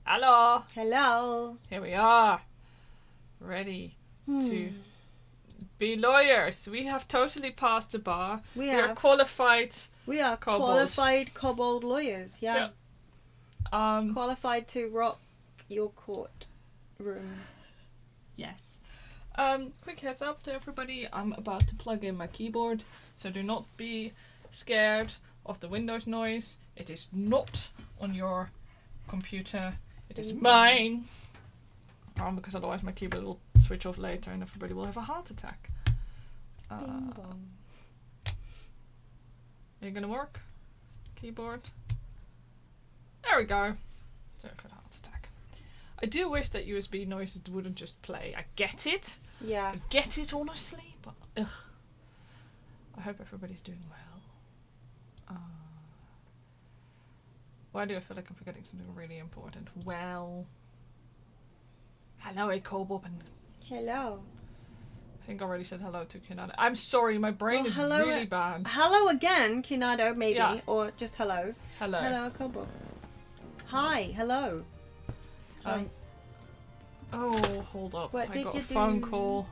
Hello. Hello. Here we are. Ready to be lawyers. We have totally passed the bar. We are qualified. We are kobolds. qualified kobold lawyers. Yeah. Qualified to rock your court room. Yes. Quick heads up to everybody. I'm about to plug in my keyboard, so do not be scared of the Windows noise. It is not on your computer. It is mine. Because otherwise my keyboard will switch off later and everybody will have a heart attack. Bing bong. Are you gonna work? Keyboard. There we go. Sorry for the heart attack. I do wish that USB noises wouldn't just play. I get it. Yeah. I get it, honestly, but ugh. I hope everybody's doing well. Why do I feel like I'm forgetting something really important? Well, hello, Kobold. Hello. I think I already said hello to Kinada. I'm sorry, my brain is really bad. Hello again, Kinado, maybe, Yeah. or just hello. Hello. Hello, Kobold. Hi, hello. Oh, hold up. What I did got you a phone do? call.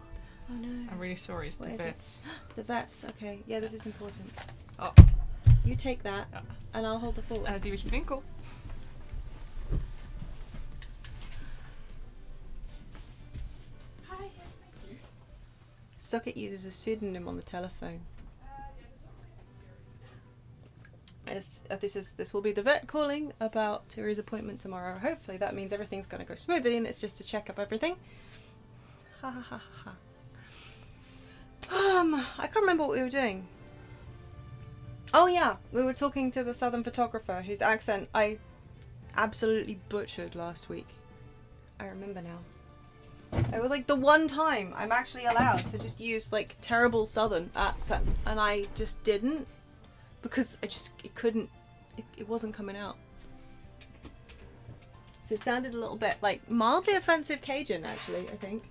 Oh no. I'm really sorry, it's the vets. The vets, okay. Yeah, this is important. Oh. You take that, and I'll hold the fort. Die wat je winkel. Hi, yes, thank you. Socket uses a pseudonym on the telephone. This will be the vet calling about Terry's appointment tomorrow. Hopefully that means everything's going to go smoothly and it's just to check up everything. Ha ha ha ha. I can't remember what we were doing. Oh yeah, we were talking to the southern photographer whose accent I absolutely butchered last week. I remember now. It was like the one time I'm actually allowed to just use like terrible southern accent, and I just didn't. Because it wasn't coming out. So it sounded a little bit like mildly offensive Cajun, actually, I think.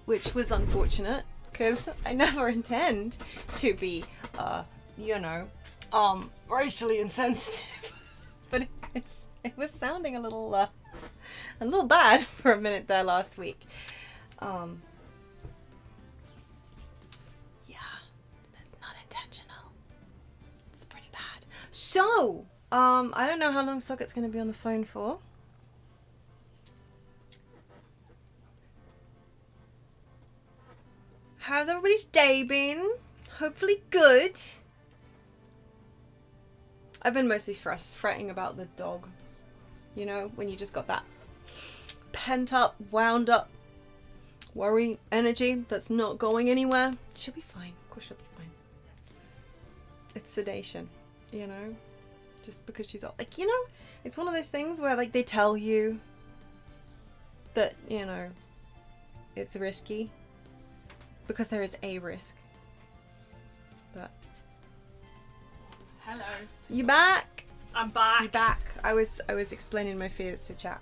Which was unfortunate, because I never intend to be, racially insensitive. But it was sounding a little bad for a minute there last week. So, I don't know how long Socket's going to be on the phone for. How's everybody's day been? Hopefully good. I've been mostly fretting about the dog. You know, when you just got that pent up, wound up worry energy that's not going anywhere. She'll be fine. Of course she'll be fine. It's sedation. You know, just because she's like, you know, it's one of those things where like they tell you that, you know, it's risky because there is a risk. But hello. You back? I'm back. You back? I was explaining my fears to chat.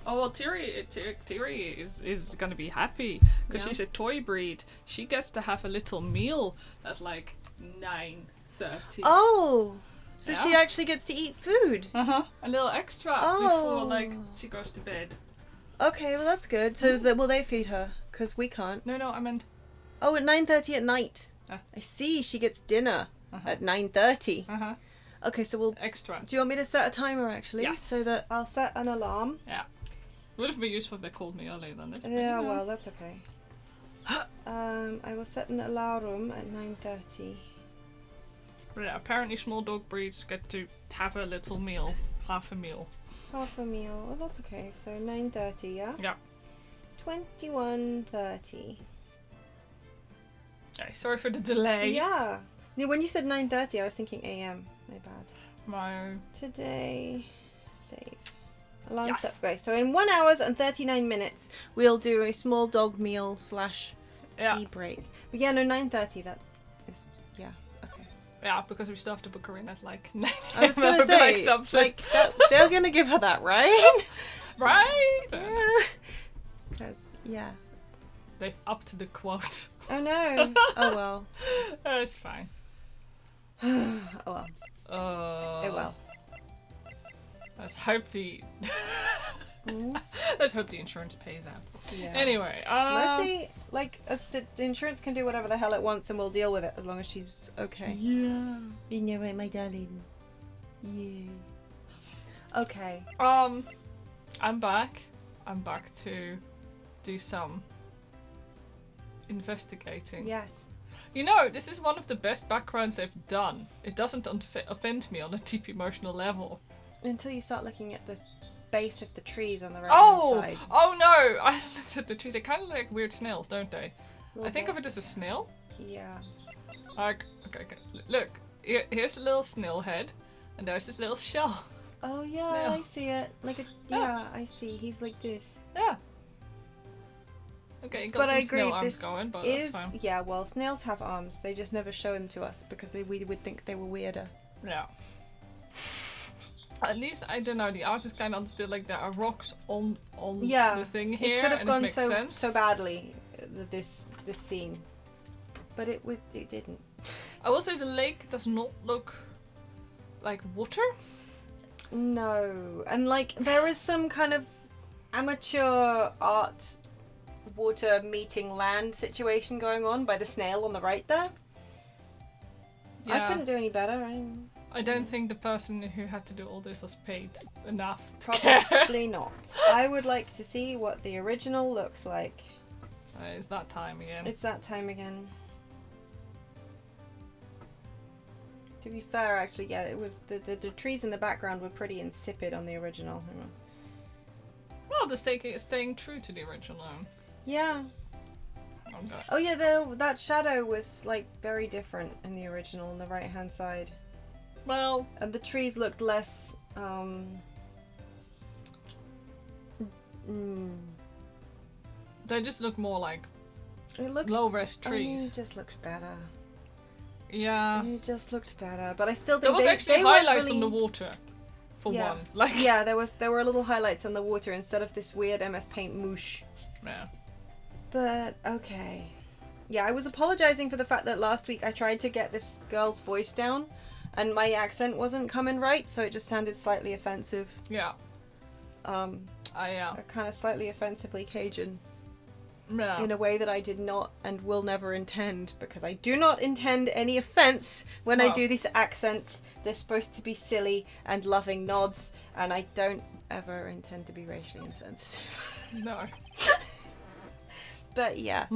Oh well, Terry is gonna be happy because she's a toy breed. She gets to have a little meal at like 9:30. Oh. So she actually gets to eat food. A little extra before like she goes to bed. Okay, well that's good. So will they feed her? Because we can't. No, I meant. Oh, at 9:30 at night. I see. She gets dinner at 9:30. Okay, so we'll extra. Do you want me to set a timer actually? Yes. So that I'll set an alarm. Yeah. It would have been useful if they called me earlier than this. Yeah, well that's okay. I will set an alarm at 9:30. But yeah, apparently small dog breeds get to have a little meal. Half a meal. Half a meal. Oh, that's okay. So 9:30, yeah? Yeah. 21:30. Okay, sorry for the delay. Yeah. When you said 9:30, I was thinking AM. My bad. My... Today... Save. Alarm set. Okay, so in 1 hour and 39 minutes, we'll do a small dog meal / pee break. But yeah, no, 9:30, that is... Yeah. Yeah, because we still have to book her in at like 9 I was going to say, like they're going to give her that, right? Right? Yeah. Because, yeah. They've upped the quote. Oh no. Oh well. It's fine. Oh well. Oh well. Let's hope the... Let's hope the insurance pays out. Yeah. Anyway, Mostly, like, the insurance can do whatever the hell it wants and we'll deal with it as long as she's okay. Yeah. You know it, my darling. Yeah. Okay. I'm back. I'm back to do some investigating. Yes. You know, this is one of the best backgrounds they've done. It doesn't offend me on a deep emotional level. Until you start looking at the base of the trees on the right side. Oh no! I looked at the trees. They kind of look like weird snails, don't they? I think bit. of it as a snail. Yeah. Like, okay. Look, here's a little snail head, and there's this little shell. Oh yeah, Snail. I see it. Like a I see. He's like this. Yeah. Okay, got some snail arms going, but that's fine. Yeah, well, snails have arms. They just never show them to us because we would think they were weirder. Yeah. At least, I don't know, the artist kind of understood, like, there are rocks on the thing here, it could have and gone it makes sense. so badly, this scene. But it didn't. I will say the lake does not look like water. No. And, like, there is some kind of amateur art water meeting land situation going on by the snail on the right there. Yeah. I couldn't do any better. I don't think the person who had to do all this was paid enough to care. Probably not. I would like to see what the original looks like. It's that time again. It's that time again. To be fair, actually, yeah, it was the trees in the background were pretty insipid on the original. Hang on. Well, the staying true to the original. Yeah. Oh god. Oh yeah, that shadow was like very different in the original on the right hand side. Well, And the trees looked less they just look more like it looked low-res I mean, trees. it just looked better. Yeah. It just looked better, but I still think There was actually they weren't highlights really... on the water, for Yeah. one. Like, Yeah, there were little highlights on the water instead of this weird MS Paint moosh. yeah. But okay. Yeah, I was apologizing for the fact that last week I tried to get this girl's voice down and my accent wasn't coming right, so it just sounded slightly offensive. Yeah. Yeah. Kind of slightly offensively Cajun. Yeah. In a way that I did not and will never intend, because I do not intend any offense when I do these accents. They're supposed to be silly and loving nods, and I don't ever intend to be racially insensitive. No. But yeah,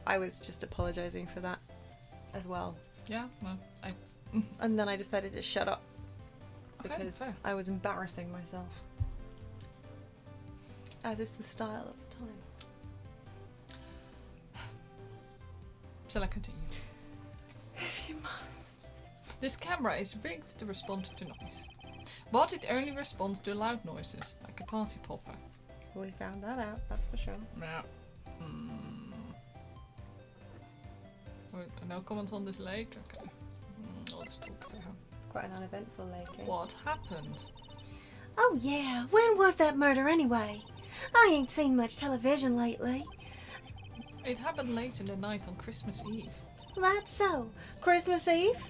I was just apologizing for that as well. Yeah, well, And then I decided to shut up Okay, because fair. I was embarrassing myself. As is the style of the time. Shall I continue? If you must. This camera is rigged to respond to noise, but it only responds to loud noises, like a party popper. We found that out, that's for sure. Yeah. No comments on this lake? Okay. I'll just talk to her. It's quite an uneventful lake, eh? What happened? Oh yeah, when was that murder anyway? I ain't seen much television lately. It happened late in the night on Christmas Eve. That's so. Christmas Eve?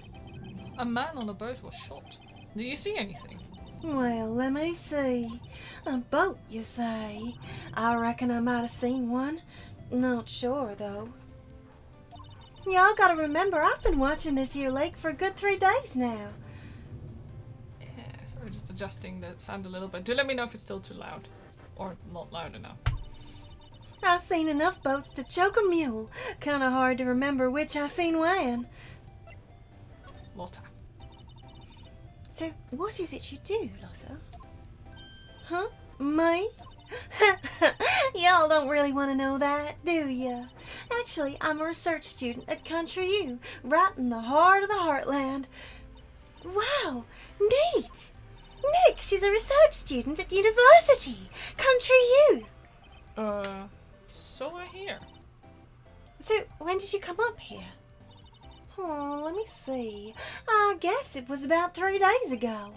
A man on a boat was shot. Do you see anything? Well, let me see. A boat, you say? I reckon I might have seen one. Not sure, though. Y'all gotta remember, I've been watching this here lake for a good 3 days now. Yeah, so we're just adjusting the sound a little bit. Do let me know if it's still too loud. Or not loud enough. I've seen enough boats to choke a mule. Kinda hard to remember which I seen when. Lotta. So, what is it you do, Lotta? Huh? Me? Y'all don't really want to know that, do ya? Actually, I'm a research student at Country U, right in the heart of the heartland. Wow, neat! Nick, she's a research student at university. Country U. So I hear. So, when did you come up here? Oh, let me see. I guess it was about 3 days ago.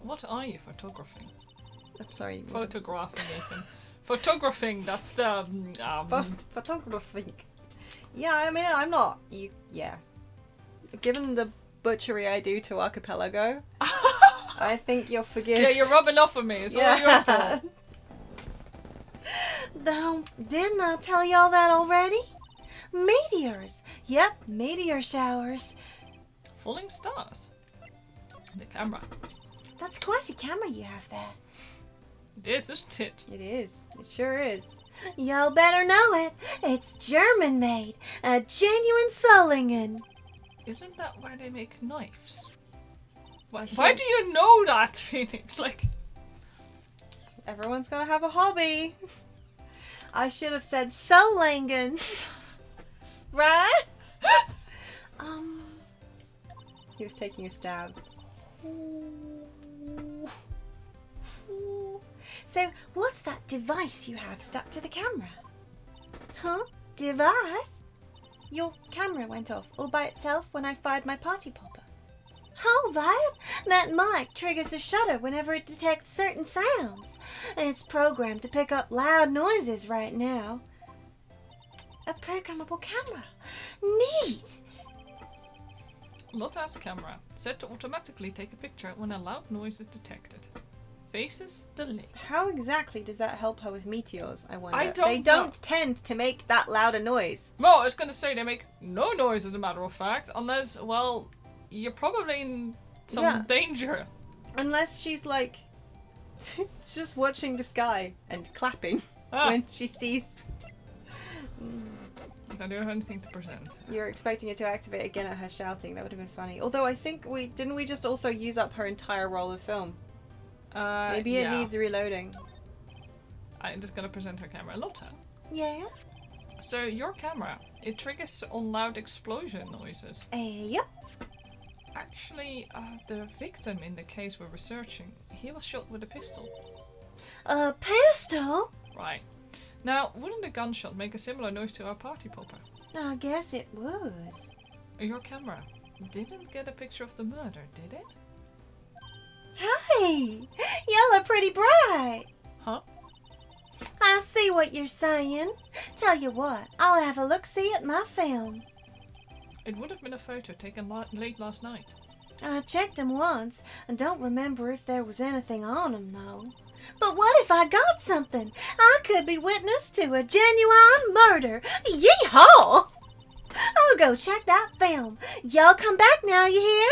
What are you photographing? I'm sorry. Photographing, Nathan. Photographing, that's the... Photography. Yeah, I mean, I'm not... Yeah. Given the butchery I do to Archipelago, I think you're forgiven. Yeah, you're rubbing off on me. It's all your fault. Didn't I tell y'all that already? Meteors. Yep, meteor showers. Falling stars. The camera. That's quite a camera you have there. It is, isn't it? It is. It sure is. Y'all better know it. It's German made. A genuine Solingen. Isn't that where they make knives? Why should- do you know that, Phoenix? Like, Everyone's gonna have a hobby. I should have said Solingen. Right? He was taking a stab. So, what's that device you have stuck to the camera? Huh? Device? Your camera went off all by itself when I fired my party popper. Oh, right. That mic triggers a shutter whenever it detects certain sounds. It's programmed to pick up loud noises right now. A programmable camera. Neat. Lotta's camera, set to automatically take a picture when a loud noise is detected. Faces delay. How exactly does that help her with meteors, I wonder? I don't They know. don't tend to make that loud a noise. Well, I was gonna say they make no noise as a matter of fact, unless, well, you're probably in some Yeah. danger. Unless she's like just watching the sky and clapping Ah, when she sees. I don't have anything to present. You're expecting it to activate again at her shouting. That would have been funny. Although I think we just also use up her entire roll of film. Maybe it yeah. needs reloading. I'm just gonna present her camera. Lotta. Yeah? So your camera, it triggers on loud explosion noises. Yep. Actually, the victim in the case we're researching, he was shot with a pistol. A pistol? Right. Now, wouldn't a gunshot make a similar noise to our party popper? I guess it would. Your camera didn't get a picture of the murder, did it? Hey! Y'all are pretty bright. Huh? I see what you're saying. Tell you what, I'll have a look-see at my film. It would have been a photo taken late last night. I checked them once and don't remember if there was anything on them, though. But what if I got something? I could be witness to a genuine murder. Yee-haw! I'll go check that film. Y'all come back now, you hear?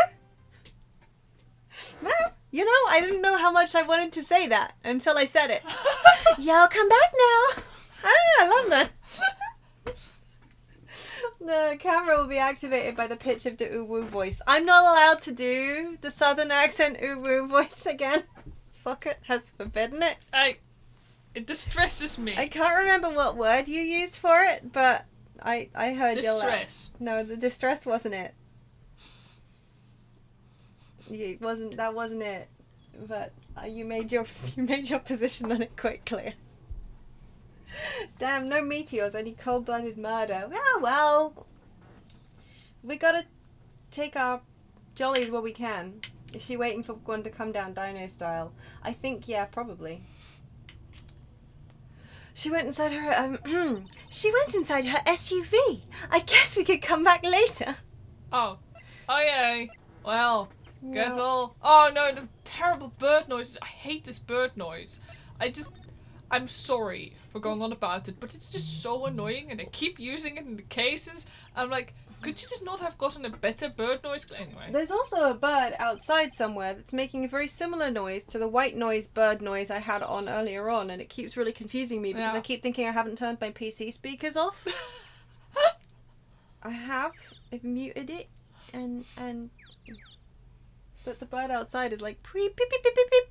Well, you know, I didn't know how much I wanted to say that until I said it. Y'all come back now. I love that. The camera will be activated by the pitch of the uwu voice. I'm not allowed to do the southern accent uwu voice again. Socket has forbidden it. It distresses me. I can't remember what word you used for it, but I heard you laugh. Distress. No, the distress wasn't it. That wasn't it. But you made your position on it quite clear. Damn, no meteors, only cold-blooded murder. Oh well. We gotta take our jollies where we can. Is she waiting for one to come down dino style? I think, yeah, probably. She went inside her, she went inside her SUV. I guess we could come back later. Oh. Oh, yay. Well, guess No. I'll... Oh, no, the terrible bird noises. I hate this bird noise. I'm sorry for going on about it, but it's just so annoying, and they keep using it in the cases. I'm like, could you just not have gotten a better bird noise? Anyway. There's also a bird outside somewhere that's making a very similar noise to the white noise bird noise I had on earlier on, and it keeps really confusing me because Yeah. I keep thinking I haven't turned my PC speakers off. I have. I've muted it, and but the bird outside is like pre beep beep beep beep beep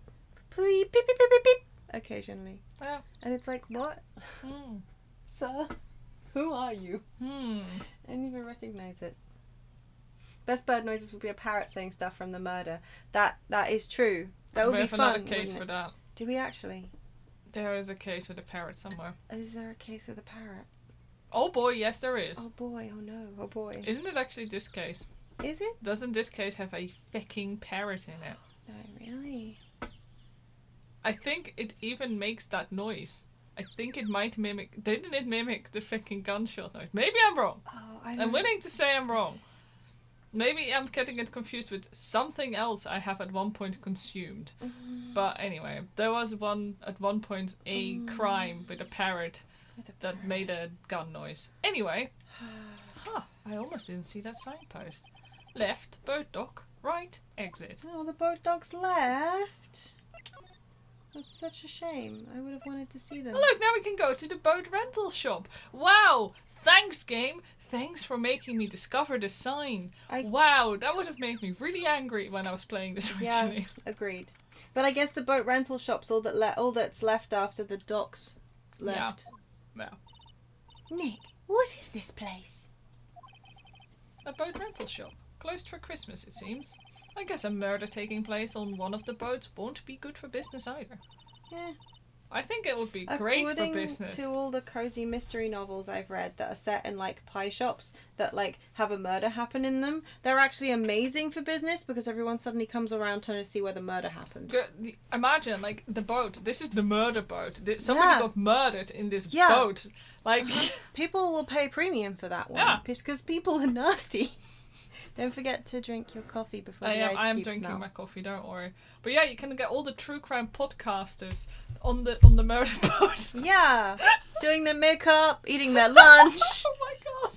pre beep beep beep beep beep occasionally, Yeah. and it's like, what, sir? Who are you? I didn't even recognize it. Best bird noises would be a parrot saying stuff from the murder. That is true. That would We be have fun. another case wouldn't for it? that. Do we actually? There is a case with a parrot somewhere. Is there a case with a parrot? Oh boy, yes there is. Oh boy! Oh no! Oh boy! Isn't it actually this case? Is it? Doesn't this case have a fucking parrot in it? No, really. I think it even makes that noise. I think it might mimic... Didn't it mimic the fucking gunshot noise? Maybe I'm wrong. Oh, I'm willing to say I'm wrong. Maybe I'm getting it confused with something else I have at one point consumed. But anyway, there was at one point a crime with a parrot that made a gun noise. Anyway, I almost didn't see that signpost. Left, boat dock, right, exit. Oh, the boat dogs left. That's such a shame. I would have wanted to see them. Look, now we can go to the boat rental shop. Wow! Thanks, game. Thanks for making me discover the sign. Wow, that would have made me really angry when I was playing this originally. Yeah, agreed. But I guess the boat rental shop's all that's left after the docks left. Yeah. Nick, what is this place? A boat rental shop. Closed for Christmas, it seems. I guess a murder taking place on one of the boats won't be good for business either. Yeah. I think it would be great for business. According to all the cozy mystery novels I've read that are set in like pie shops that like have a murder happen in them, they're actually amazing for business because everyone suddenly comes around trying to see where the murder happened. Imagine like the boat. This is the murder boat. Somebody got murdered in this boat. Like people will pay premium for that one. Yeah. Because people are nasty. Don't forget to drink your coffee before the ice I am cubes drinking melt. my coffee, don't worry. But yeah, you can get all the true crime podcasters on the murder boat. Yeah, doing their makeup, eating their lunch. Oh my god.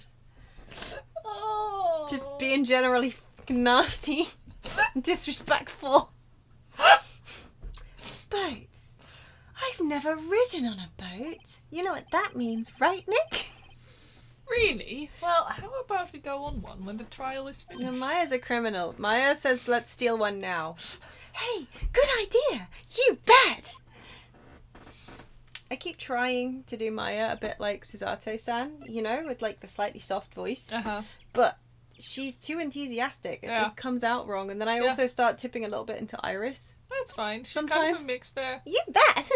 Oh. Just being generally fucking nasty, disrespectful. Boats. I've never ridden on a boat. You know what that means, right, Nick? Really? Well, how about we go on one when the trial is finished? No, Maya's a criminal. Maya says, let's steal one now. Hey, good idea. You bet. I keep trying to do Maya a bit like Susato-san, you know, with like the slightly soft voice. Uh-huh. But she's too enthusiastic. It just comes out wrong. And then I also start tipping a little bit into Iris. That's fine. She's Sometimes. kind of a mix there. You bet.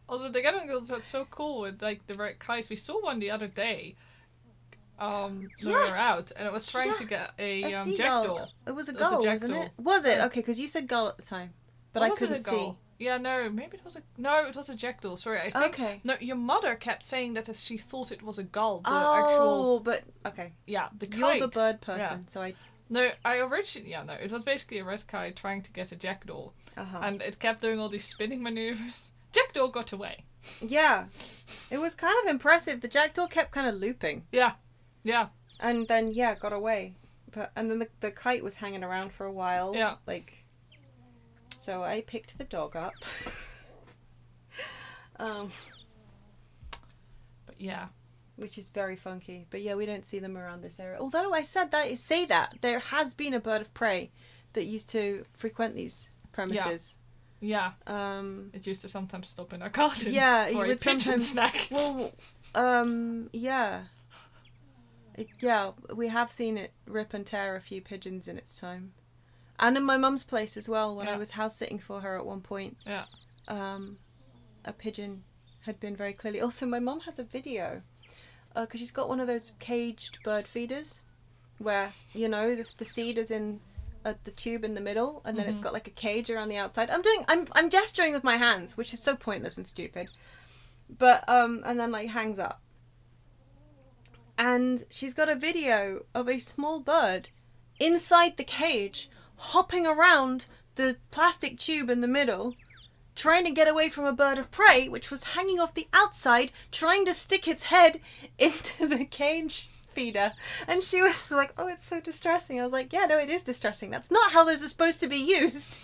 Also, the Ganon Girls, that's so cool with like the red kites. We saw one the other day. When we were out, and it was trying to get a jackdaw. It was a gull, wasn't it? Was it? Okay, because you said gull at the time, but I couldn't see. Yeah, no, maybe it was a jackdaw. Sorry, I think. Okay. No, your mother kept saying that she thought it was a gull. The okay. Yeah, the kite. You're the bird person, so I. No, it was basically a red kite trying to get a jackdaw, and it kept doing all these spinning maneuvers. Jackdaw got away. Yeah, it was kind of impressive. The jackdaw kept kind of looping. Yeah. And then got away, and then the kite was hanging around for a while. Yeah. So I picked the dog up. But yeah. Which is very funky. But yeah, we don't see them around this area. Although I say that there has been a bird of prey that used to frequent these premises. Yeah. It used to sometimes stop in our garden. Yeah, for a pigeon snack. Well, yeah. We have seen it rip and tear a few pigeons in its time. And in my mum's place as well, when I was house sitting for her at one point. Yeah. A pigeon had been very clearly... Also, my mum has a video, because she's got one of those caged bird feeders, where, you know, the seed is in the tube in the middle, and then it's got like a cage around the outside. I'm gesturing with my hands, which is so pointless and stupid. But, and then like hangs up. And she's got a video of a small bird inside the cage, hopping around the plastic tube in the middle, trying to get away from a bird of prey, which was hanging off the outside, trying to stick its head into the cage feeder. And she was like, oh, it's so distressing. I was like, yeah, no, it is distressing. That's not how those are supposed to be used.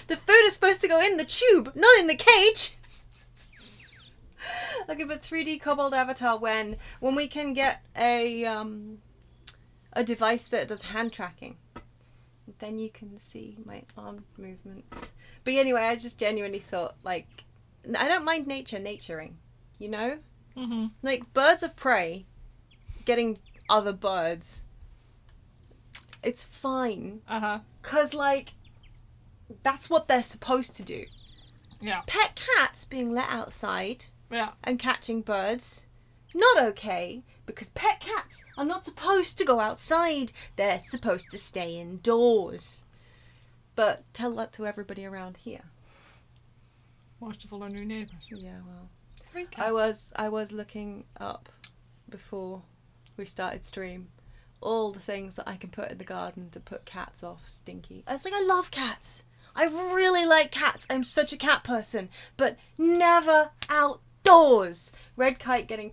The food is supposed to go in the tube, not in the cage. Okay, but 3D kobold avatar when we can get a device that does hand tracking, then you can see my arm movements. But anyway, I just genuinely thought, like, I don't mind naturing, you know? Mm-hmm. Like, birds of prey getting other birds, it's fine. Because, like, that's what they're supposed to do. Yeah. Pet cats being let outside... Yeah. And catching birds, not okay, because pet cats are not supposed to go outside. They're supposed to stay indoors. But tell that to everybody around here. Most of all our new neighbours. Yeah, well. 3 cats. I was looking up before we started stream all the things that I can put in the garden to put cats off stinky. It's like I love cats. I really like cats. I'm such a cat person, but never outdoors. Red Kite getting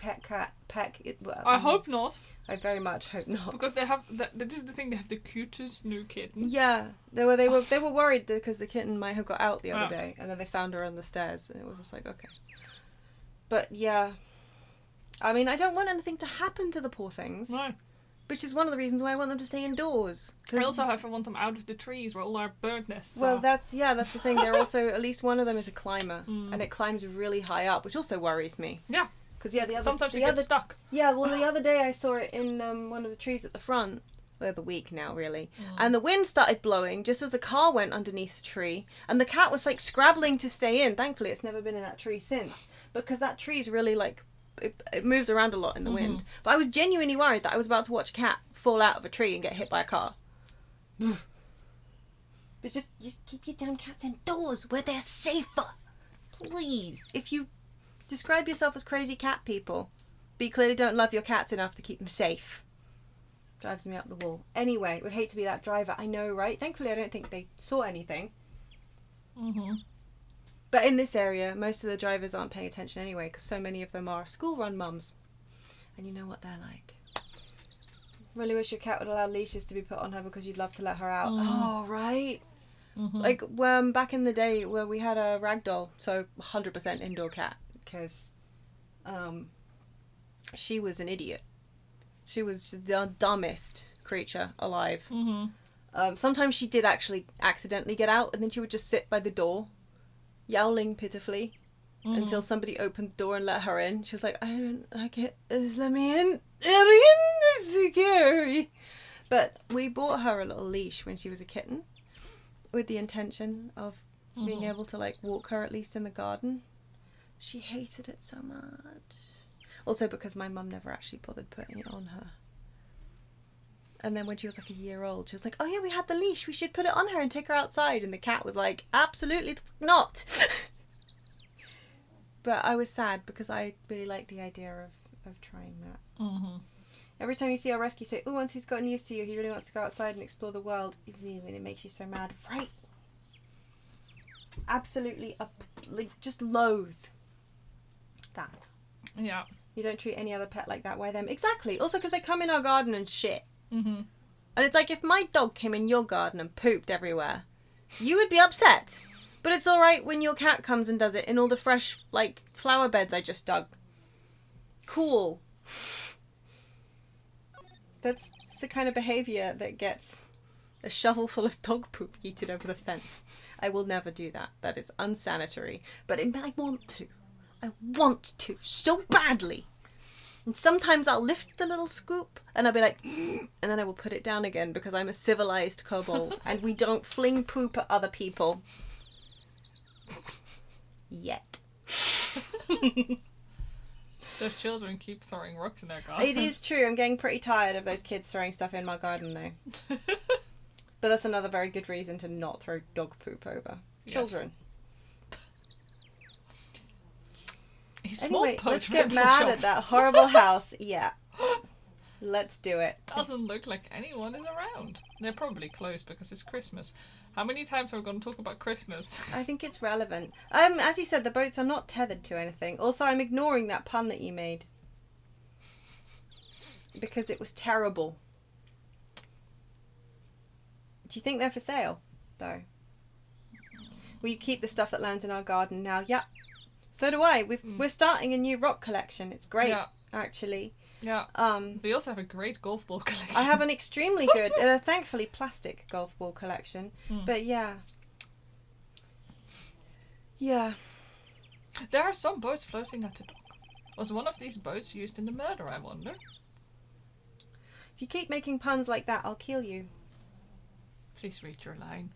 I hope not, I very much hope not. because they have. This is the thing. They have the cutest new kitten. Yeah, they were worried because the kitten might have got out the other day, and then they found her on the stairs, and it was just like, okay. But yeah, I mean, I don't want anything to happen to the poor things. No. Which is one of the reasons why I want them to stay indoors. I also want them out of the trees where all our bird nests Well, are. that's the thing. They're also, at least one of them is a climber, and it climbs really high up, which also worries me. Yeah. Because the other Sometimes it gets stuck. Yeah, well, the other day I saw it in one of the trees at the front. Well, the week now, really. And the wind started blowing just as a car went underneath the tree, and the cat was like scrabbling to stay in. Thankfully, it's never been in that tree since, because that tree's really like. It moves around a lot in the wind. But I was genuinely worried that I was about to watch a cat fall out of a tree and get hit by a car. But just keep your damn cats indoors where they're safer. Please. If you describe yourself as crazy cat people, but you clearly don't love your cats enough to keep them safe. Drives me up the wall. Anyway, would hate to be that driver. I know, right? Thankfully, I don't think they saw anything. But in this area, most of the drivers aren't paying attention anyway, because so many of them are school-run mums. And you know what they're like. Really wish your cat would allow leashes to be put on her because you'd love to let her out. Oh, right. Like, back in the day where we had a ragdoll, so 100% indoor cat, because she was an idiot. She was the dumbest creature alive. Sometimes she did actually accidentally get out, and then she would just sit by the door, yowling pitifully, until somebody opened the door and let her in. She was like, I don't like it. Just let me in. Let me in. This is scary. But we bought her a little leash when she was a kitten, with the intention of being able to like walk her at least in the garden. She hated it so much. Also because my mum never actually bothered putting it on her. And then when she was like a year old, she was like, oh yeah, we had the leash. We should put it on her and take her outside. And the cat was like, absolutely not. But I was sad because I really liked the idea of trying that. Every time you see our rescue, say, oh, once he's gotten used to you, he really wants to go outside and explore the world, even when it makes you so mad. Right. Absolutely, just loathe that. Yeah. You don't treat any other pet like that. Why them? Exactly. Also because they come in our garden and shit. And it's like, if my dog came in your garden and pooped everywhere, you would be upset. But it's alright when your cat comes and does it in all the fresh, like, flower beds I just dug. Cool. That's the kind of behaviour that gets a shovel full of dog poop yeeted over the fence. I will never do that. That is unsanitary. But I want to. I want to so badly. And sometimes I'll lift the little scoop and I'll be like, and then I will put it down again because I'm a civilized kobold and we don't fling poop at other people. Yet. Those children keep throwing rocks in their garden. It is true. I'm getting pretty tired of those kids throwing stuff in my garden though. But that's another very good reason to not throw dog poop over. Children. Anyway, let's get mad at that horrible house. Yeah. Let's do it. Doesn't look like anyone is around. They're probably closed because it's Christmas. How many times are we going to talk about Christmas? I think it's relevant. As you said, the boats are not tethered to anything. Also, I'm ignoring that pun that you made. Because it was terrible. Do you think they're for sale, though? Will you keep the stuff that lands in our garden now? Yeah. So do I. We're starting a new rock collection. It's great, actually. Yeah. We also have a great golf ball collection. I have an extremely good, thankfully plastic golf ball collection. But yeah. Yeah. There are some boats floating at the dock. Was one of these boats used in the murder, I wonder? If you keep making puns like that, I'll kill you. Please read your line.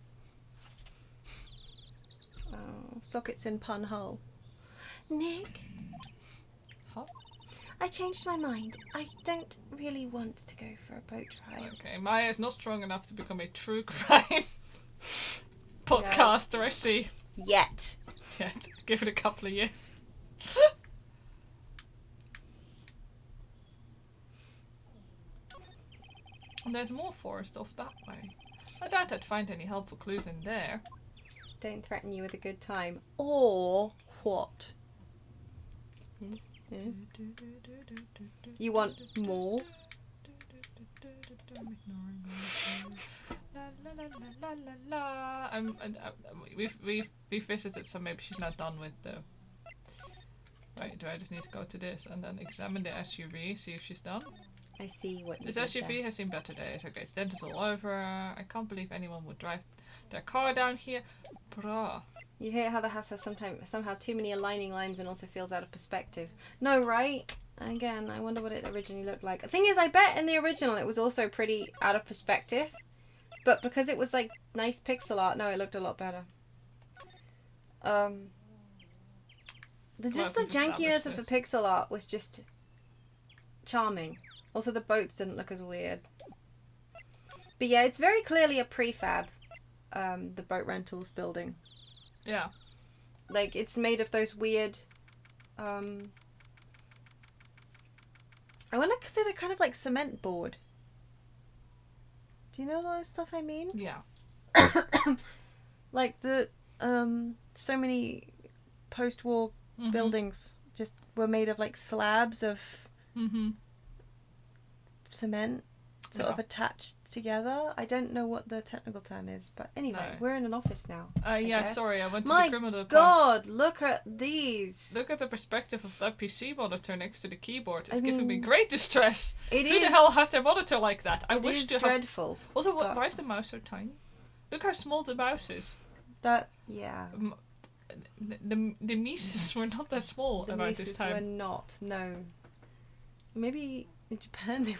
Oh, sockets in pun hole. Nick? Huh? I changed my mind. I don't really want to go for a boat ride. Okay, Maya is not strong enough to become a true crime podcaster, I see. Yet. Give it a couple of years. There's more forest off that way. I doubt I'd find any helpful clues in there. Don't threaten you with a good time. Or what? You want more? We've visited, so maybe she's not done with the. Right, do I just need to go to this and then examine the SUV, see if she's done? I see what you This did SUV there. has seen better days. Okay, it's dented all over. I can't believe anyone would drive their car down here. Bruh. You hear how the house has somehow too many aligning lines and also feels out of perspective. No, right? Again, I wonder what it originally looked like. The thing is, I bet in the original it was also pretty out of perspective. But because it was like nice pixel art, no, it looked a lot better. The jankiness of the pixel art was just charming. Also, the boats didn't look as weird. But yeah, it's very clearly a prefab, the boat rentals building. Yeah. Like, it's made of those weird, I want to say they're kind of like cement board. Do you know those stuff I mean? Yeah. Like the, so many post-war buildings just were made of like slabs of cement sort of attached together. I don't know what the technical term is, but anyway, No. we're in an office now. Yeah, guess. sorry, I went to My the criminal department. God, look at these. Look at the perspective of that PC monitor next to the keyboard. It's I giving me mean, great distress. It Who is. the hell has their monitor like that? I It wish is to have. dreadful. Also, but- why is the mouse so tiny? Look how small the mouse is. That, yeah. The Mises were not that small The about this Mises time. were not, no. Maybe in Japan they would.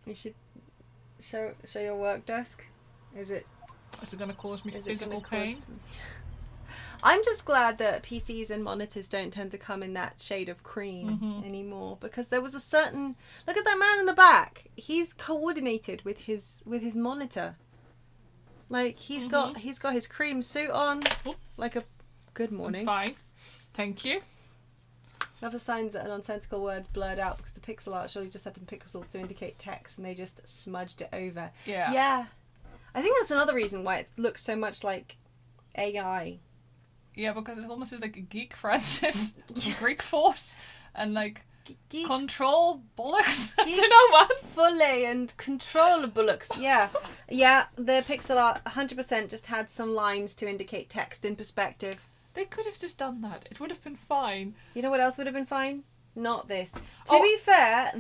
You should show your work desk. Is it going to cause me is it physical gonna pain? cause... I'm just glad that PCs and monitors don't tend to come in that shade of cream anymore, because there was a certain look at that man in the back. He's coordinated with his monitor. Like he's got his cream suit on, like a good morning. I'm fine. Thank you. Love the signs that are nonsensical words blurred out because the pixel art surely just had some pixels to indicate text and they just smudged it over. Yeah. Yeah. I think that's another reason why it looks so much like AI. Yeah, because it almost is like a Geek Francis, Greek force, and like Geek control bollocks. I Geek don't know what. fully and control bullocks. Yeah. Yeah, the pixel art 100% just had some lines to indicate text in perspective. They could have just done that. It would have been fine. You know what else would have been fine? Not this. To Oh. be fair,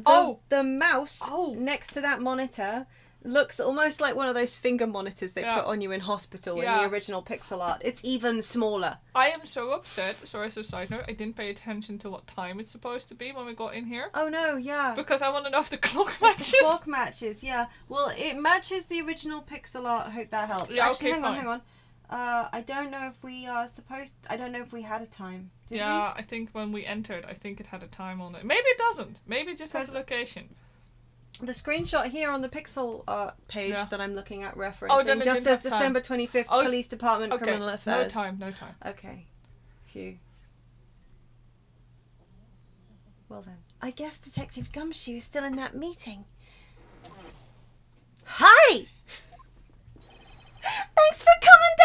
the mouse Oh. next to that monitor looks almost like one of those finger monitors they put on you in hospital in Yeah. the original pixel art. It's even smaller. I am so upset. Sorry, as a side note, I didn't pay attention to what time it's supposed to be when we got in here. Oh no, yeah. Because I want to know if the clock matches. Clock matches, yeah. Well, it matches the original pixel art. I hope that helps. Yeah, Actually, okay, hang on. I don't know if we are supposed... I don't know if we had a time. Did Yeah, I think when we entered, I think it had a time on it. Maybe it doesn't. Maybe it just has a location. The screenshot here on the pixel art page that I'm looking at referencing Oh, then it just didn't says have time. December 25th, Oh, Police Department, Okay, Criminal Affairs. no time. Okay. Phew. Well then. I guess Detective Gumshoe is still in that meeting. Hi! Thanks for coming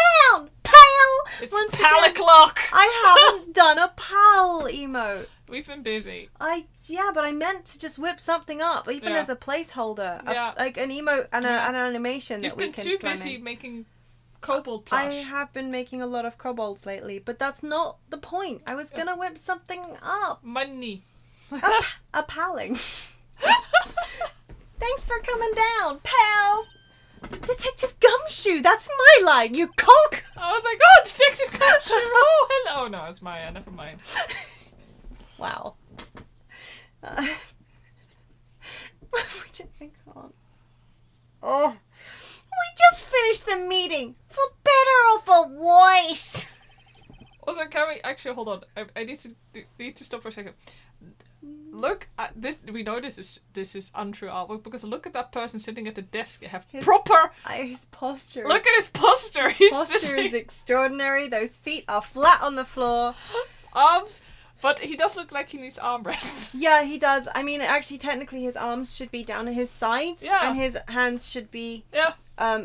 down, pal! It's Once pal again, o'clock! I haven't done a pal emote. We've been busy. But I meant to just whip something up, even Yeah. as a placeholder. Yeah. Like an emote and an animation You've that we been can too slam busy in. making kobold I plush. have been making a lot of kobolds lately, but that's not the point. I was gonna whip something up. Money. A paling. Thanks for coming down, pal. Detective Gumshoe, that's my line, you cock. I was like, oh, Detective Gumshoe. Oh, hello. No, it's Maya. Never mind. Wow. I can't. Oh. We just finished the meeting, for better or for worse. Also, can we actually hold on? I need to stop for a second. Look at this. We know this is untrue artwork because look at that person sitting at the desk. They have proper. His posture. Look at his posture. He's posture sitting. is extraordinary. Those feet are flat on the floor. Arms But he does look like he needs armrests. Yeah, he does. I mean, actually, technically, his arms should be down at his sides, Yeah. and his hands should be. Yeah.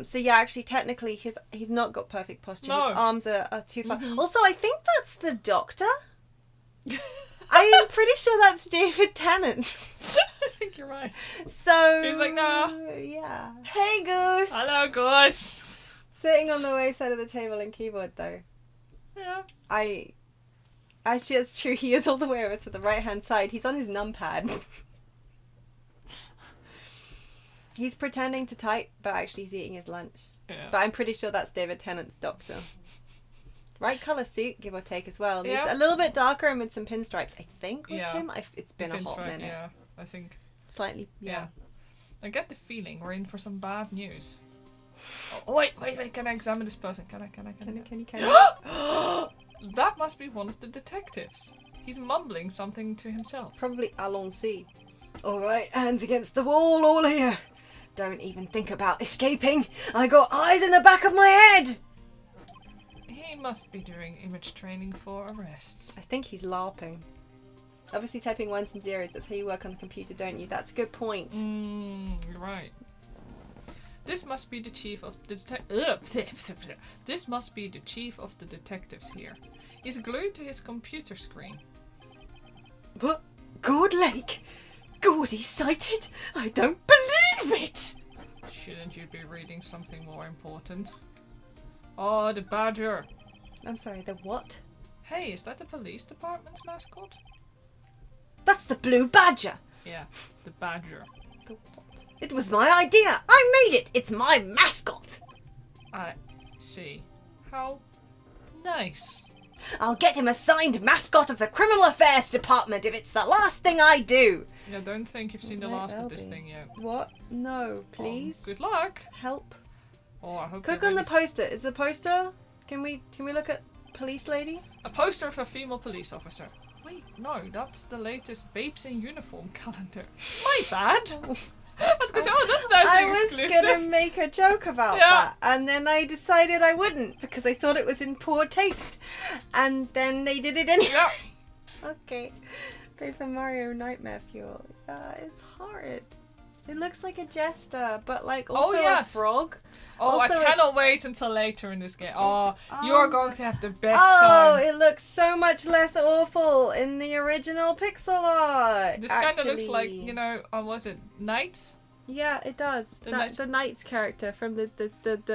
So yeah, actually, technically, he's not got perfect posture. No. His arms are too far. Mhm. Also, I think that's the doctor. I am pretty sure that's David Tennant. I think you're right. So He's like, nah. Yeah. Hey, Goose. Hello, guys. Sitting on the way side of the table and keyboard, though. Yeah. Actually, that's true. He is all the way over to the right-hand side. He's on his numpad. He's pretending to type, but actually he's eating his lunch. Yeah. But I'm pretty sure that's David Tennant's doctor. Right colour suit, give or take as well. It's Yeah. a little bit darker and with some pinstripes, I think, was Yeah. him. It's been a hot minute. Yeah, I think. Slightly, yeah. I get the feeling we're in for some bad news. Oh, wait, can I examine this person? Can I? Can you? That must be one of the detectives. He's mumbling something to himself. Probably allons-y. Alright, hands against the wall, all here. Don't even think about escaping. I got eyes in the back of my head. He must be doing image training for arrests. I think he's LARPing. Obviously typing ones and zeros, that's how you work on the computer, don't you? That's a good point. You're right. This must be the chief of the This must be the chief of the detectives here. He's glued to his computer screen. What? Gord Lake? Gordy sighted? I don't believe it! Shouldn't you be reading something more important? Oh, the badger. I'm sorry, the what? Hey, is that the police department's mascot? That's the Blue Badger! Yeah, the badger. The what? It was my idea! I made it! It's my mascot! I see. How nice. I'll get him assigned mascot of the Criminal Affairs Department if it's the last thing I do! I don't think you've seen the Might last well of this be. thing yet. What? No, please. Good luck. Help. Oh, I hope Click you're on the ready. poster. Is the poster? Can we look at police lady? A poster of a female police officer. Wait, no, that's the latest Babes in Uniform calendar. My bad. I was gonna say, oh, that's nice I and was exclusive. gonna make a joke about Yeah. that, and then I decided I wouldn't because I thought it was in poor taste, and then they did it anyway. Yeah. Okay, Paper Mario Nightmare Fuel. It's horrid. It looks like a jester, but like also yes. a frog. Oh, Also, I cannot wait until later in this game. Oh, you are going to have the best Oh, time. it looks so much less awful in the original pixel art. This kind of looks like, actually. you know, was it Knights? Yeah, it does. The The Knights character from the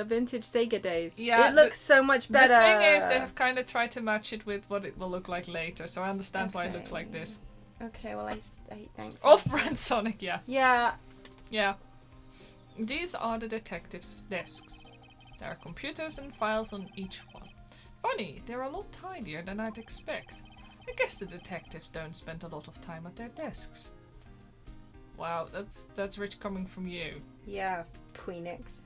vintage Sega days. Yeah, it looks so much better. The thing is, they have kind of tried to match it with what it will look like later, so I understand why it looks like this. Okay, well, I thanks. Off-brand Sonic, yes. Yeah. Yeah. These are the detectives' desks. There are computers and files on each one. Funny, they're a lot tidier than I'd expect. I guess the detectives don't spend a lot of time at their desks. Wow, that's rich coming from you. Yeah, Phoenix.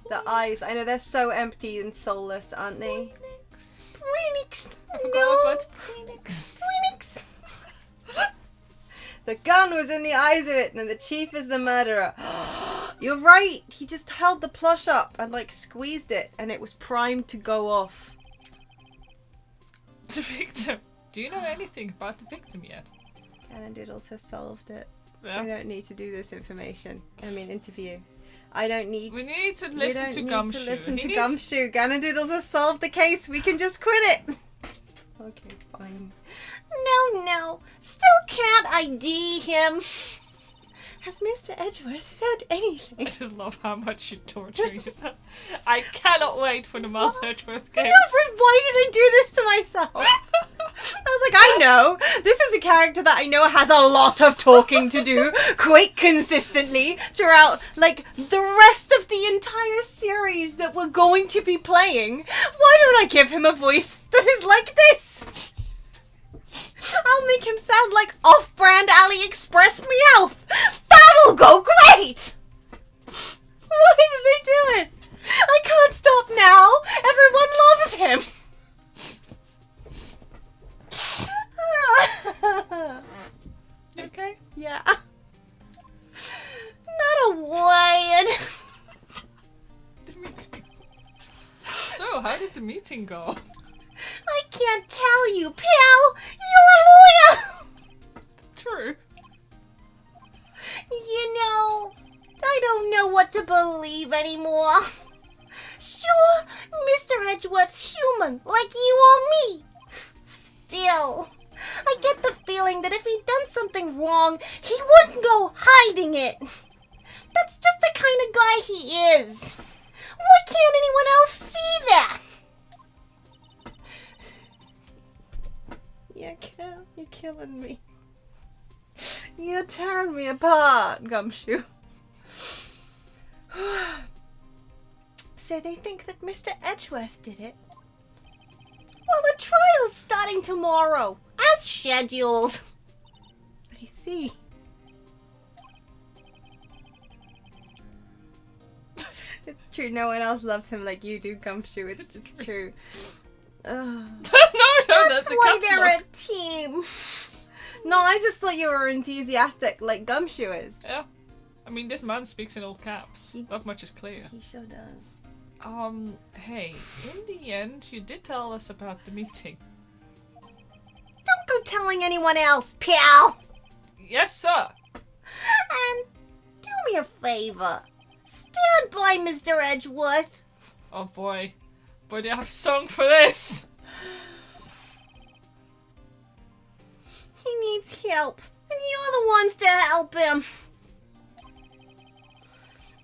The eyes, I know they're so empty and soulless, aren't they? Phoenix. Phoenix! I forgot about Phoenix. Phoenix! The gun was in the eyes of it, and the chief is the murderer. You're right. He just held the plush up and like squeezed it, and it was primed to go off. The victim. Do you know anything about the victim yet? Canon Doodles has solved it. Yeah. I don't need to do this interview. I don't need. We need to we listen don't to need Gumshoe. to listen He to needs- Gumshoe. Canon Doodles has solved the case. We can just quit it. Okay, fine. No. Still can't ID him. Has Mr. Edgeworth said anything? I just love how much you torture yourself. I cannot wait for the Miles Edgeworth games. Why did I do this to myself? I was like, I know. This is a character that I know has a lot of talking to do quite consistently throughout, like, the rest of the entire series that we're going to be playing. Why don't I give him a voice that is like this? I'll make him sound like off-brand AliExpress Meowth. That'll go great! Why did they do it? I can't stop now. Everyone loves him. You okay? Yeah. Not a word. The meeting. So, how did the meeting go? I can't tell you, pal. You're wrong, he wouldn't go hiding it. That's just the kind of guy he is. Why can't anyone else see that? You're killing me. You're tearing me apart, Gumshoe. So they think that Mr. Edgeworth did it? Well, the trial's starting tomorrow, as scheduled. I see. It's true, no one else loves him like you do, Gumshoe. It's true. no, That's the why caps they're lock. a team. No, I just thought you were enthusiastic like Gumshoe is. Yeah. I mean, this man speaks in all caps. That much is clear. He sure does. Hey, in the end, you did tell us about the meeting. Don't go telling anyone else, pal. Yes, sir. And do me a favor. Stand by Mr. Edgeworth. Oh boy. Boy, do I have a song for this? He needs help, and you're the ones to help him.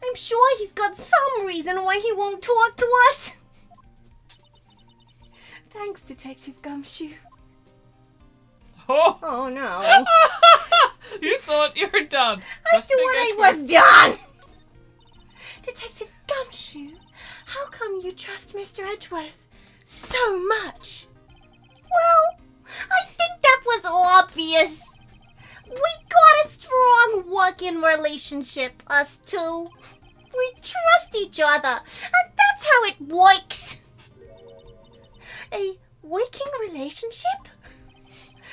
I'm sure he's got some reason why he won't talk to us. Thanks, Detective Gumshoe. Oh. Oh no. You thought you were done. I Trusting thought I Edgeworth. was done. Detective Gumshoe, how come you trust Mr. Edgeworth so much? Well, I think that was obvious. We got a strong working relationship, us two. We trust each other, and that's how it works. A working relationship?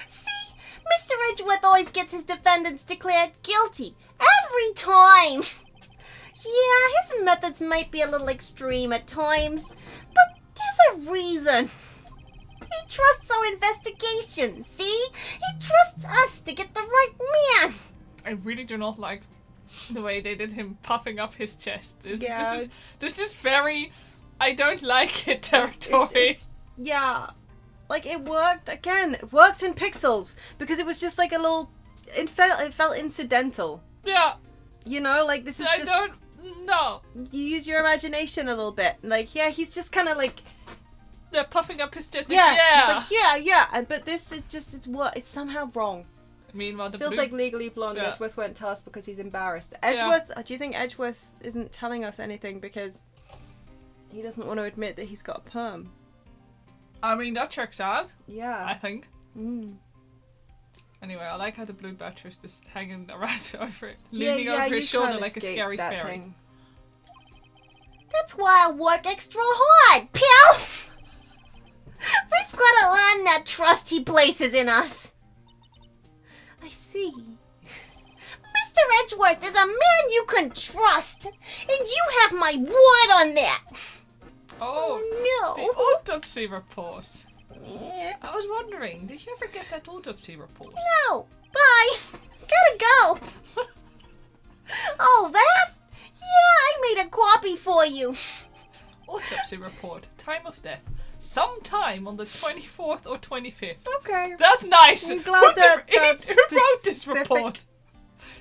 See, Mr. Edgeworth always gets his defendants declared guilty every time. Yeah, his methods might be a little extreme at times, but there's a reason. He trusts our investigation, see? He trusts us to get the right man. I really do not like the way they did him puffing up his chest. This is very I don't like it territory. Yeah. Like, it worked, again, it worked in pixels, because it was just like a little, it felt incidental. Yeah. You know, like, this is I just, don't know. you use your imagination a little bit. Like, yeah, he's just kind of like, They're puffing up his chest. yeah, Yeah. he's like, yeah, but this is just, it's somehow wrong. Meanwhile, the It feels blue... like Legally Blonde. Yeah. Edgeworth won't tell us because he's embarrassed. Edgeworth, do you think Edgeworth isn't telling us anything because he doesn't want to admit that he's got a perm? I mean, that checks out, I Yeah. think. Anyway, I like how the blue batch is just hanging around over it, leaning over his shoulder like a scary fairy. Thing. That's why I work extra hard, pal. We've got to earn that trust he places in us. I see. Mr. Edgeworth is a man you can trust, and you have my word on that. Oh, No. the autopsy report. I was wondering, did you ever get that autopsy report? No. Bye. Gotta go. Oh, that? Yeah, I made a copy for you. Autopsy report, time of death, sometime on the 24th or 25th. Okay. That's nice! I'm glad that's Who wrote this specific. report?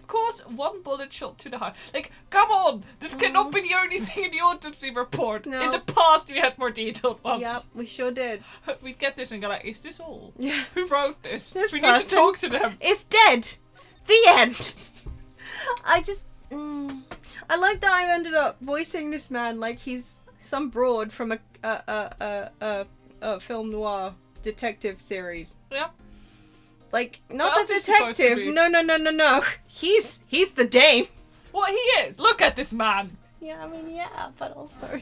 Cause one bullet shot to the heart. Like, come on! This cannot be the only thing in the autopsy report. No. In the past, we had more detailed ones. Yep, we sure did. We'd get this and go like, is this all? Yeah. Who wrote this? This We need to person talk to them. It's dead. The end. I just, I like that I ended up voicing this man like he's some broad from a film noir detective series. Yeah. Like, not What else the is supposed to detective. be? No. He's the dame. What he is? Look at this man. Yeah, I mean, yeah, but also.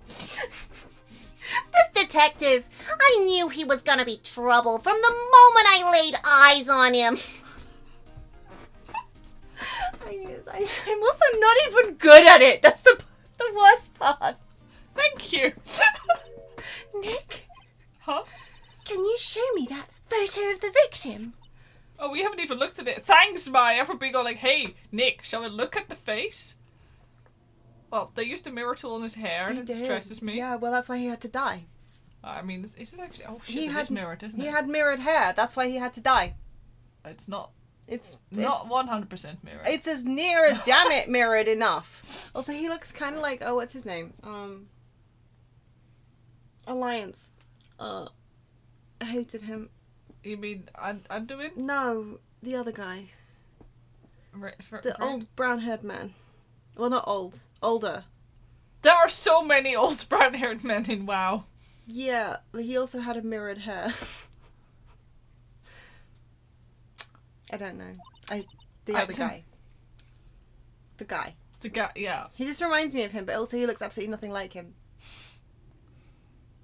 This detective, I knew he was gonna be trouble from the moment I laid eyes on him. I'm also not even good at it. That's the worst part. Thank you. Nick, Huh? can you show me that photo of the victim? Oh, we haven't even looked at it. Thanks, Maya, for being all like, hey, Nick, shall we look at the face? Well, they used a mirror tool on his hair and it stresses me. Yeah, well, that's why he had to die. I mean, is it actually... Oh, shit, He it had- is mirrored, isn't He it? had mirrored hair. That's why he had to die. It's not It's Not 100% mirror. It's as near as damn it mirrored enough. Also, he looks kind of like, what's his name? Alliance. I hated him. You mean Anduin? No, the other guy. The old brown-haired man. Well, not old. Older. There are so many old brown-haired men in WoW. Yeah, but he also had a mirrored hair. I don't know. The other guy. The guy. The guy, yeah. He just reminds me of him, but also he looks absolutely nothing like him.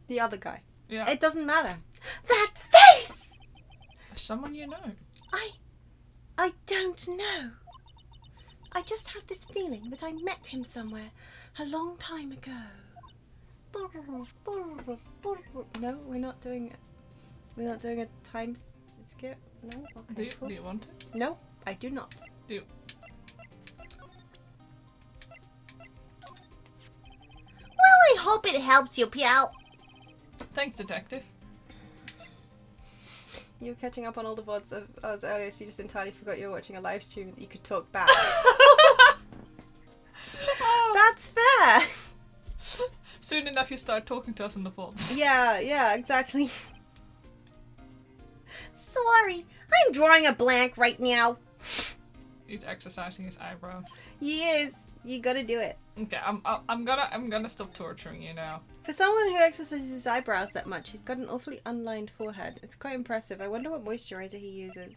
The other guy. Yeah. It doesn't matter. That face! Someone you know. I don't know. I just have this feeling that I met him somewhere a long time ago. No, we're not doing it. We're not doing a time skip. No. Okay. Do you want it? No, I do not. Do you? Well, I hope it helps you, pal. Thanks, detective. You were catching up on all the VoDs of us earlier, so you just entirely forgot you were watching a live stream that you could talk back. That's fair. Soon enough, you start talking to us in the vaults. Yeah, exactly. Sorry, I'm drawing a blank right now. He's exercising his eyebrow. He is. You gotta do it. Okay, I'm gonna stop torturing you now. For someone who exercises his eyebrows that much, he's got an awfully unlined forehead. It's quite impressive. I wonder what moisturizer he uses.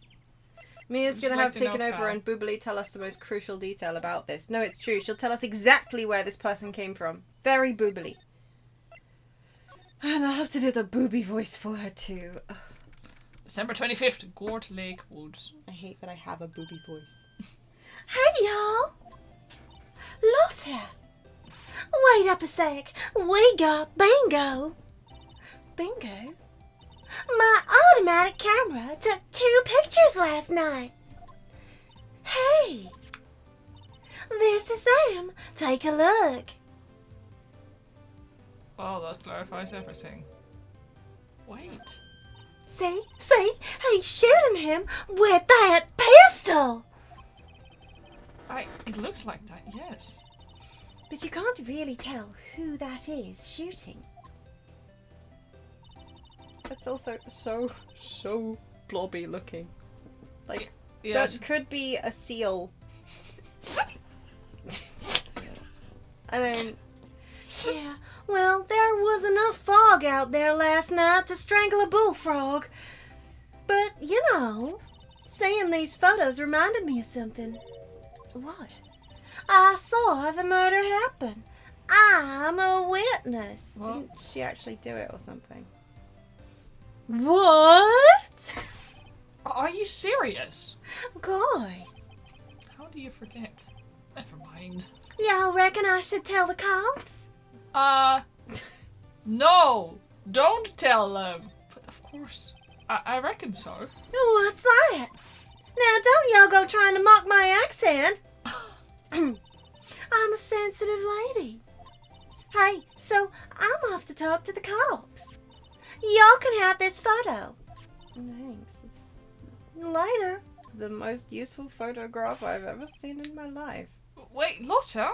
Mia's gonna have taken over and Boobily tell us the most crucial detail about this. No, it's true. She'll tell us exactly where this person came from. Very Boobily. And I'll have to do the booby voice for her too. Ugh. December 25th, Gort Lake Woods. I hate that I have a booby voice. Hey, y'all. Lotta. Wait up a sec. We got bingo. Bingo? My automatic camera took 2 pictures last night. Hey. This is them. Take a look. Oh, that clarifies everything. Wait. See? He's shooting him with that pistol. It looks like that, yes. But you can't really tell who that is shooting. That's also so blobby looking. Like, yes. that could be a seal. I mean... Yeah, well, there was enough fog out there last night to strangle a bullfrog. But, you know, seeing these photos reminded me of something. What? I saw the murder happen. I'm a witness. What? Didn't she actually do it or something? What? Are you serious? Guys, How do you forget? Never mind. y'all reckon I should tell the cops? No! Don't tell them! But of course, I reckon so. What's that? Now, don't y'all go trying to mock my accent. I'm a sensitive lady. Hey, so I'm off to talk to the cops. Y'all can have this photo. Thanks. It's Later. the most useful photograph I've ever seen in my life. Wait, Lotta?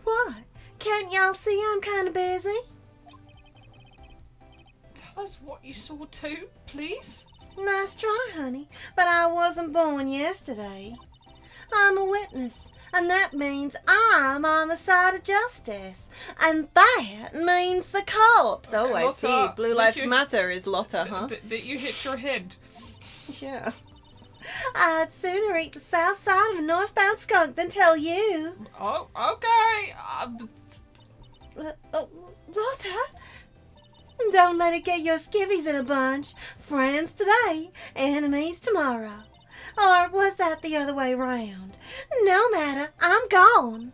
What? Can't y'all see I'm kind of busy? Tell us what you saw too, please? Nice try, honey, but I wasn't born yesterday. I'm a witness, and that means I'm on the side of justice. And that means the cops. Oh, Okay, I Lotta, see. Blue did Lives you- Matter is Lotta, huh? Did you hit your head? Yeah. I'd sooner eat the south side of a northbound skunk than tell you. Oh, okay. Lotta? Don't let it get your skivvies in a bunch. Friends today, enemies tomorrow. Or was that the other way round? No matter, I'm gone.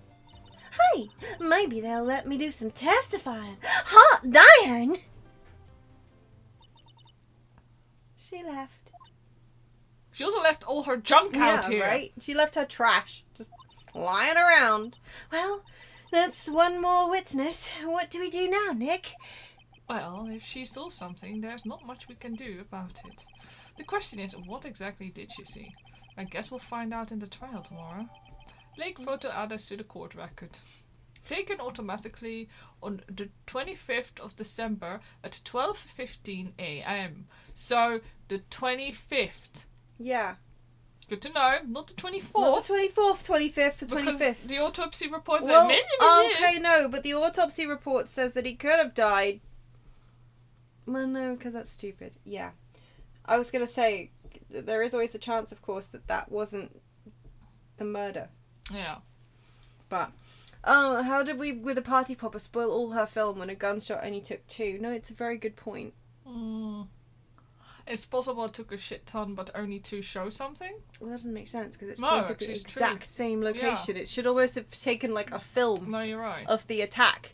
Hey, maybe they'll let me do some testifying. Hot darn! She left. She also left all her junk out Yeah, here. right? She left her trash just lying around. Well, that's one more witness. What do we do now, Nick? Well, if she saw something, there's not much we can do about it. The question is, what exactly did she see? I guess we'll find out in the trial tomorrow. Lake photo added to the court record. Taken automatically on the 25th of December at 12:15 a.m. So, the 25th. Yeah. Good to know, not the 24th. Not the 24th, 25th, the 25th. Because the autopsy report said... Well, okay, no, but the autopsy report says that he could have died. Well, no, because that's stupid. Yeah. I was going to say, there is always the chance, of course, that that wasn't the murder. Yeah. But, oh, how did we, with a party popper, spoil all her film when a gunshot only took 2? No, it's a very good point. It's possible it took a shit ton, but only to show something? Well, that doesn't make sense, because it's No, pointed at actually the it's exact true. same location. It should almost have taken, like, a film No, you're right. of the attack,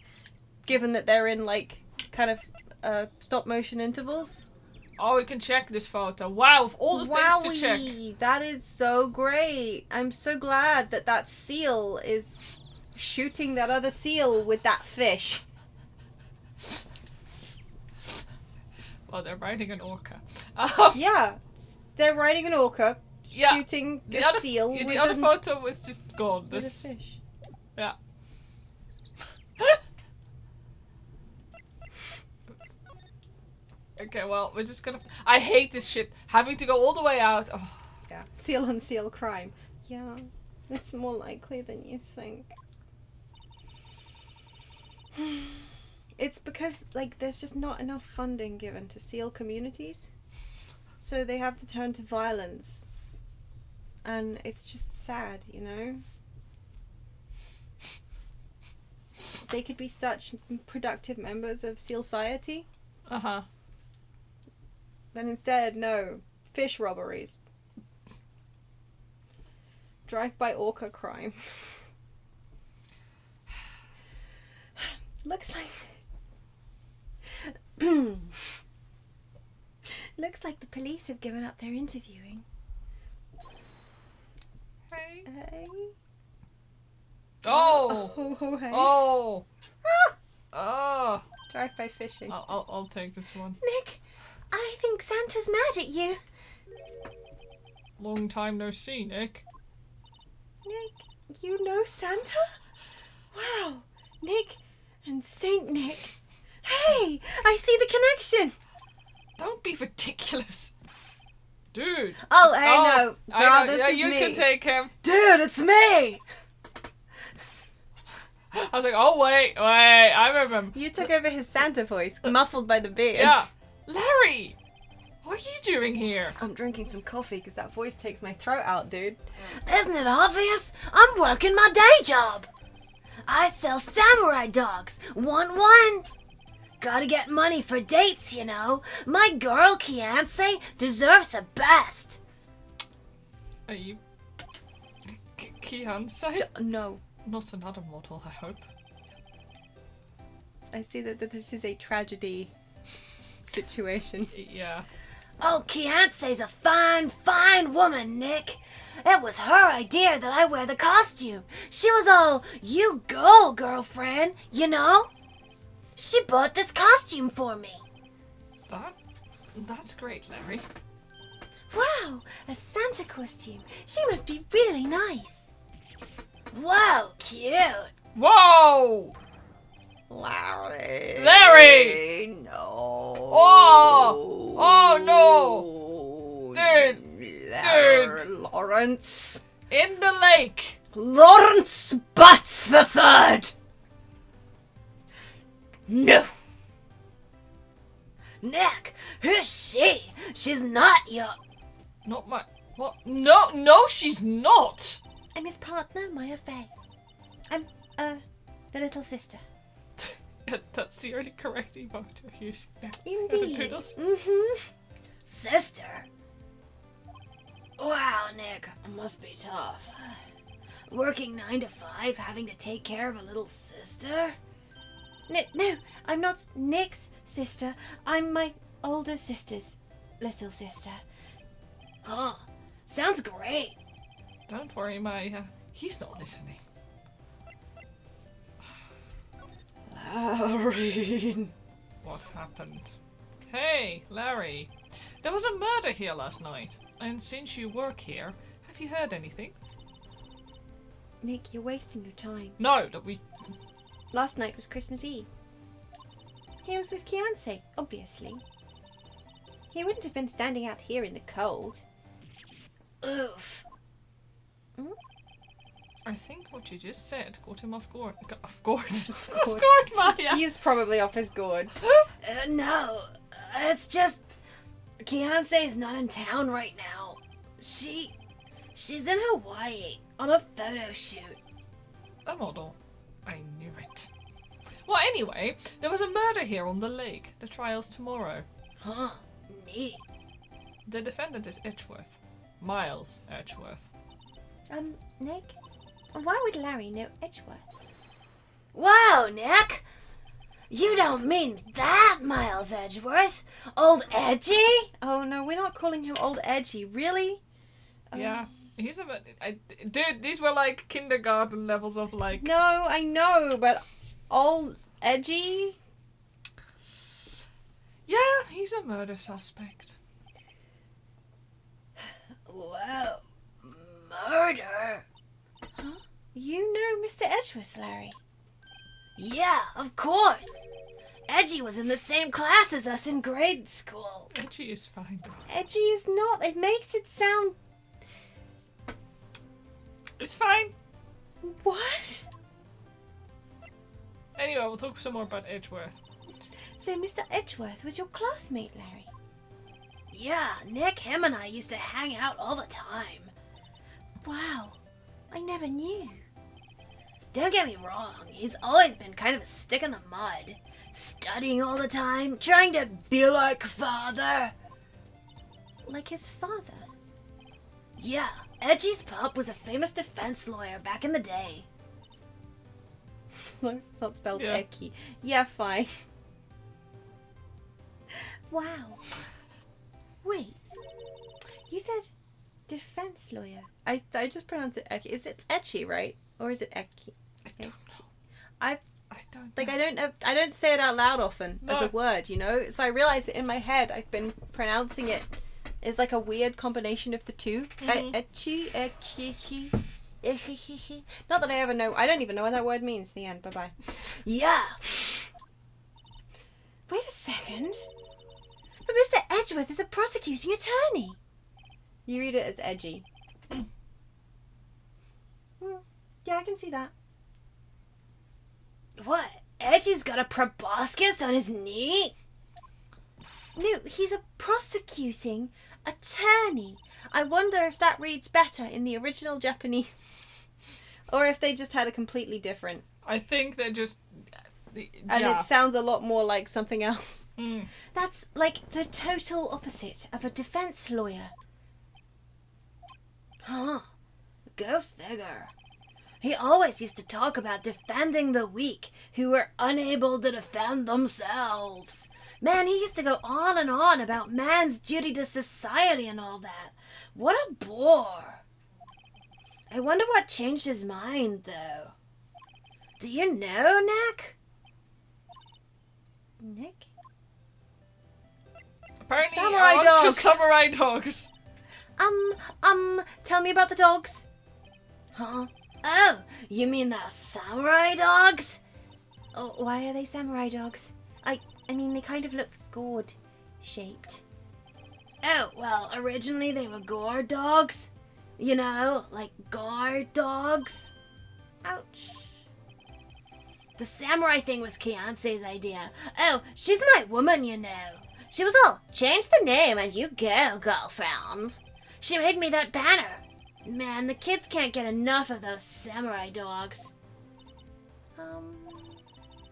given that they're in, like, kind of stop-motion intervals. Oh, we can check this photo. Wow, of all the things to check. Wowie! That is so great. I'm so glad that that seal is shooting that other seal with that fish. Well, they're riding an orca. Yeah, they're riding an orca, Yeah, shooting the other, seal the with other a, photo was just gone. with This, a fish. yeah. Okay, well, we're just gonna... I hate this shit. Having to go all the way out. Oh. Yeah, seal on seal crime. Yeah, it's more likely than you think. It's because, like, there's just not enough funding given to seal communities. So they have to turn to violence. And it's just sad, you know? They could be such productive members of seal society. Uh-huh. But instead, no. Fish robberies. Drive-by orca crime. Looks like the police have given up their interviewing. Hey. Hey. Oh! Oh, hey. Oh! Ah! Oh! Drive-by fishing. I'll take this one. Nick, I think Santa's mad at you. Long time no see, Nick. Nick, you know Santa? Wow. Nick and Saint Nick. Hey, I see the connection. Don't be ridiculous. Dude. Oh, hey, no. I Bro, know. this Yeah, is you me. can take him. Dude, it's me. I was like, oh, wait, I remember. You took over his Santa voice, muffled by the beard. Yeah. Larry! What are you doing here? I'm drinking some coffee because that voice takes my throat out, dude. Isn't it obvious? I'm working my day job. I sell samurai dogs. Want one? Gotta get money for dates, you know. My girl, Kianse, deserves the best. Are you... Kianse? No. Not another model, I hope. I see that this is a tragedy situation. Yeah. Oh, Kianse's a fine, fine woman, Nick. It was her idea that I wear the costume. She was all, you go, girlfriend, you know? She bought this costume for me. That's great, Larry. Wow, a Santa costume. She must be really nice. Wow, cute. Whoa! Larry. Larry! No. Oh! Oh, no! Dude! Lawrence. In the lake! Lawrence Butts the Third. No. Nick, who's she? She's not your... Not my... What? No, she's not! I'm his partner, Maya Faye. I'm, the little sister. Yeah, that's the only correct emote to use. Indeed. Poodles. Mm-hmm. Sister. Wow, Nick, it must be tough. Working 9 to 5, having to take care of a little sister? No, I'm not Nick's sister. I'm my older sister's little sister. Huh. Sounds great. Don't worry, Maya. He's not listening. Larry. what happened. Hey, Larry. There was a murder here last night. And since you work here, have you heard anything? Nick, you're wasting your time. No, that we... Last night was Christmas Eve. He was with Kianse, obviously. He wouldn't have been standing out here in the cold. Oof. I think what you just said caught him off guard. Off guard. Of Off course. guard, Maya. He is probably off his gourd. No, it's just Kianse is not in town right now. She's in Hawaii on a photo shoot. A model. I knew it. Well, anyway, there was a murder here on the lake. The trial's tomorrow. Huh? Neat. The defendant is Edgeworth. Miles Edgeworth. Nick? Why would Larry know Edgeworth? Whoa, Nick! You don't mean that Miles Edgeworth? Old Edgy? Oh no, we're not calling him Old Edgy. Really? Yeah. He's a bit... dude, these were like kindergarten levels of like... No, I know, but Old Edgy? Yeah, he's a murder suspect. Whoa. Murder? Huh? You know Mr. Edgeworth, Larry? Yeah, of course. Edgy was in the same class as us in grade school. Edgy is fine. Edgy is not. It makes it sound... It's fine. What? Anyway, we'll talk some more about Edgeworth. So Mr. Edgeworth was your classmate, Larry? Yeah, Nick, him and I used to hang out all the time. Wow. I never knew. Don't get me wrong, he's always been kind of a stick in the mud. Studying all the time, trying to be like father. Like his father? Yeah, Edgy's pup was a famous defense lawyer back in the day. As long as it's not spelled Yeah. Eki. Yeah, fine. Wow. Wait. You said defense lawyer. I just pronounced it Eki. Is it Echi, right? Or is it Eki? I don't know. I don't like know. I don't say it out loud often as a No. word, you know? So I realized that in my head I've been pronouncing it as like a weird combination of the two. Mhm. Echi, Eki, Echichichi. Not that I ever know. I don't even know what that word means. The end. Bye-bye. Yeah, Wait a second. But Mr. Edgeworth is a prosecuting attorney. You read it as edgy. Yeah, I can see that. what? Edgy's got a proboscis on his knee? No, he's a prosecuting attorney. I wonder if that reads better in the original Japanese. Or if they just had a completely different. I think they're just... And yeah. it sounds a lot more like something else. Mm. That's like the total opposite of a defense lawyer. Huh. Go figure. He always used to talk about defending the weak who were unable to defend themselves. Man, he used to go on and on about man's duty to society and all that. What a bore. I wonder what changed his mind, though. Do you know, Nick? Nick? Apparently, Samurai I want dogs. for samurai dogs. Tell me about the dogs. Huh? Oh, you mean the samurai dogs? Oh, why are they samurai dogs? I mean, they kind of look gourd shaped. Oh, well, originally they were gore dogs. You know, like guard dogs. Ouch. The samurai thing was Kianse's idea. Oh, she's my woman, you know. She was all, change the name and you go, girlfriend. She made me that banner. Man, the kids can't get enough of those samurai dogs.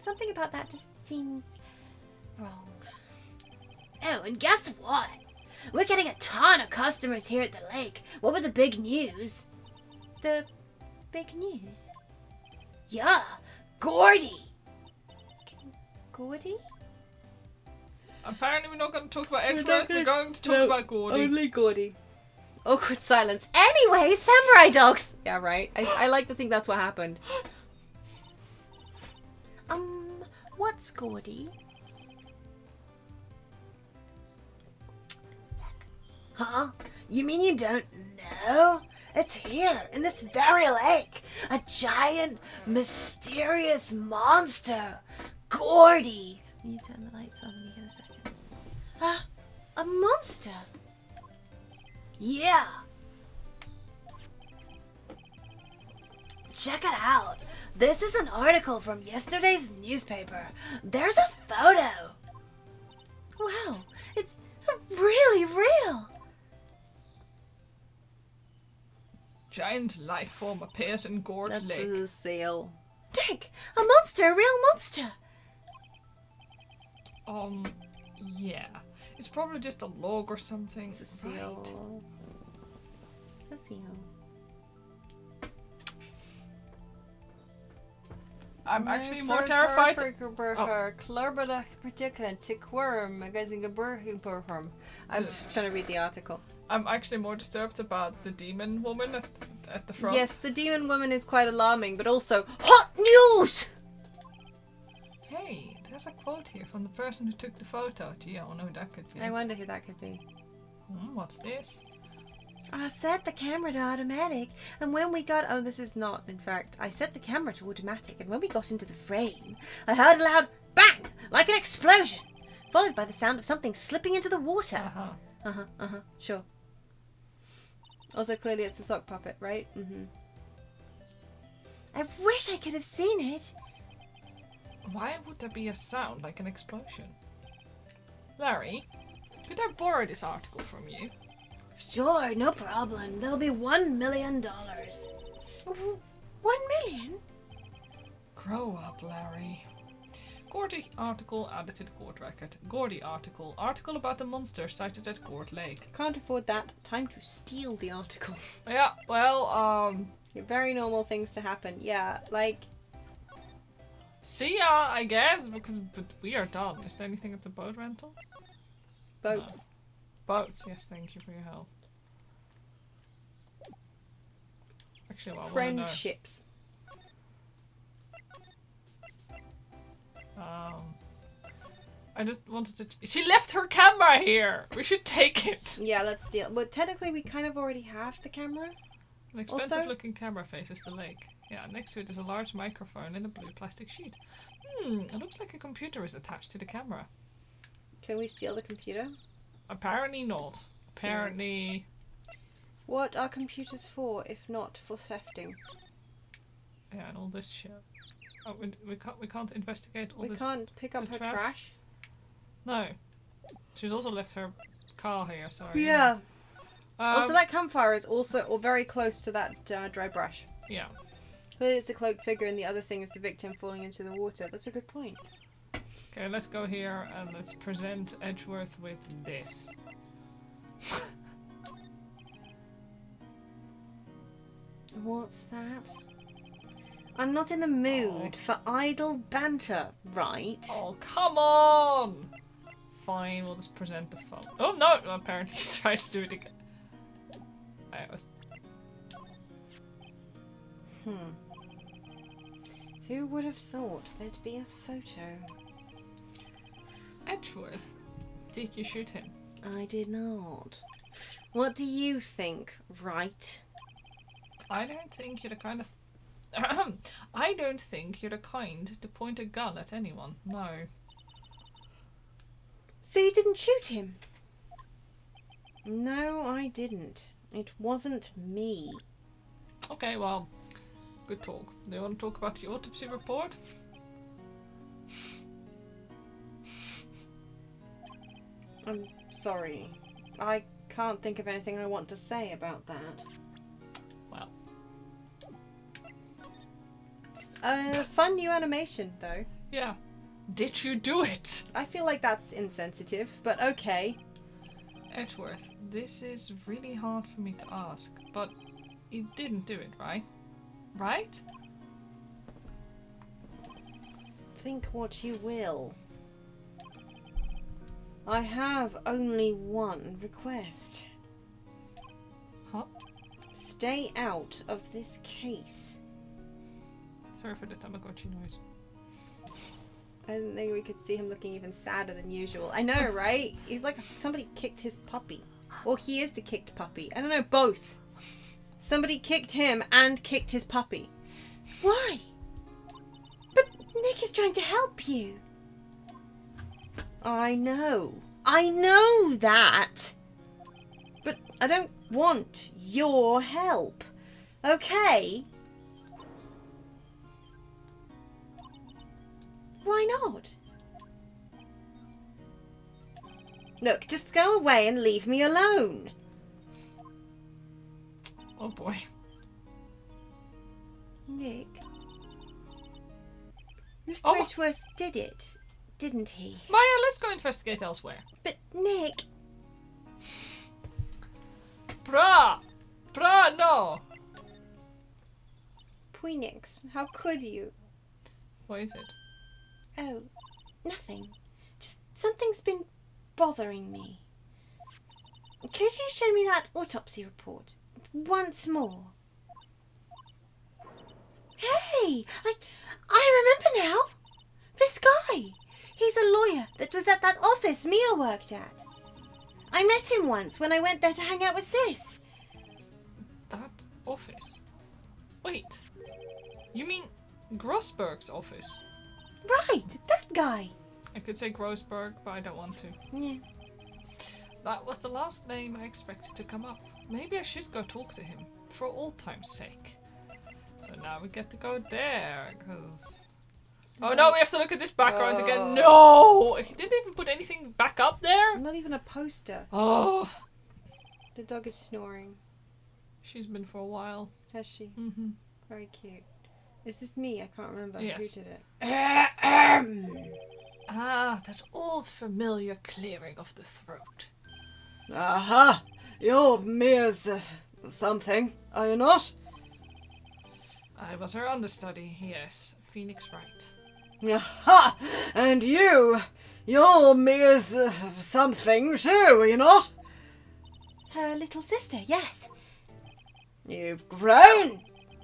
Something about that just seems wrong. Oh, and guess what? We're getting a ton of customers here at the lake. What with the big news? The big news. Yeah, Gordy. Gordy? Apparently, we're not going to talk about Edgeworth. We're going to talk about Gordy. Only Gordy. Awkward silence. Anyway, samurai dogs! Yeah, right. I like to think that's what happened. What's Gordy? Huh? You mean you don't know? It's here, in this very lake. A giant, mysterious monster. Gordy. Will you turn the lights on when you get a second? A monster? Yeah. Check it out. This is an article from yesterday's newspaper. There's a photo. Wow, it's really real. Giant life form appears in Gorge That's Lake. a seal. Dick, a monster, a real monster. Yeah. It's probably just a log or something. It's a seal. Right. A seal. I'm actually more terrified. I'm just trying to read the article. I'm actually more disturbed about the demon woman at the front. Yes, the demon woman is quite alarming, but also hot news! Hey, there's a quote here from the person who took the photo. Gee, I don't know who that could be. I wonder who that could be. What's this? I set the camera to automatic, and when we got... Oh, this is not, in fact. I set the camera to automatic, and when we got into the frame, I heard a loud bang, like an explosion, followed by the sound of something slipping into the water. Sure. Also, clearly it's a sock puppet, right? Mm-hmm. I wish I could have seen it. Why would there be a sound like an explosion? Larry, could I borrow this article from you? Sure, no problem. There'll be $1 million. 1 million? Grow up, Larry. Gordy article added to the court record. Gordy article. Article about the monster sighted at Court Lake. Can't afford that. Time to steal the article. Yeah, well, Very normal things to happen. Yeah, like... see ya, I guess, but we are done. Is there anything at the boat rental? Boats. No. Boats, yes, thank you for your help. Actually, well, I wanna know. Friendships. I just wanted to... She left her camera here! We should take it! Yeah, let's deal. But technically, we kind of already have the camera. An expensive Also- looking camera faces the lake. Yeah, next to it is a large microphone in a blue plastic sheet. It looks like a computer is attached to the camera. Can we steal the computer? Apparently not. Apparently... What are computers for, if not for thefting? Yeah, and all this shit. Oh, we can't investigate all We this... can't pick up the her trash? trash. No. She's also left her car here, sorry. Yeah. Um, Also, that campfire is also very close to that dry brush. Yeah. Clearly, it's a cloaked figure, and the other thing is the victim falling into the water. That's a good point. Okay, let's go here and let's present Edgeworth with this. What's that? I'm not in the mood for idle banter, right? Oh, come on! Fine, we'll just present the phone. Oh, no! Apparently he tries to do it again. I was... Who would have thought there'd be a photo? Edgeworth, did you shoot him? I did not. What do you think, right? I don't think you're the kind of... I don't think you're the kind to point a gun at anyone, no. So you didn't shoot him? No, I didn't. It wasn't me. Okay, well, good talk. Do you want to talk about the autopsy report? I'm sorry. I can't think of anything I want to say about that. Well, fun new animation, though. yeah. Did you do it? I feel like that's insensitive, but okay. Edgeworth, this is really hard for me to ask, but you didn't do it, right? Right? Think what you will. I have only one request. Huh? Stay out of this case. Sorry for the Tamagotchi noise. I didn't think we could see him looking even sadder than usual. I know, right? He's like somebody kicked his puppy. Or he is the kicked puppy. I don't know, both. Somebody kicked him and kicked his puppy. Why? But Nick is trying to help you. I know. I know that. But I don't want your help. Okay? Why not? Look, just go away and leave me alone. Oh boy. Nick. Mr. Oh. Edgeworth did it, didn't he? Maya, let's go investigate elsewhere. But Nick, Bruh! Bruh, no! Phoenix, how could you? What is it? oh, nothing. Just something's been bothering me. Could you show me that autopsy report once more? Hey, I remember now. This guy. He's a lawyer that was at that office Mia worked at. I met him once when I went there to hang out with Sis. That office? Wait. You mean Grossberg's office? Right, that guy. I could say Grossberg, but I don't want to. Yeah. That was the last name I expected to come up. Maybe I should go talk to him, for old time's sake. So now we get to go there, because... Oh no, we have to look at this background again. No! He didn't even put anything back up there? Not even a poster. Oh! The dog is snoring. She's been for a while. Has she? Mm-hmm. Very cute. Is this me? I can't remember Yes. who did it. Ah, that old familiar clearing of the throat. Aha! You're Mia's something, are you not? I was her understudy, yes. Phoenix Wright. Aha! And you're Mia's something too, are you not? Her little sister, yes. You've grown.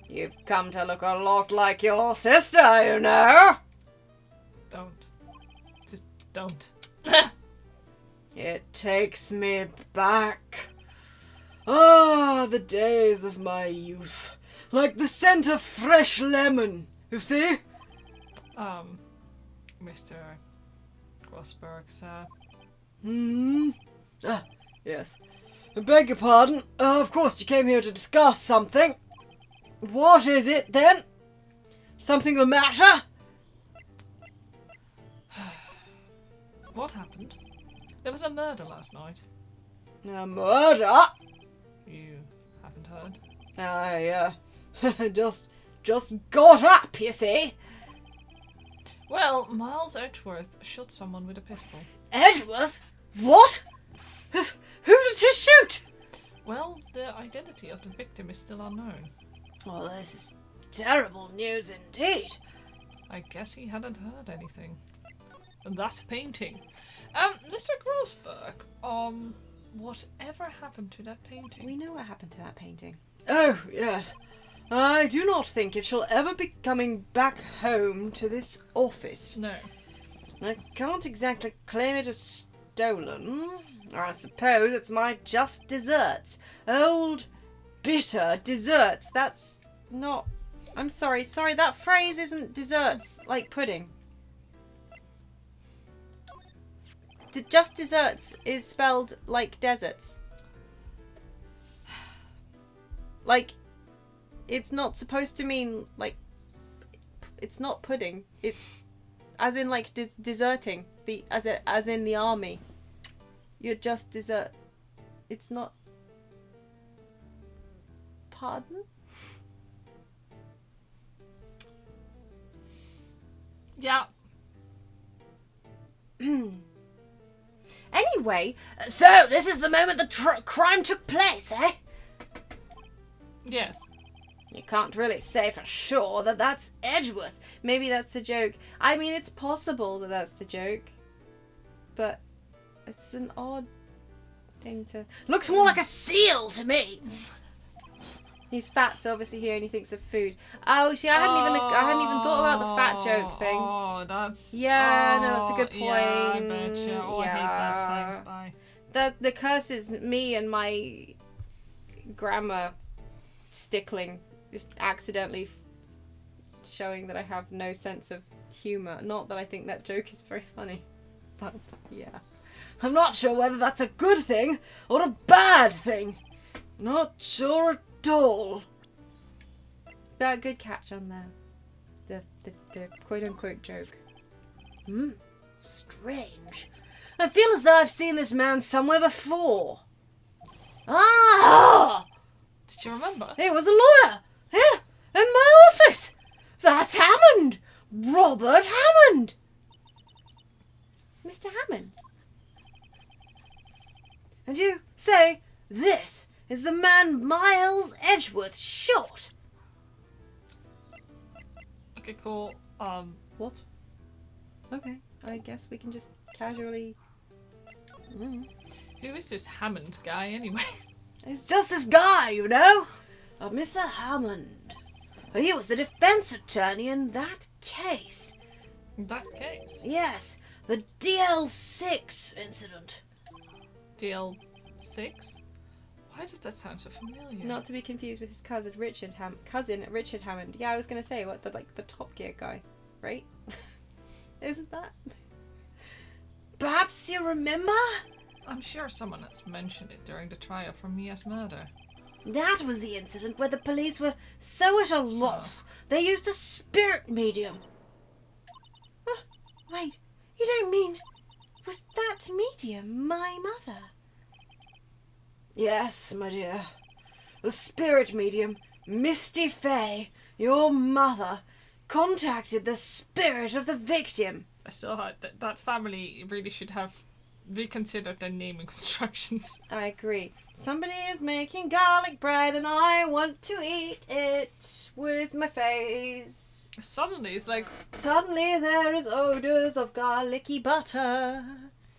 You've come to look a lot like your sister, you know. Don't. Just don't. It takes me back. Ah, the days of my youth. Like the scent of fresh lemon, you see? Mr. Grossberg, sir. Ah, yes. I beg your pardon. Of course you came here to discuss something. What is it, then? Something the matter? What happened? There was a murder last night. A murder? You haven't heard? I, just got up, you see. Well, Miles Edgeworth shot someone with a pistol. Edgeworth? What? Who did he shoot? Well, the identity of the victim is still unknown. Well, this is terrible news indeed. I guess he hadn't heard anything. That painting. Mr. Grossberg, whatever happened to that painting? We know what happened to that painting. Oh, yes. I do not think it shall ever be coming back home to this office. No. I can't exactly claim it as stolen. I suppose it's my just desserts. Old, bitter desserts. That's not... I'm sorry, that phrase isn't desserts, like pudding. Just desserts is spelled like deserts. Like, it's not supposed to mean, like, it's not pudding. It's as in, like, deserting. As in the army. You're just desert. It's not... Pardon? Yeah. Anyway, so this is the moment the crime took place, eh? Yes. You can't really say for sure that that's Edgeworth. Maybe that's the joke. I mean, it's possible that that's the joke. But it's an odd thing to... Looks more like a seal to me. He's fat, so obviously he only thinks of food. Oh, see, I hadn't even thought about the fat joke thing. Oh, that's... Yeah, no, that's a good point. Yeah, I bet you. Oh, I hate that. Thanks, bye. The curse is me and my grammar stickling, just accidentally showing that I have no sense of humour. Not that I think that joke is very funny, but yeah. I'm not sure whether that's a good thing or a bad thing. Not sure at all. That good catch on there. The quote-unquote joke. Strange. I feel as though I've seen this man somewhere before. Ah! Did you remember? He was a lawyer. Here, in my office. That's Hammond. Robert Hammond. Mr. Hammond. And you say this is the man Miles Edgeworth shot? Okay, cool. What? Okay, I guess we can just casually... Who is this Hammond guy, anyway? It's just this guy, you know. Mr. Hammond. He was the defense attorney in that case. In that case. Yes, the DL6 incident. DL6? Why does that sound so familiar? Not to be confused with his cousin Richard Hammond. Yeah, I was gonna say the Top Gear guy, right? Isn't that? Perhaps you remember? I'm sure someone has mentioned it during the trial for Mia's murder. That was the incident where the police were so at a loss, they used a spirit medium. Wait, you don't mean... Was that medium my mother? Yes, my dear. The spirit medium, Misty Fay, your mother, contacted the spirit of the victim. I still had that family really should have reconsidered their naming constructions. I agree. Somebody is making garlic bread and I want to eat it with my face. Suddenly, it's like... Suddenly there is odours of garlicky butter.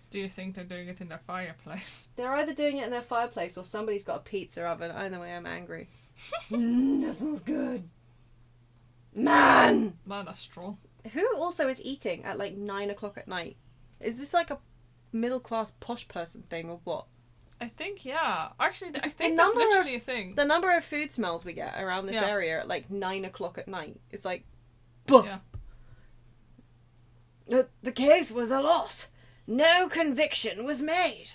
Do you think they're doing it in their fireplace? They're either doing it in their fireplace or somebody's got a pizza oven. Either way, I'm angry. That smells good. Man! That's true. Who also is eating at like 9 o'clock at night? Is this like a middle class posh person thing or what? I think, yeah. Actually, I The think that's number literally a thing. The number of food smells we get around this Yeah. area at like 9 o'clock at night is like... Yeah. The case was a loss. No conviction was made.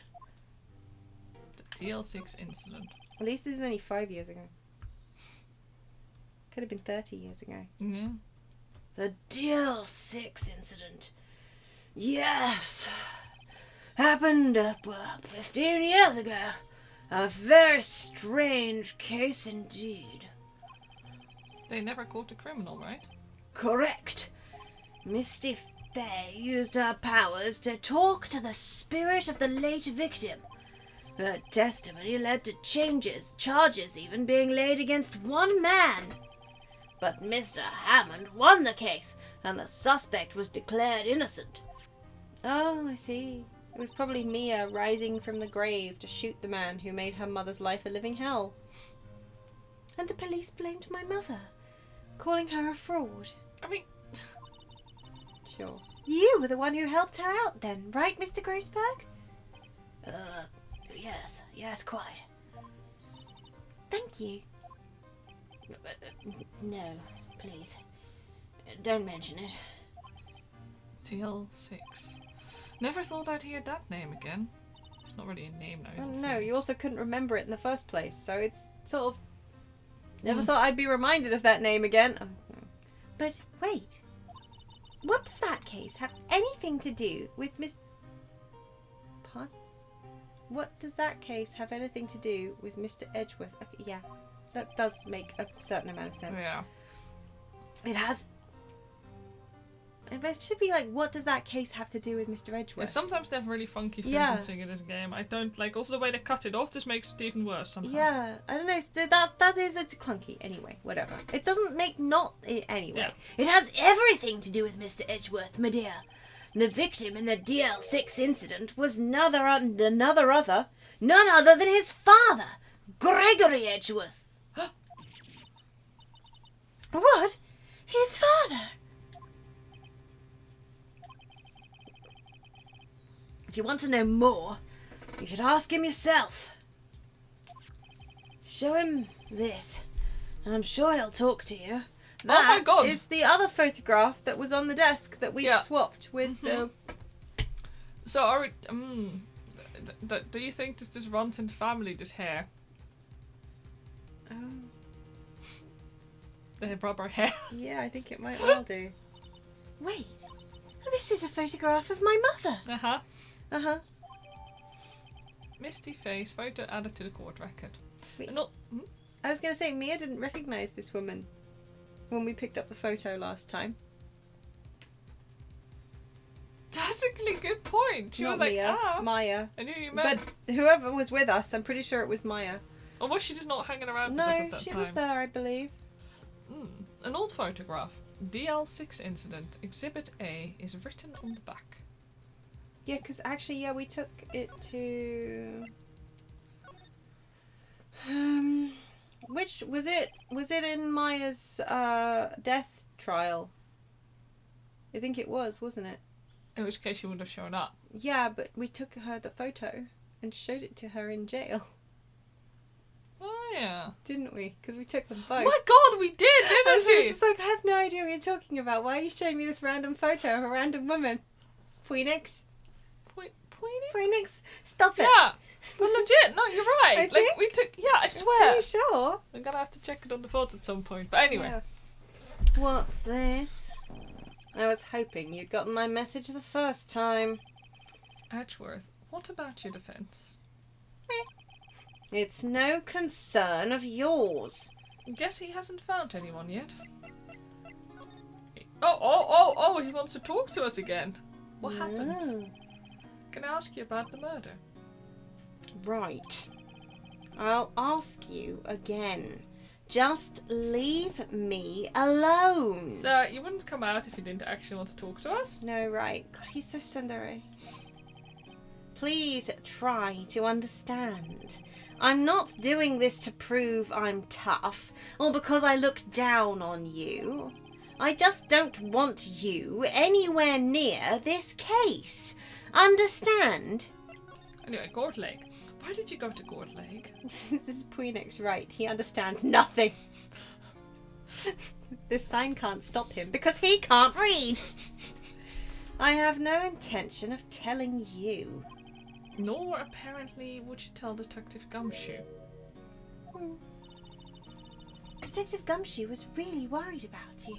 The DL6 incident. At least this is only 5 years ago. Could have been 30 years ago. Yeah. The DL6 incident. Yes. Happened 15 years ago. A very strange case indeed. They never caught the criminal, right? Correct. Misty Fay used her powers to talk to the spirit of the late victim. Her testimony led to charges even being laid against one man. But Mr. Hammond won the case, and the suspect was declared innocent. Oh, I see. It was probably Mia rising from the grave to shoot the man who made her mother's life a living hell. And the police blamed my mother, calling her a fraud. I mean... Sure. You were the one who helped her out then, right, Mr. Grossberg? Yes, quite. Thank you. No, please. Don't mention it. DL6. Never thought I'd hear that name again. It's not really a name now, is it? No, you also couldn't remember it in the first place, so it's sort of... Never thought I'd be reminded of that name again. But wait. What does that case have anything to do with Miss... Pardon? What does that case have anything to do with Mr. Edgeworth? Okay, yeah, that does make a certain amount of sense. Yeah. It has... It should be like, what does that case have to do with Mr. Yeah, Edgeworth? sometimes they have really funky Yeah. sentencing in this game. I don't like. Also, the way they cut it off just makes it even worse somehow. Yeah, I don't know. It's clunky. Anyway, whatever. It doesn't make anyway. Yeah. It has everything to do with Mr. Edgeworth, my dear. The victim in the DL6 incident was none other than his father, Gregory Edgeworth. What? His father? If you want to know more, you should ask him yourself. Show him this, and I'm sure he'll talk to you. Oh my god! Is the other photograph that was on the desk that we swapped with the... So are we... do you think this just runs in the family, this hair? The rubber hair? Yeah, I think it might well do. Wait, this is a photograph of my mother. Uh-huh. Uh-huh. Misty face, photo added to the court record. Wait. Not... I was going to say, Mia didn't recognise this woman when we picked up the photo last time. That's a really good point. She Not was like, Mia, Maya. I knew you meant... But whoever was with us, I'm pretty sure it was Maya. Or was she just not hanging around No, with us at that she time? was there, I believe. An old photograph. DL6 incident. Exhibit A is written on the back. Yeah, because actually, we took it to... Which was it? Was it in Maya's death trial? I think it was, wasn't it? In which case she would have shown up. Yeah, but we took her the photo and showed it to her in jail, Oh yeah. didn't we? Because we took them both. My god, we did, And didn't she was we? just like, I have no idea what you're talking about. Why are you showing me this random photo of a random woman? Phoenix? Phoenix? Stop it. Yeah. But legit, no, you're right. I Like think- we took I I'm swear. pretty sure. I'm gonna have to check it on the photos at some point. But anyway. Yeah. What's this? I was hoping you'd gotten my message the first time. Edgeworth, what about your defense? It's no concern of yours. Guess he hasn't found anyone yet. Oh, he wants to talk to us again. What happened? Oh, Can I ask you about the murder? right. I'll ask you again. Just leave me alone. Sir, you wouldn't come out if you didn't actually want to talk to us? No, right. God, he's so tsundere. Please try to understand. I'm not doing this to prove I'm tough or because I look down on you. I just don't want you anywhere near this case. Understand? Anyway, Gord Lake. Why did you go to Gord Lake? This is Phoenix, right? He understands nothing. This sign can't stop him because he can't read. I have no intention of telling you. Nor apparently would you tell Detective Gumshoe. Detective Gumshoe was really worried about you.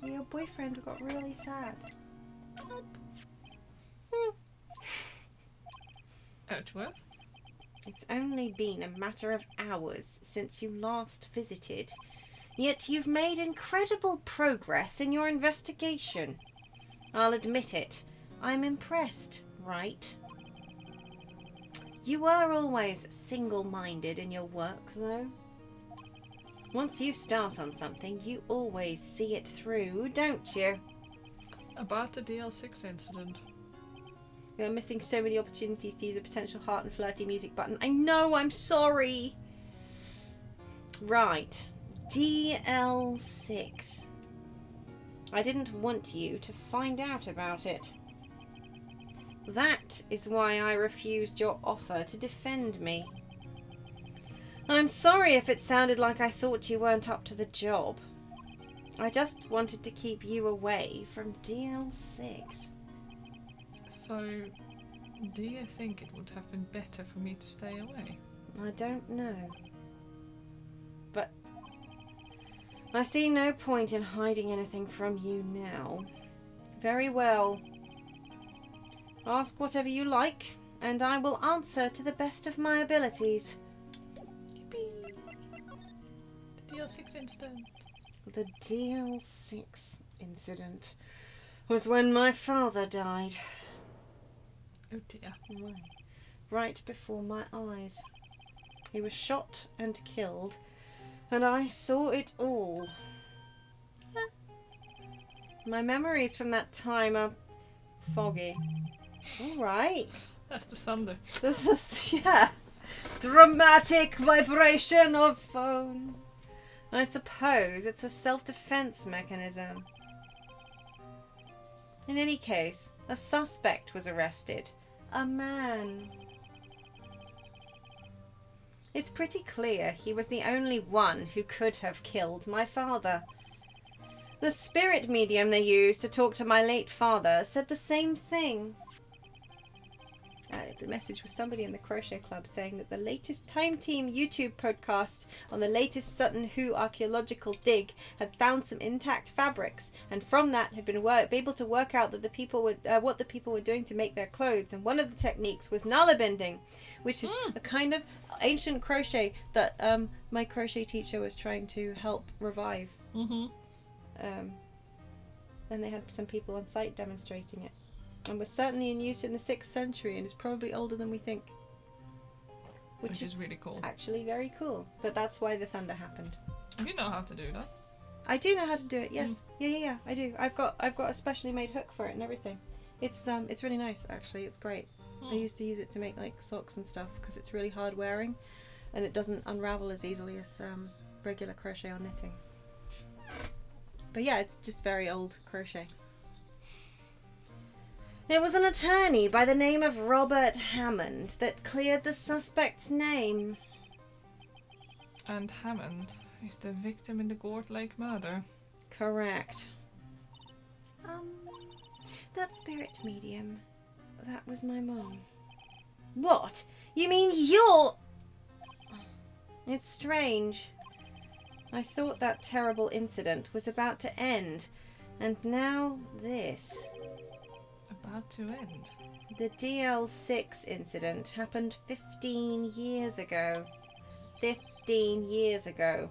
Your boyfriend got really sad. Edgeworth? It's only been a matter of hours since you last visited, yet you've made incredible progress in your investigation. I'll admit it, I'm impressed, right? You were always single-minded in your work, though. Once you start on something, you always see it through, don't you? About the DL6 incident. You're missing so many opportunities to use a potential heart and flirty music button. I know, I'm sorry. Right. DL6. I didn't want you to find out about it. That is why I refused your offer to defend me. I'm sorry if it sounded like I thought you weren't up to the job. I just wanted to keep you away from DL6. So, do you think it would have been better for me to stay away? I don't know. But I see no point in hiding anything from you now. Very well. Ask whatever you like, and I will answer to the best of my abilities. Yippee! The DL6 incident. The DL6 incident was when my father died. Oh dear. Right before my eyes. He was shot and killed, and I saw it all. My memories from that time are foggy. Alright. That's the thunder. This is, yeah. Dramatic vibration of phone. I suppose it's a self-defense mechanism. In any case, a suspect was arrested. A man. It's pretty clear he was the only one who could have killed my father. The spirit medium they used to talk to my late father said the same thing. The message was somebody in the Crochet Club saying that the latest Time Team YouTube podcast on the latest Sutton Hoo archaeological dig had found some intact fabrics, and from that had been able to work out that the people were what the people were doing to make their clothes. And one of the techniques was nala bending, which is a kind of ancient crochet that my crochet teacher was trying to help revive. And they had some people on site demonstrating it. And was certainly in use in the 6th century and is probably older than we think. Which is really cool. Actually very cool. But that's why the thunder happened. You know how to do that. I do know how to do it, yes. Yeah, I do. I've got a specially made hook for it and everything. It's really nice actually. It's great. I used to use it to make like socks and stuff because it's really hard wearing and it doesn't unravel as easily as regular crochet or knitting. But yeah, it's just very old crochet. It was an attorney by the name of Robert Hammond that cleared the suspect's name. And Hammond is the victim in the Gourd Lake murder. Correct. That spirit medium, that was my mom. What? You mean you're... It's strange. I thought that terrible incident was about to end, and now this. About to end. The DL6 incident happened 15 years ago. 15 years ago.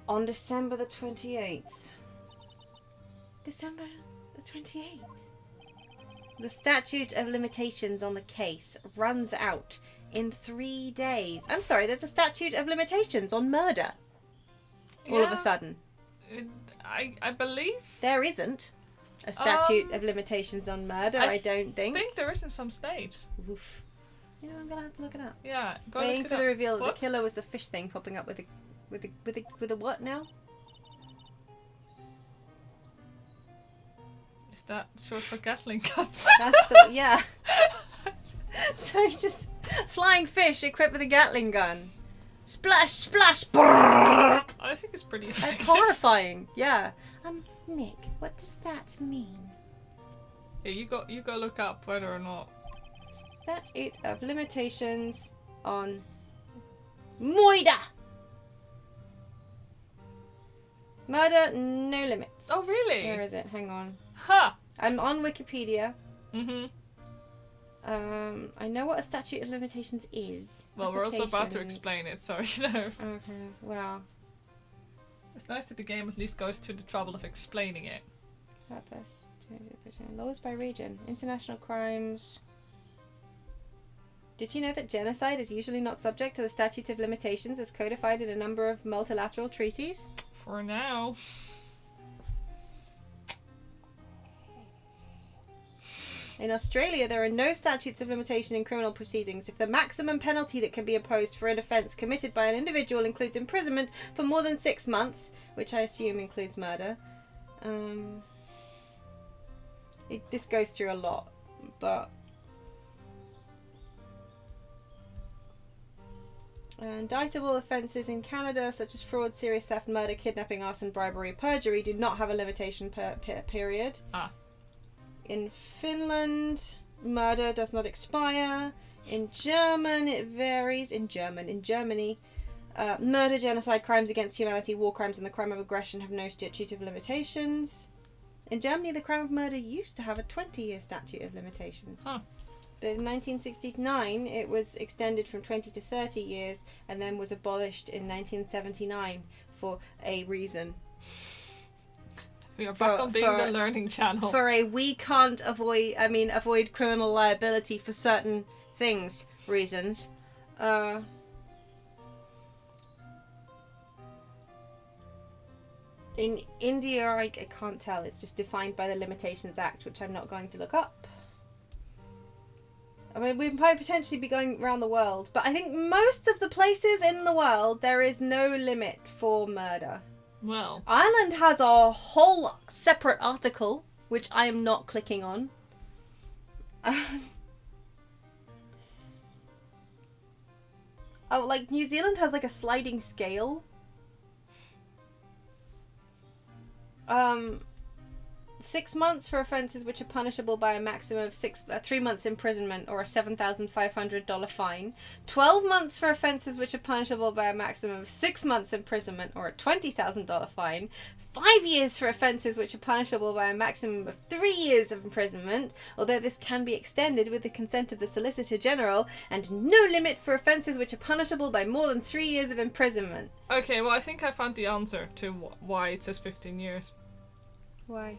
On December the 28th. December the 28th. The statute of limitations on the case runs out in 3 days. I'm sorry, there's a statute of limitations on murder. All of a sudden. I believe... There isn't a statute of limitations on murder, I don't think. I think there is in some states. Oof. You know, I'm gonna have to look it up. Yeah, go Waiting look it for up. the reveal that What? the killer was the fish thing popping up with a what now? Is that short for Gatling gun? That's the yeah. So just flying fish equipped with a Gatling gun. Splash, splash, brrrr. I think it's pretty effective. That's horrifying. Yeah. Nick, what does that mean? Yeah, you go look up whether or not. Statute of limitations on murder. Murder, no limits. Oh, really? Where is it? Hang on. Ha! I'm on Wikipedia. Mm-hmm. I know what a statute of limitations is. Well, we're also about to Applications. explain it, so you know. Okay, well, It's nice that the game at least goes to the trouble of explaining it. purpose, 200%. Laws by region, international crimes. Did you know that genocide is usually not subject to the statute of limitations as codified in a number of multilateral treaties? For now. In Australia, there are no statutes of limitation in criminal proceedings if the maximum penalty that can be imposed for an offence committed by an individual includes imprisonment for more than 6 months, which I assume includes murder. This goes through a lot, but... Indictable offences in Canada, such as fraud, serious theft, murder, kidnapping, arson, bribery, perjury, do not have a limitation period. Ah. In Finland, murder does not expire. In German, it varies. In Germany, murder, genocide, crimes against humanity, war crimes, and the crime of aggression have no statute of limitations. In Germany, the crime of murder used to have a 20-year statute of limitations. Huh. But in 1969, it was extended from 20 to 30 years and then was abolished in 1979 for a reason. We are back on being the learning channel. For a we can't avoid criminal liability for certain things reasons. In India, I can't tell. It's just defined by the Limitations Act, which I'm not going to look up. I mean, we might potentially be going around the world, but I think most of the places in the world, there is no limit for murder. Well, Ireland has a whole separate article, which I am not clicking on. Oh, like New Zealand has like a sliding scale. 6 months for offences which are punishable by a maximum of 3 months imprisonment or a $7,500 fine. 12 months for offences which are punishable by a maximum of 6 months imprisonment or a $20,000 fine. 5 years for offences which are punishable by a maximum of 3 years of imprisonment, although this can be extended with the consent of the Solicitor General, and no limit for offences which are punishable by more than 3 years of imprisonment. okay, well, I think I found the answer to why it says 15 years. Why?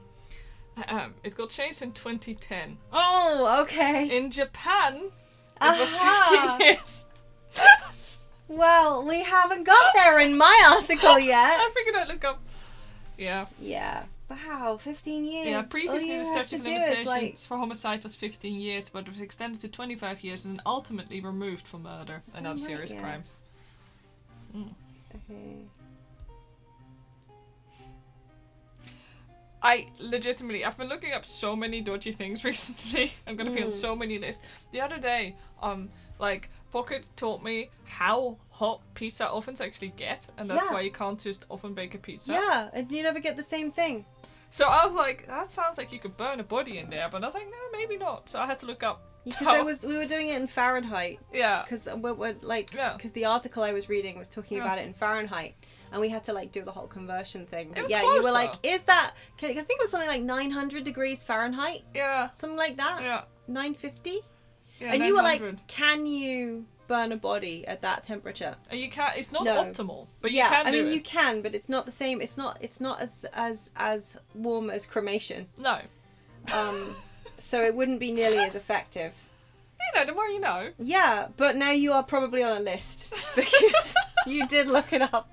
It got changed in 2010. Oh, okay. In Japan, it was 15 years. Well, we haven't got there in my article yet. I figured I'd look up. Yeah. Yeah. Wow, 15 years. Yeah, previously All the you have statute of to do is, limitations for homicide was 15 years, but it was extended to 25 years and then ultimately removed for murder and other right, serious yeah. crimes. Okay. I've been looking up so many dodgy things recently. I'm gonna be on so many lists. The other day, Pocket taught me how hot pizza ovens actually get, and that's Yeah. why you can't just oven bake a pizza. Yeah, and you never get the same thing. So I was like, that sounds like you could burn a body in there, but I was like, no, maybe not. So I had to look up. Because we were doing it in Fahrenheit. Yeah. Because the article I was reading was talking about it in Fahrenheit, and we had to do the whole conversion thing. But was yeah, close, you were though. like, is that? I think it was something like 900 degrees Fahrenheit, Yeah. something like that. Yeah. 950. Yeah. And you were 900. like, can you burn a body at that temperature? And you can't. It's not No. optimal, but Yeah, you can I mean do it. you can, but it's not the same. It's not as warm as cremation. No. So it wouldn't be nearly as effective. You know, the more you know. Yeah, but now you are probably on a list because you did look it up.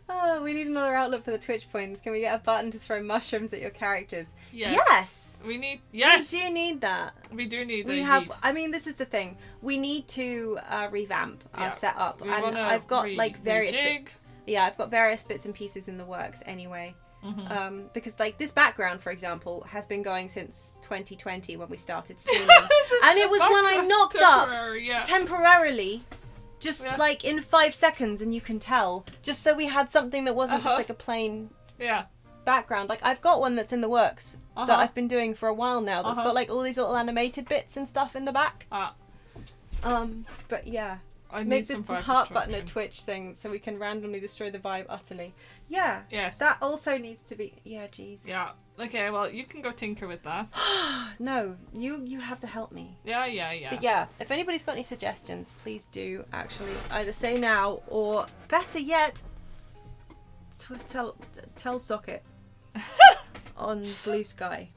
Oh, we need another outlet for the Twitch points. Can we get a button to throw mushrooms at your characters? Yes. We need. Yes. We do need that. We do need. We a have. heat. I mean, this is the thing. We need to revamp our Yeah. setup, We and wanna I've got various. rejig. Yeah, I've got various bits and pieces in the works anyway. Mm-hmm. Because this background, for example, has been going since 2020 when we started streaming, and it was one I knocked up Yeah. temporarily, just Yeah. in 5 seconds, and you can tell, just so we had something that wasn't just a plain Yeah. background. I've got one that's in the works that I've been doing for a while now. That's got all these little animated bits and stuff in the back. But yeah. I Make need the some vibe heart button a destruction. Twitch thing so we can randomly destroy the vibe utterly. Yeah. Yes. That also needs to be. Yeah, jeez. Yeah. Okay. Well, you can go tinker with that. No, you have to help me. Yeah. Yeah. Yeah. But yeah, if anybody's got any suggestions, please do actually either say now or better yet, tell Socket on Blue Sky.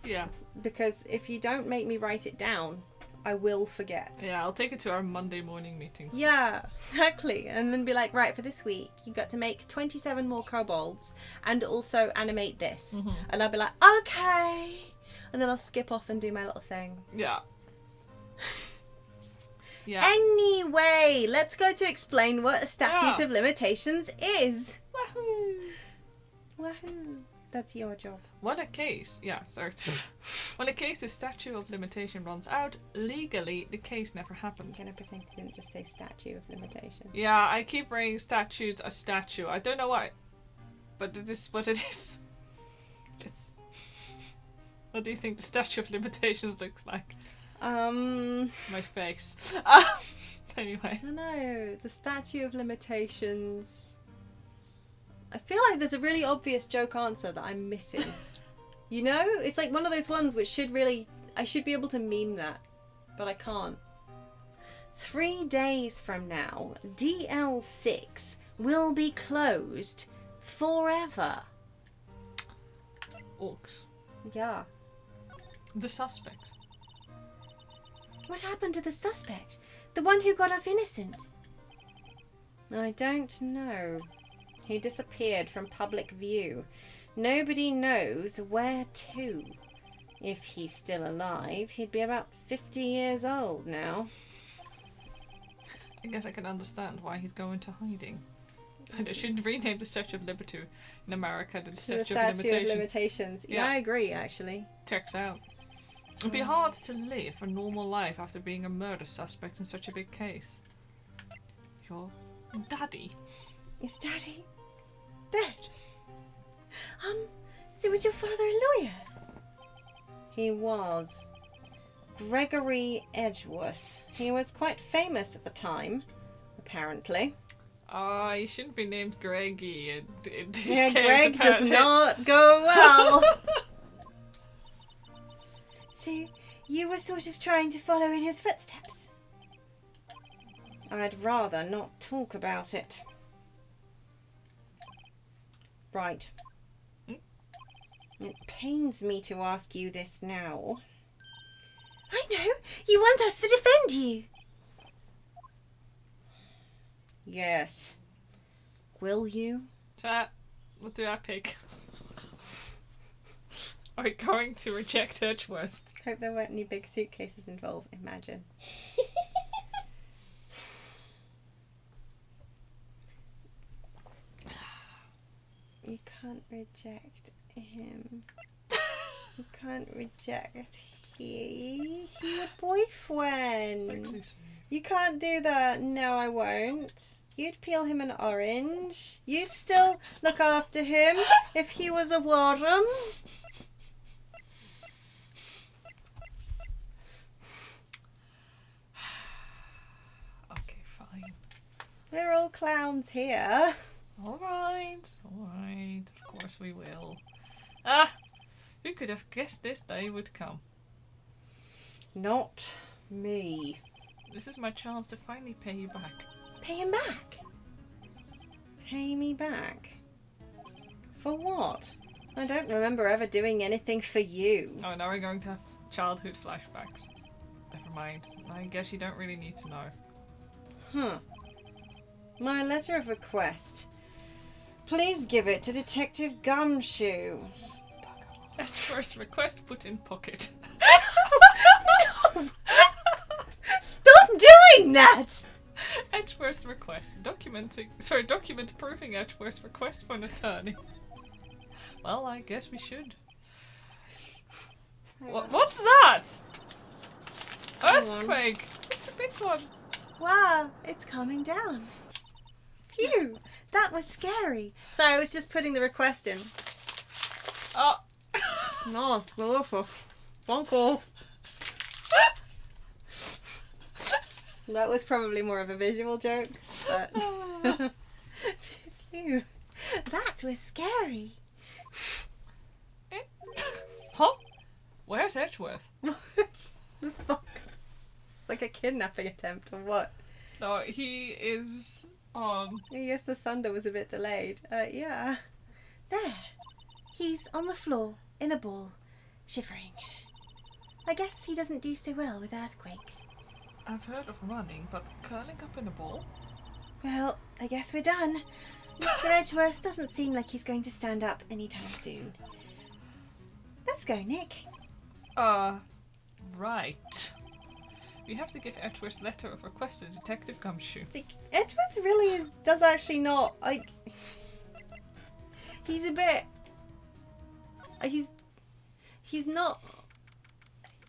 Yeah. Because if you don't make me write it down, I will forget. Yeah. I'll take it to our Monday morning meetings. Yeah, exactly. And then be like, right, for this week, you got to make 27 more kobolds and also animate this. Mm-hmm. And I'll be like, okay. And then I'll skip off and do my little thing. Yeah. Yeah. Anyway, let's go to explain what a statute Yeah. of limitations is. Wahoo! Wahoo. That's your job. When a case, when a case's statute of limitation runs out, legally the case never happened. I'm going to pretend you didn't just say statute of limitation. Yeah, I keep bringing statutes a statue. I don't know why, but it is what it is. It's. What do you think the statute of limitations looks like? My face. Anyway. I don't know. The statute of limitations. I feel like there's a really obvious joke answer that I'm missing. You know? It's like one of those ones which I should be able to meme that, but I can't. 3 days from now, DL6 will be closed forever. Orcs. Yeah. The suspect. What happened to the suspect? The one who got off innocent? I don't know. He disappeared from public view. Nobody knows where to. If he's still alive, he'd be about 50 years old now. I guess I can understand why he's going to hiding. And it should rename the Statue of Liberty in America to the Statue of Limitations. Yeah, I agree, actually. Checks out. It'd be hard to live a normal life after being a murder suspect in such a big case. Your daddy. Is Daddy dead? So was your father a lawyer? He was. Gregory Edgeworth. He was quite famous at the time, apparently. You shouldn't be named Greggy in this Yeah, case, Greg does apparently. not go well. So you were sort of trying to follow in his footsteps? I'd rather not talk about it. Right. It pains me to ask you this now. I know. You want us to defend you. Yes. Will you? Chat, what do I pick? Are we going to reject Edgeworth? Hope there weren't any big suitcases involved. Imagine. You can't reject him. You can't reject your boyfriend. You can't do that. No, I won't. You'd peel him an orange. You'd still look after him if he was a worm. Okay, fine. We're all clowns here. Alright. Of course we will. Who could have guessed this day would come? Not me. This is my chance to finally pay you back. Pay him back. Pay me back? For what? I don't remember ever doing anything for you. Oh, now we're going to have childhood flashbacks. Never mind. I guess you don't really need to know. Huh. My letter of request. Please give it to Detective Gumshoe. Edgeworth's request put in pocket. Stop doing that! Edgeworth's request. Document proving Edgeworth's request for an attorney. Well, I guess we should. What's that? Earthquake! It's a big one. Wow, it's calming down. Phew, that was scary. Sorry, I was just putting the request in. Oh. No, awful. Bonko. That was probably more of a visual joke, but... Phew, that was scary. Huh? Where's Edgeworth? The fuck? Like a kidnapping attempt or what? No, he is I guess the thunder was a bit delayed. Yeah. There. He's on the floor, in a ball, shivering. I guess he doesn't do so well with earthquakes. I've heard of running, but curling up in a ball? Well, I guess we're done. Mr. Edgeworth doesn't seem like he's going to stand up anytime soon. Let's go, Nick. Right. We have to give Edgeworth's letter of request to Detective Gumshoe. Edgeworth really does actually not, like... He's a bit... He's not...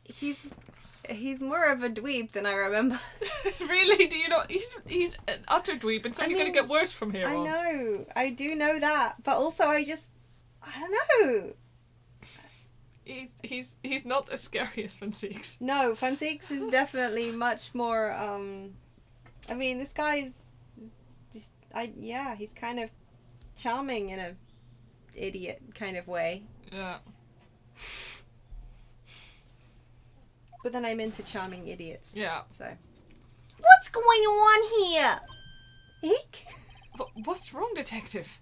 He's more of a dweeb than I remember. Really? Do you not? He's an utter dweeb, and it's only going to get worse from here I on. know. I do know that. But also I don't know. He's not as scary as Fanseeks. No, Fanseeks is definitely much more, I mean, this guy's just, he's kind of charming in a idiot kind of way. Yeah. But then I'm into charming idiots. Yeah. So. What's going on here? Eek? What's wrong, Detective?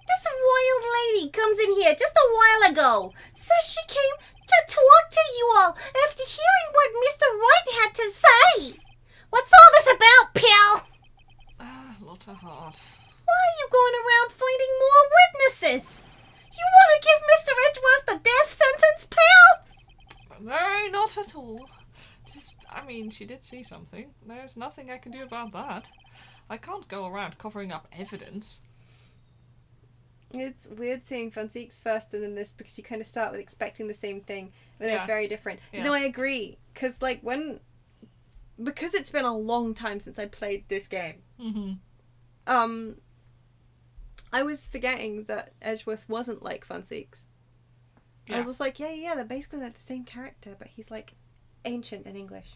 This wild lady comes in here just a while ago. Says she came to talk to you all after hearing what Mr. Wright had to say. What's all this about, pal? Lotta Hart. Why are you going around finding more witnesses? You want to give Mr. Edgeworth the death sentence, pal? she did see something. There's nothing I can do about that. I can't go around covering up evidence. It's weird seeing Funseeks first and then this because you kind of start with expecting the same thing, but Yeah. they're very different. Yeah. No, I agree. Because it's been a long time since I played this game. Mm-hmm. I was forgetting that Edgeworth wasn't like Funseeks. I was just like, yeah, they're basically like the same character, but he's like ancient and English.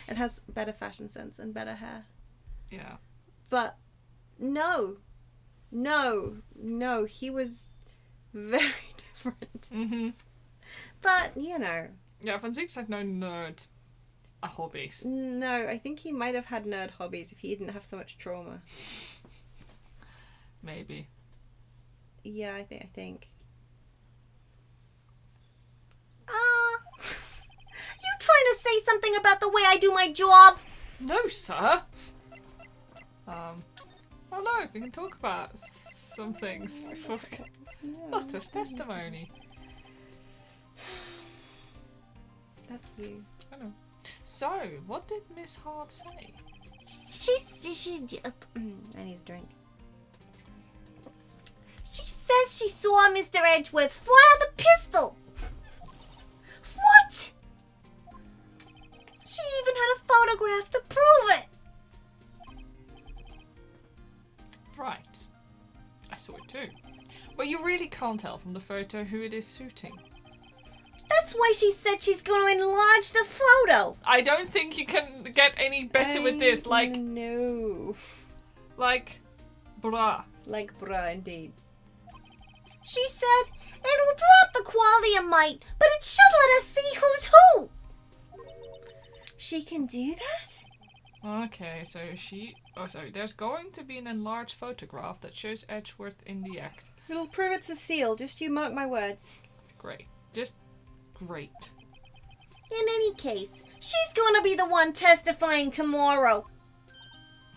And has better fashion sense and better hair. Yeah. But no, he was very different. Mm-hmm. But, you know. Yeah, Fonseca had no nerd hobbies. No, I think he might have had nerd hobbies if he didn't have so much trauma. Maybe. Yeah, I think. You trying to say something about the way I do my job? No, sir! Oh no, we can talk about some things before we get Lotte's testimony. That's you. I know. So, what did Miss Hart say? I need a drink. She says she saw Mr. Edgeworth fire the pistol. What? She even had a photograph to prove it. Right. I saw it too. But you really can't tell from the photo who it is shooting. That's why she said she's going to enlarge the photo. I don't think you can get any better with this. No. Bruh. Like bruh, indeed. She said it'll drop the quality of might, but it should let us see who's who. She can do that? Okay, so there's going to be an enlarged photograph that shows Edgeworth in the act. It'll prove it's a seal, just you mark my words. Great. Just great. In any case, she's going to be the one testifying tomorrow.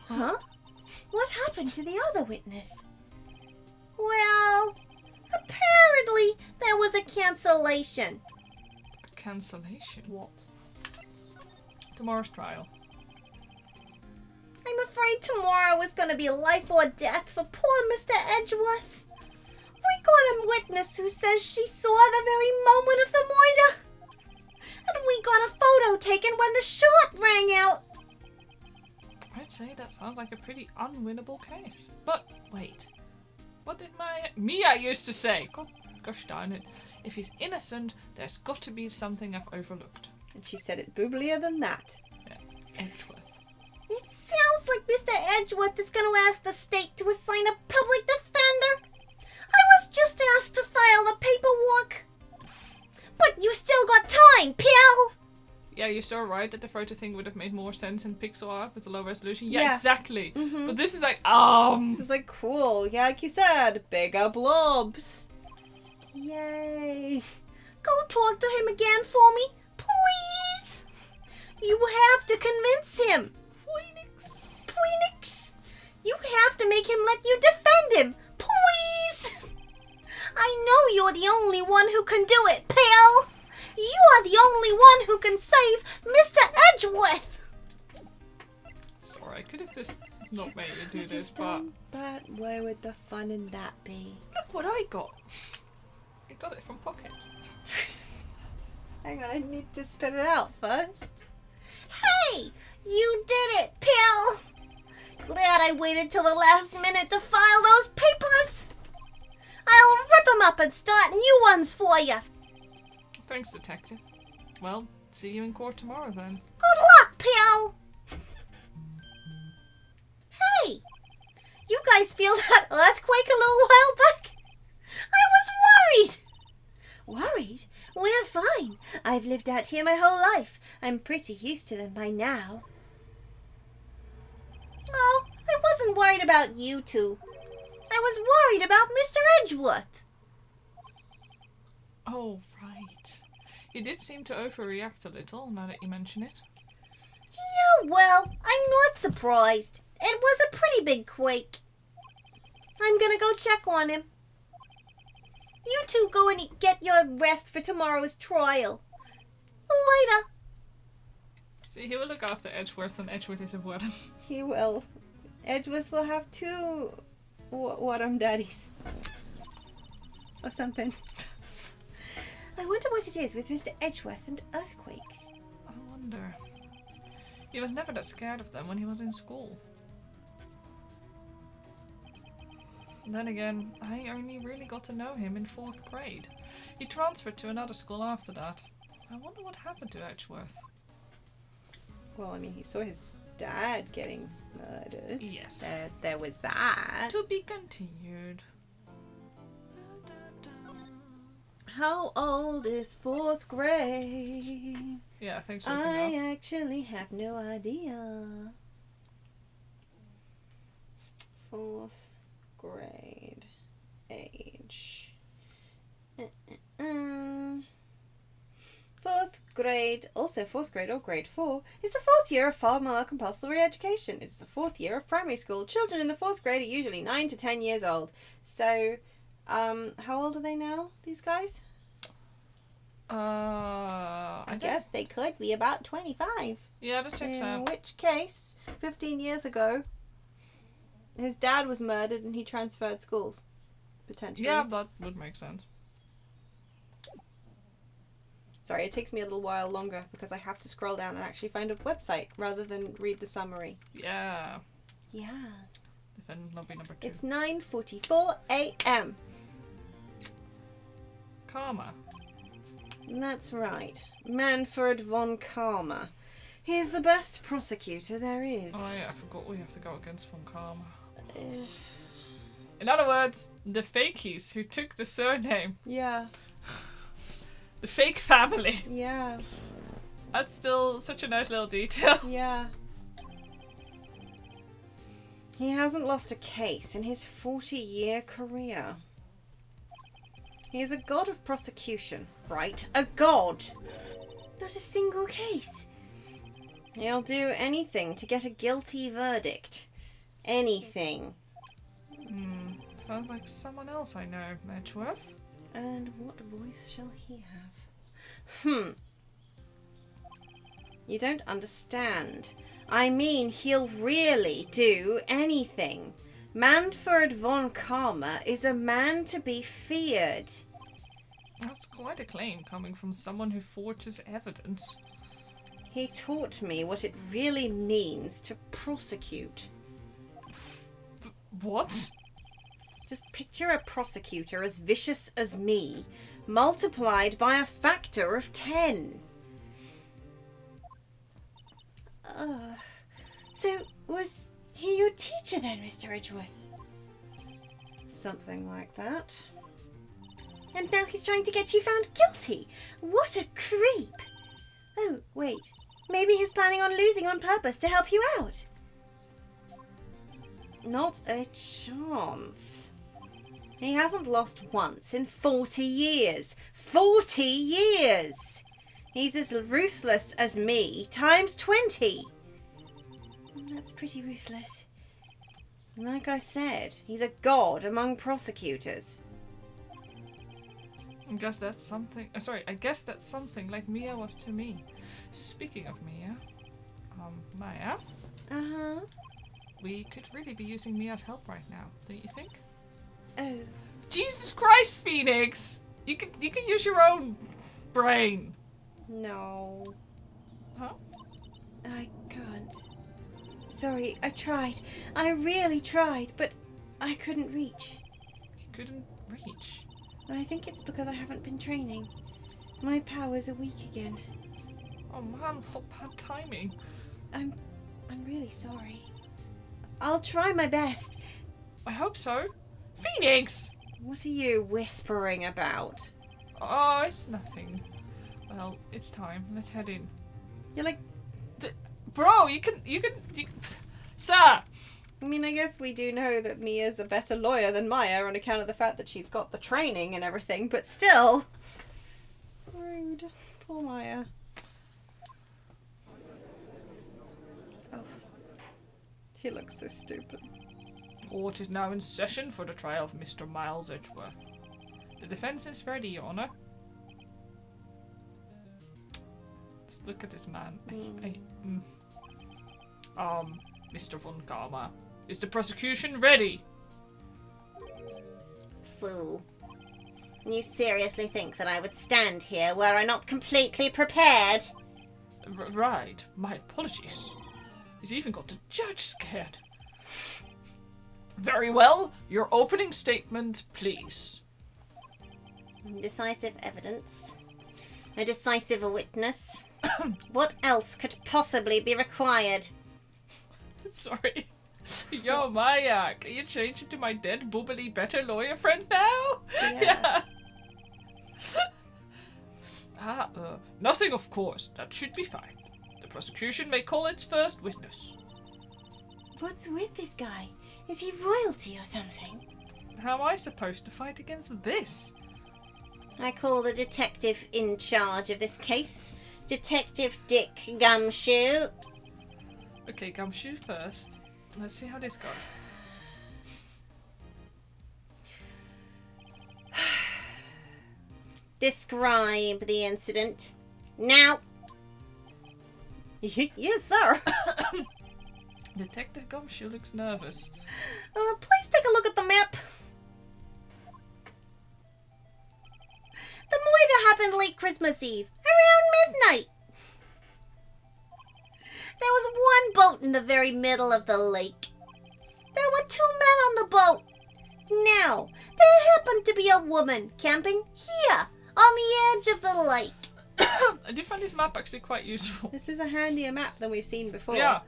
Huh? What happened to the other witness? Well, apparently there was a cancellation. A cancellation? What? Tomorrow's trial. I'm afraid tomorrow is going to be life or death for poor Mr. Edgeworth. We got a witness who says she saw the very moment of the murder. And we got a photo taken when the shot rang out. I'd say that sounds like a pretty unwinnable case. But wait. What did Mia used to say? Gosh darn it. If he's innocent, there's got to be something I've overlooked. And she said it booblier than that. Yeah, Edgeworth. It sounds like Mr. Edgeworth is going to ask the state to assign a public defender. I was just asked to file the paperwork. But you still got time, pal. Yeah, you're so right that the photo thing would have made more sense in pixel art with the low resolution. Yeah, Yeah. exactly. Mm-hmm. But this is like, It's like, cool. Yeah, like you said, bigger blobs. Yay. Go talk to him again for me, please. You have to convince him. Phoenix. You have to make him let you defend him, please. I know you're the only one who can do it, pal. You are the only one who can save Mr. Edgeworth. Sorry, I could have just not made you do this, but But where would the fun in that be? look what I got. I got it from Pocket. Hang on, I need to spit it out first. Hey, you did it, pal. Glad I waited till the last minute to file those papers. I'll rip them up and start new ones for you. Thanks, Detective. Well, see you in court tomorrow then. Good luck, pal. Hey, you guys feel that earthquake a little while back? I was worried. Worried? We're fine. I've lived out here my whole life. I'm pretty used to them by now. Oh, I wasn't worried about you two. I was worried about Mr. Edgeworth. Oh, right. You did seem to overreact a little, now that you mention it. Yeah, well, I'm not surprised. It was a pretty big quake. I'm gonna go check on him. You two go and get your rest for tomorrow's trial. Later. See, he will look after Edgeworth and Edgeworth is a Wadham. He will. Edgeworth will have 2 Wadham daddies. Or something. I wonder what it is with Mr. Edgeworth and earthquakes. I wonder. He was never that scared of them when he was in school. Then again, I only really got to know him in 4th grade. He transferred to another school after that. I wonder what happened to Edgeworth. Well, I mean, he saw his dad getting murdered. Yes. There was that. To be continued. How old is 4th grade? Yeah, thanks for looking up. I actually have no idea. 4th grade age. 4th grade, also 4th grade or grade 4, is the 4th year of formal compulsory education. It's the 4th year of primary school. Children in the 4th grade are usually 9 to 10 years old. So, how old are they now, these guys? I guess they could be about 25. Yeah, that checks In out. which case, 15 years ago, his dad was murdered and he transferred schools. Potentially. Yeah, that would make sense. Sorry, it takes me a little while longer because I have to scroll down and actually find a website rather than read the summary. Yeah. Yeah. Defendant lobby number 2. It's 9:44 a.m. Karma. That's right. Manfred von Karma. He's the best prosecutor there is. Oh yeah, I forgot we have to go against von Karma. Uh, In other words, the fakies who took the surname. yeah. The fake family. Yeah. That's still such a nice little detail. Yeah. He hasn't lost a case in his 40-year career. He is a god of prosecution, right? A god! Not a single case. He'll do anything to get a guilty verdict. Anything. Sounds like someone else I know, Edgeworth. And what voice shall he have? You don't understand. I mean, he'll really do anything. Manfred von Karma is a man to be feared. That's quite a claim coming from someone who forges evidence. He taught me what it really means to prosecute. What? Just picture a prosecutor as vicious as me, multiplied by a factor of 10. So, was he your teacher then, Mr. Edgeworth? Something like that. And now he's trying to get you found guilty. What a creep! Oh, wait. Maybe he's planning on losing on purpose to help you out. Not a chance. He hasn't lost once in 40 years. 40 years! He's as ruthless as me, times 20. That's pretty ruthless. Like I said, he's a god among prosecutors. I guess that's something. I guess that's something like Mia was to me. Speaking of Mia, Maya, Uh-huh. we could really be using Mia's help right now, don't you think? Oh. Jesus Christ, Phoenix! You can use your own brain. No. Huh? I can't. Sorry, I tried. I really tried, but I couldn't reach. You couldn't reach. I think it's because I haven't been training. My powers are weak again. Oh man, what bad timing. I'm really sorry. I'll try my best. I hope so. Phoenix! What are you whispering about? Oh, it's nothing. Well, it's time. Let's head in. You're like, Bro, you can... Sir! I mean, I guess we do know that Mia's a better lawyer than Maya on account of the fact that she's got the training and everything, but still. Rude. Poor Maya. Oh. He looks so stupid. Court is now in session for the trial of Mr. Miles Edgeworth. The defense is ready, Your Honor. look at this man. Mr. von Karma, is the prosecution ready? Fool. You seriously think that I would stand here were I not completely prepared? Right. My apologies. He's even got the judge scared. Very well. Your opening statement, please. Decisive evidence. A decisive witness. What else could possibly be required? Sorry. Yo, Mayak, are you changing to my dead, boobily, better lawyer friend now? Yeah. Nothing, of course. That should be fine. The prosecution may call its first witness. What's with this guy? Is he royalty or something? How am I supposed to fight against this? I call the detective in charge of this case. Detective Dick Gumshoe. Okay, Gumshoe first. Let's see how this goes. Describe the incident. Now. Yes, sir. Detective Gumshoe looks nervous. Please take a look at the map. The murder happened late Christmas Eve, around midnight. There was one boat in the very middle of the lake. There were 2 men on the boat. Now, there happened to be a woman camping here, on the edge of the lake. I do find this map actually quite useful. This is a handier map than we've seen before. Yeah.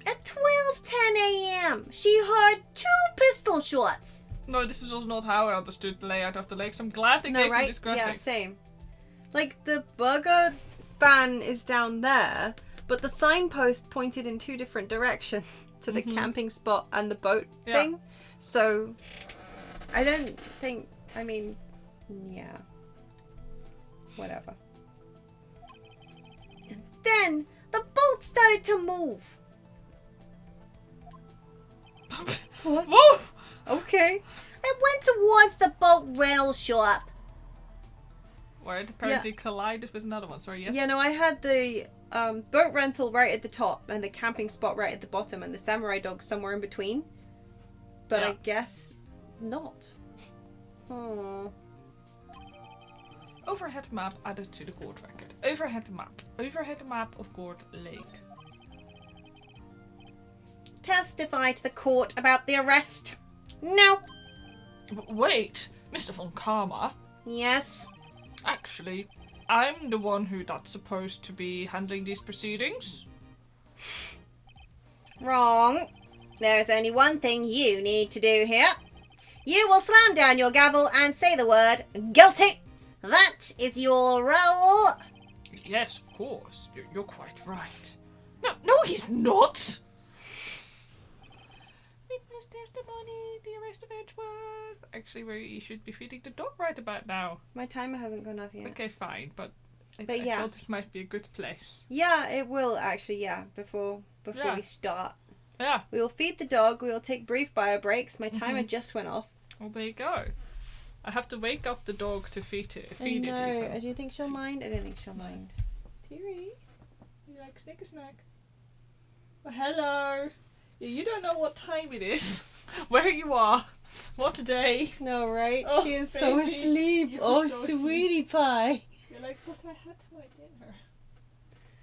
At 12:10 a.m., she heard 2 pistol shots. No, this is also not how I understood the layout of the lake, so I'm glad they gave me this graphic. Yeah, same. Like, the burger van is down there, but the signpost pointed in 2 different directions to the camping spot and the boat thing. So, I don't think, I mean, yeah. Whatever. And then, the boat started to move. What? Whoa! Okay. It went towards the boat rental shop. Where it apparently collided with another one. Sorry, yes? Yeah, no, I had the boat rental right at the top and the camping spot right at the bottom and the samurai dog somewhere in between. But Yeah. I guess not. Overhead map added to the court record. Overhead map. Overhead map of Court Lake. Testify to the court about the arrest. No. Wait, Mr. von Karma. Yes. Actually, I'm the one that's supposed to be handling these proceedings. Wrong. There's only one thing you need to do here. You will slam down your gavel and say the word guilty. That is your role. Yes, of course. You're quite right. No, he's not. Witness testimony, the arrest of Edgeworth. Actually, we should be feeding the dog right about now. My timer hasn't gone off yet. Okay, fine, but I yeah. felt this might be a good place. Yeah, it will actually, yeah, before Yeah. we start. Yeah. We will feed the dog, we will take brief bio breaks. My timer just went off. Well, there you go. I have to wake up the dog to feed it. No, Even. do you think she'll mind? I don't think she'll mind. Teary, you like Snicker-Snack? Well, hello. Yeah, you don't know what time it is, where you are, what day. No, right? Oh, she is so baby. asleep. You're Oh, so sweetie pie. You're like, but I had my dinner.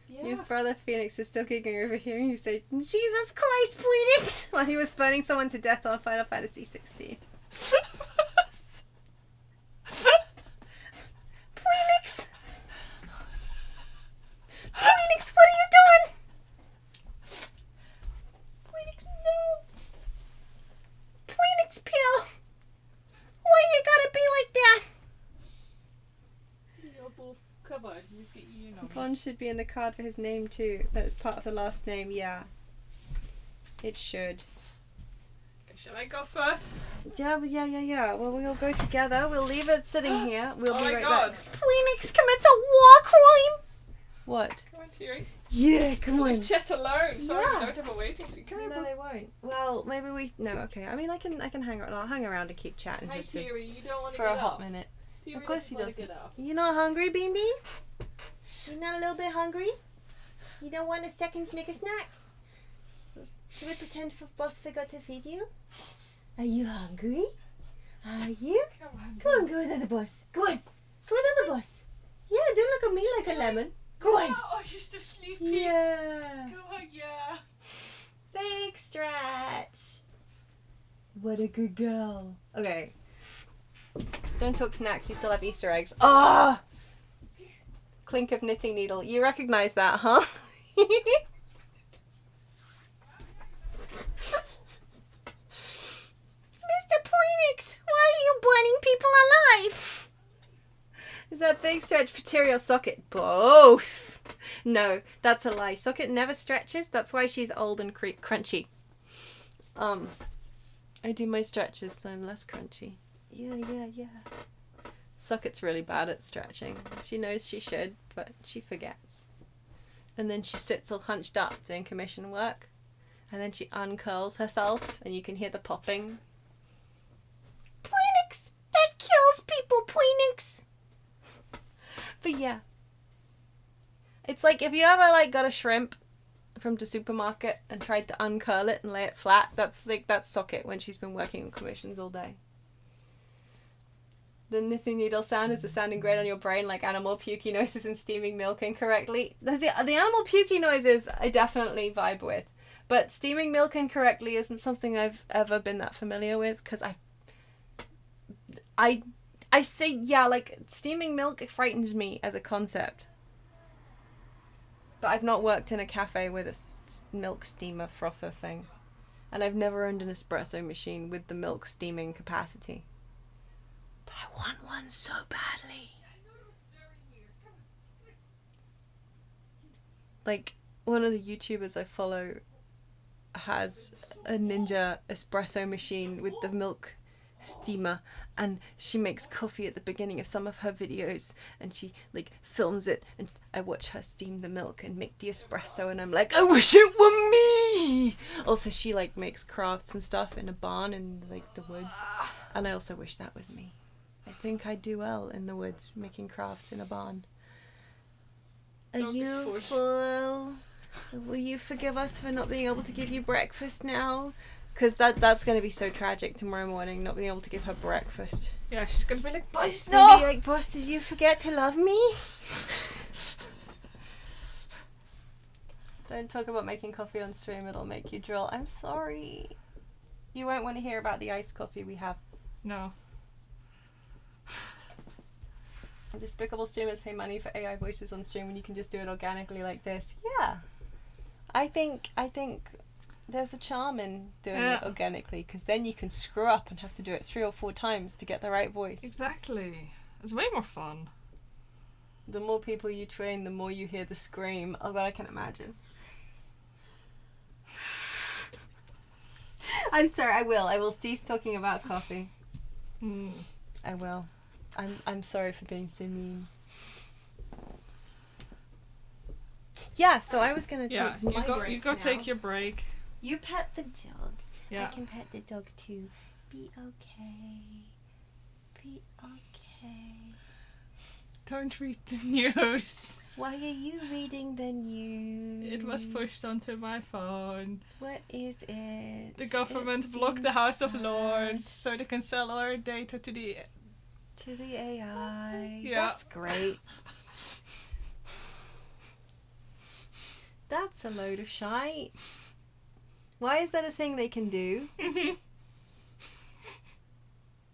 Yeah. Your brother Phoenix is still kicking over hearing you say, Jesus Christ, Phoenix! While he was burning someone to death on Final Fantasy 16. Phoenix! Phoenix, what are you doing? Phoenix, no! Phoenix Pill! Why you gotta be like that? You're both covered. You get Von should be in the card for his name too. That's part of the last name, yeah. It should. Shall I go first? Yeah. Well, we'll go together. We'll leave it sitting here. We'll Oh be my right God. back. Phoenix commits a war crime. What? Come on, Teary. Yeah, come Leave on. Chet alone. Sorry, Yeah. we don't have a waiting scene. Come here, No, bro. they won't. Well, maybe we. No, okay. I mean, I can hang around. I'll hang around and keep chatting Hi, just Teary. You don't want to for get a hot up. minute. Of course she doesn't. Get out. You not hungry, Bean Bean? You not a little bit hungry? You don't want a second Snicker snack? Should we pretend Boss forgot to feed you? Are you hungry? Are you? Come on. Go on, go with other boss. Go on. Go with other boss. Yeah, don't look at me like a lemon. Go on. Oh, you're still sleepy. Yeah. Go on, yeah. Big stretch. What a good girl. Okay. Don't talk snacks, you still have Easter eggs. Ah! Clink of knitting needle. You recognise that, huh? Mr. Poinix, why are you burning people alive? Is that big stretch material socket? Both. No, that's a lie. Socket never stretches. That's why she's old and crunchy. I do my stretches so I'm less crunchy. Yeah. Socket's really bad at stretching. She knows she should, but she forgets. And then she sits all hunched up doing commission work. And then she uncurls herself and you can hear the popping. Poinix, that kills people, Poinix. But yeah. It's like if you ever like got a shrimp from the supermarket and tried to uncurl it and lay it flat, that's Socket when she's been working on commissions all day. The knitting needle sound is the sounding great on your brain, like animal pukey noises and steaming milk incorrectly. The animal pukey noises I definitely vibe with, but steaming milk incorrectly isn't something I've ever been that familiar with, because I say, yeah, like, steaming milk frightens me as a concept. But I've not worked in a cafe with a milk steamer frother thing. And I've never owned an espresso machine with the milk steaming capacity. But I want one so badly. Like, one of the YouTubers I follow has a Ninja espresso machine with the milk steamer, and she makes coffee at the beginning of some of her videos, and she like films it, and I watch her steam the milk and make the espresso, and I'm like, I wish it were me. Also, she like makes crafts and stuff in a barn in like the woods, and I also wish that was me. I think I'd do well in the woods making crafts in a barn. Are Dog is you forced. full? Will you forgive us for not being able to give you breakfast now? Because that's going to be so tragic tomorrow morning, not being able to give her breakfast. Yeah, she's gonna be like, boss, She's no! gonna be like, boss, did you forget to love me? Don't talk about making coffee on stream, it'll make you drool. I'm sorry. You won't want to hear about the iced coffee we have. No. Despicable streamers pay money for AI voices on stream when you can just do it organically like this. Yeah. I think there's a charm in doing it organically, because then you can screw up and have to do it 3 or 4 times to get the right voice. Exactly. It's way more fun. The more people you train, the more you hear the scream. Oh god, I can imagine. I'm sorry, I will cease talking about coffee. I will. I'm sorry for being so mean. Yeah, so I was gonna take my break you go now. take your break. You pet the dog. Yeah. I can pet the dog too. Be okay. Be okay. Don't read the news. Why are you reading the news? It was pushed onto my phone. What is it? The government It blocked the seems House of bad. Lords so they can sell our data to the... To the AI. Yeah. That's great. That's a load of shite. Why is that a thing they can do?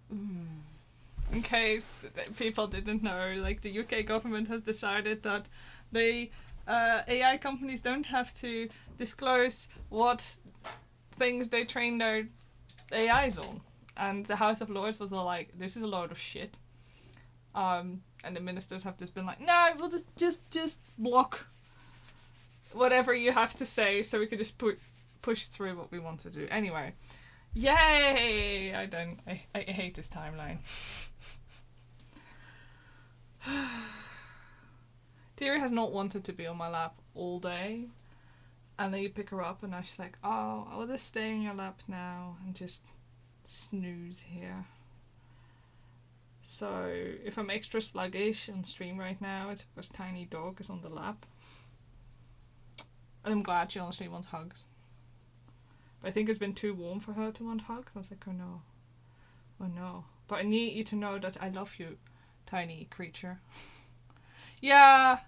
In case people didn't know, like the UK government has decided that the AI companies don't have to disclose what things they train their AIs on. And the House of Lords was all like, this is a load of shit. And the ministers have just been like, no, we'll just block whatever you have to say so we could just push through what we want to do. Anyway, yay! I hate this timeline. Deary has not wanted to be on my lap all day, and then you pick her up and now she's like, oh, I'll just stay in your lap now and just snooze here. So if I'm extra sluggish on stream right now, it's because Tiny Dog is on the lap. And I'm glad she honestly wants hugs. But I think it's been too warm for her to want hugs. I was like, oh no. Oh no. But I need you to know that I love you, tiny creature. Yeah.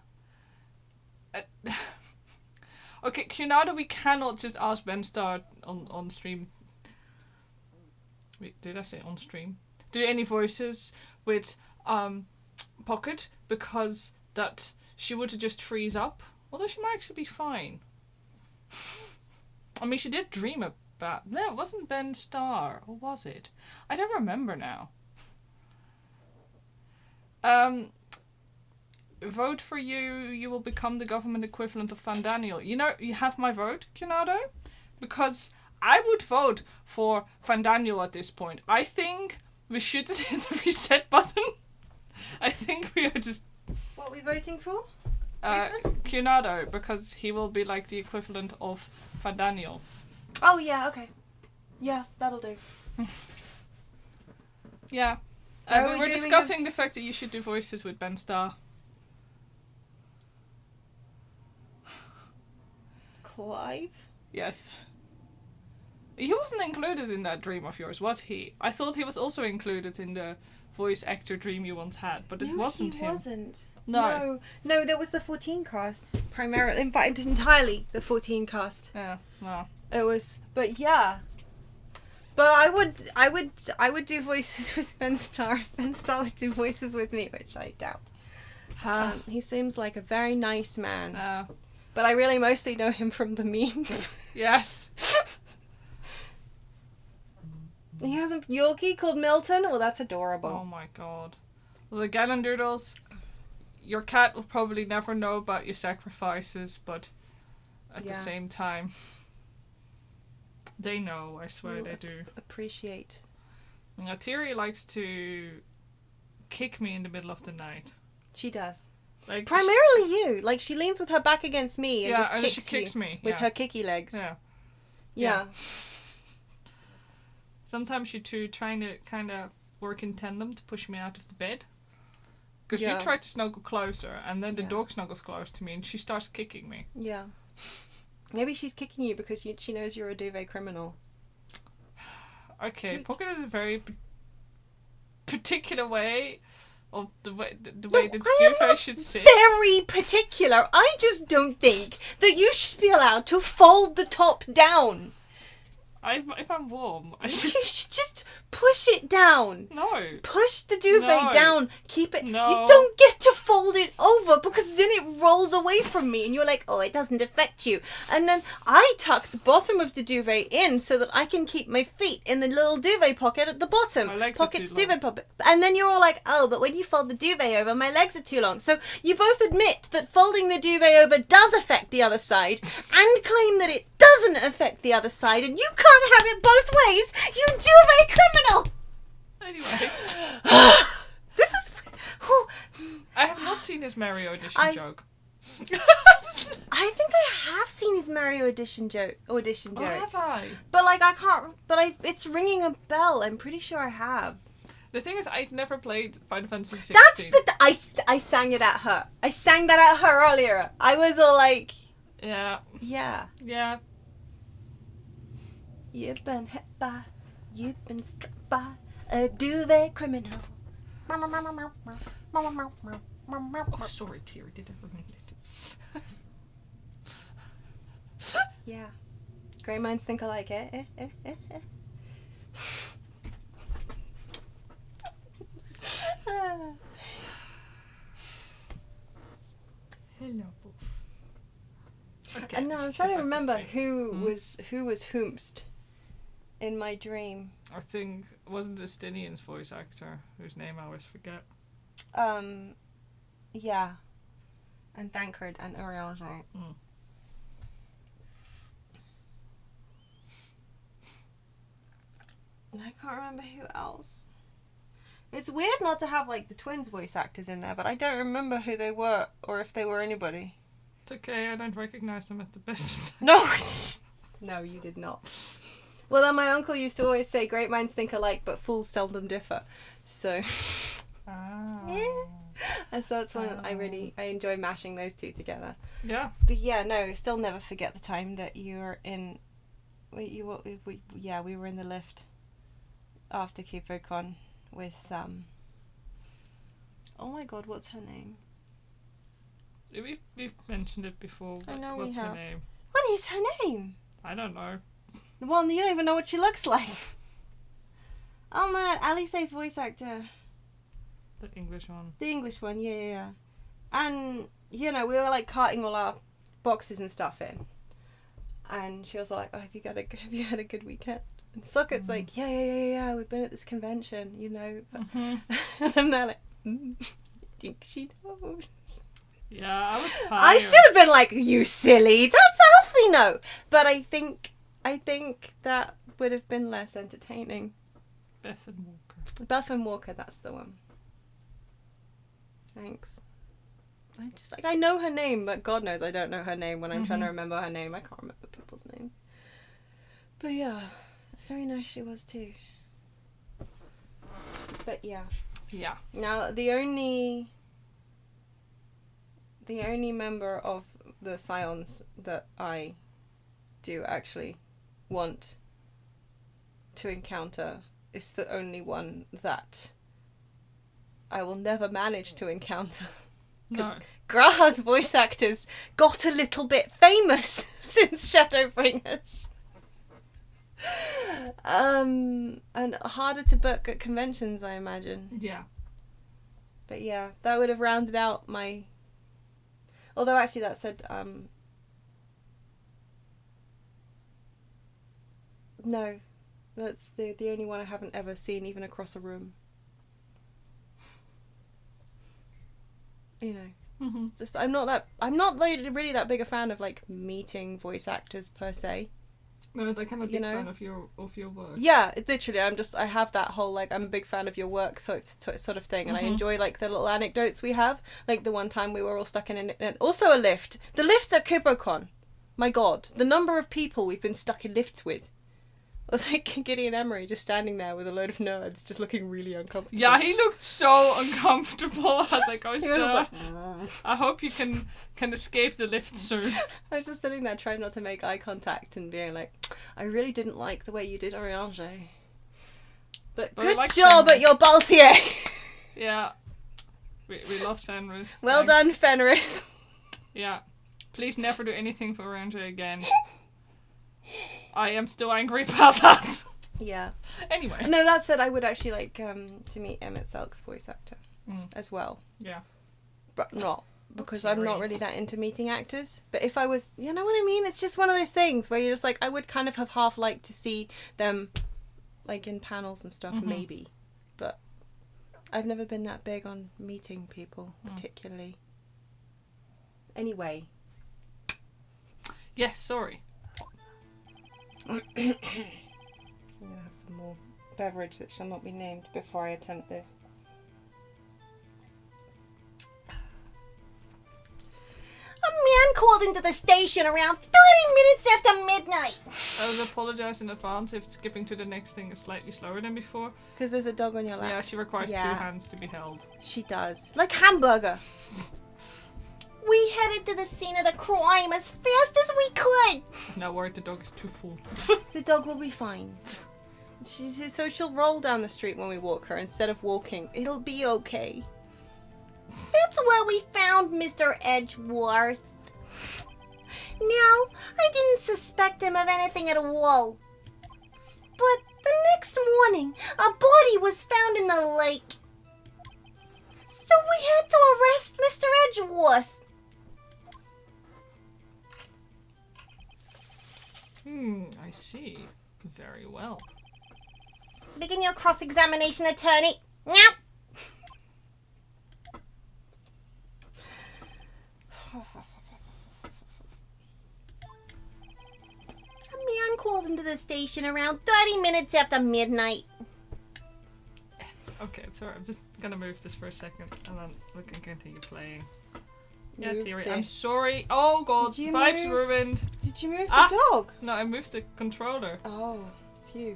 Okay, Kunada, we cannot just ask Benstar on stream. Wait, did I say on stream? Do any voices with Pocket, because that she would just freeze up. Although she might actually be fine. I mean, she did dream about... No, it wasn't Ben Starr. Or was it? I don't remember now. Vote for you. You will become the government equivalent of Van Daniel. You know, you have my vote, Kunado? Because I would vote for Van Daniel at this point. I think we should just hit the reset button. I think we are just... What are we voting for? Kunado, because he will be like the equivalent of Van Daniel. Oh, yeah, okay. Yeah, that'll do. Yeah. Are we we were doing discussing the fact that you should do voices with Ben Starr. Clive? Yes. He wasn't included in that dream of yours, was he? I thought he was also included in the voice actor dream you once had, but it wasn't him. No, he wasn't. No. No, there was the 14 cast. Primarily, in fact, entirely the 14 cast. Yeah, no. It was, but yeah. But I would do voices with Ben Starr. If Ben Starr would do voices with me, which I doubt. He seems like a very nice man. But I really mostly know him from the meme. Yes. He has a Yorkie called Milton. Well, that's adorable. Oh my god. The Galandoodles, your cat will probably never know about your sacrifices, but at the same time, they know, I swear they do. Appreciate. Now, Tiri likes to kick me in the middle of the night. She does. Like Primarily you. Like, she leans with her back against me and yeah, just she kicks me. with her kicky legs. Yeah. Sometimes she too trying to kind of work in tandem to push me out of the bed. Because you try to snuggle closer, and then the dog snuggles close to me, and she starts kicking me. Yeah. Maybe she's kicking you because she knows you're a duvet criminal. Okay, Pocket is a very particular way of the way the duvet should sit. Very particular. I just don't think that you should be allowed to fold the top down. If I'm warm, I You should... should just push it down. No. Push the duvet down. Keep it. No. You don't get to fold it over because then it rolls away from me and you're like, oh, it doesn't affect you. And then I tuck the bottom of the duvet in so that I can keep my feet in the little duvet pocket at the bottom. My legs Pocket's are too long. duvet pocket. And then you're all like, oh, but when you fold the duvet over, my legs are too long. So you both admit that folding the duvet over does affect the other side and claim that it doesn't affect the other side, and you can't have it both ways, you duvet criminal! Anyway. This is... I have not seen his Mario Edition joke. I think I have seen his Mario audition joke. Oh, have I? But, like, I can't... But it's ringing a bell. I'm pretty sure I have. The thing is, I've never played Final Fantasy 16. That's the... I sang it at her. I sang that at her earlier. I was all like... Yeah. Yeah. Yeah. You've been hit by... You've been struck by a duvet criminal. Oh, sorry, Tiri. Did I ruin it? Yeah. Grey minds think alike, eh? Hello, Boof. Okay, And now we I'm should trying get to back remember sleep. who was whomst in my dream. I think it wasn't the Stinian's voice actor, whose name I always forget. Yeah. And Thancred and Uriel's right. And I can't remember who else. It's weird not to have, like, the twins voice actors in there, but I don't remember who they were, or if they were anybody. It's okay, I don't recognize them at the best of times. No! No, you did not. Well, then my uncle used to always say, great minds think alike, but fools seldom differ. So... Yeah. And so that's one I enjoy mashing those two together. Yeah. But yeah, no, still never forget the time that you were in. We were in the lift after KuboCon with oh my god, what's her name? We've mentioned it before. I know What's we her have. name? What is her name? I don't know. The one you don't even know what she looks like. Oh my god, Alice's voice actor. The English one. The English one, yeah. And, you know, we were like carting all our boxes and stuff in. And she was like, oh, have you had a good weekend? And Socket's like, yeah, we've been at this convention, you know. And I'm there like, I think she knows. Yeah, I was tired. I should have been like, you silly, that's Alfie, no. But I think that would have been less entertaining. Beth and Walker. Beth and Walker, that's the one. Thanks. I know her name, but God knows I don't know her name when I'm trying to remember her name. I can't remember people's names. But yeah, very nice she was too. But yeah. Yeah. Now the only member of the Scions that I do actually want to encounter is the only one that I will never manage to encounter. No. Graha's voice actors got a little bit famous since Shadowbringers. And harder to book at conventions, I imagine. Yeah. But yeah, that would have rounded out my... Although actually that said, no, that's the only one I haven't ever seen even across a room. You know, it's just I'm not like really that big a fan of like meeting voice actors per se. No, it's like I'm a big You know? fan of your work. Yeah, literally, I have that whole like I'm a big fan of your work sort of thing, and I enjoy like the little anecdotes we have. Like the one time we were all stuck in also a lift. The lifts at KuboCon. My God, the number of people we've been stuck in lifts with. It was like Gideon Emery just standing there with a load of nerds, just looking really uncomfortable. Yeah, he looked so uncomfortable. I was like, oh, He was sir, like, I hope you can escape the lift soon. I was just sitting there trying not to make eye contact and being like, I really didn't like the way you did Oriange. But I good liked job Fenris. at your Baltier! Yeah. We loved Fenris. Well done, Fenris. Yeah. Please never do anything for Orange again. I am still angry about that. Yeah. Anyway. No, that said, I would actually like to meet Emmett Selk's voice actor as well. Yeah. But not because I'm not really that into meeting actors. But if I was, you know what I mean? It's just one of those things where you're just like, I would kind of have half liked to see them like in panels and stuff, maybe. But I've never been that big on meeting people, particularly. Anyway. Yes, sorry. I'm going to have some more beverage that shall not be named before I attempt this. A man called into the station around 30 minutes after midnight. I would apologise in advance if skipping to the next thing is slightly slower than before. Because there's a dog on your lap. Yeah, she requires Yeah. 2 hands to be held. She does. Like Hamburger. We headed to the scene of the crime as fast as we could. I'm now worried the dog is too full. The dog will be fine. So she'll roll down the street when we walk her instead of walking. It'll be okay. That's where we found Mr. Edgeworth. Now, I didn't suspect him of anything at all. But the next morning, a body was found in the lake. So we had to arrest Mr. Edgeworth. I see. Very well. Begin your cross-examination, attorney. Now. A man called into the station around 30 minutes after midnight. Okay, sorry, I'm just gonna move this for a second and then we can continue playing. Yeah, Move Thierry, this. I'm sorry. Oh god, Did you vibes move? ruined. Did you move the dog? No, I moved the controller. Oh, phew.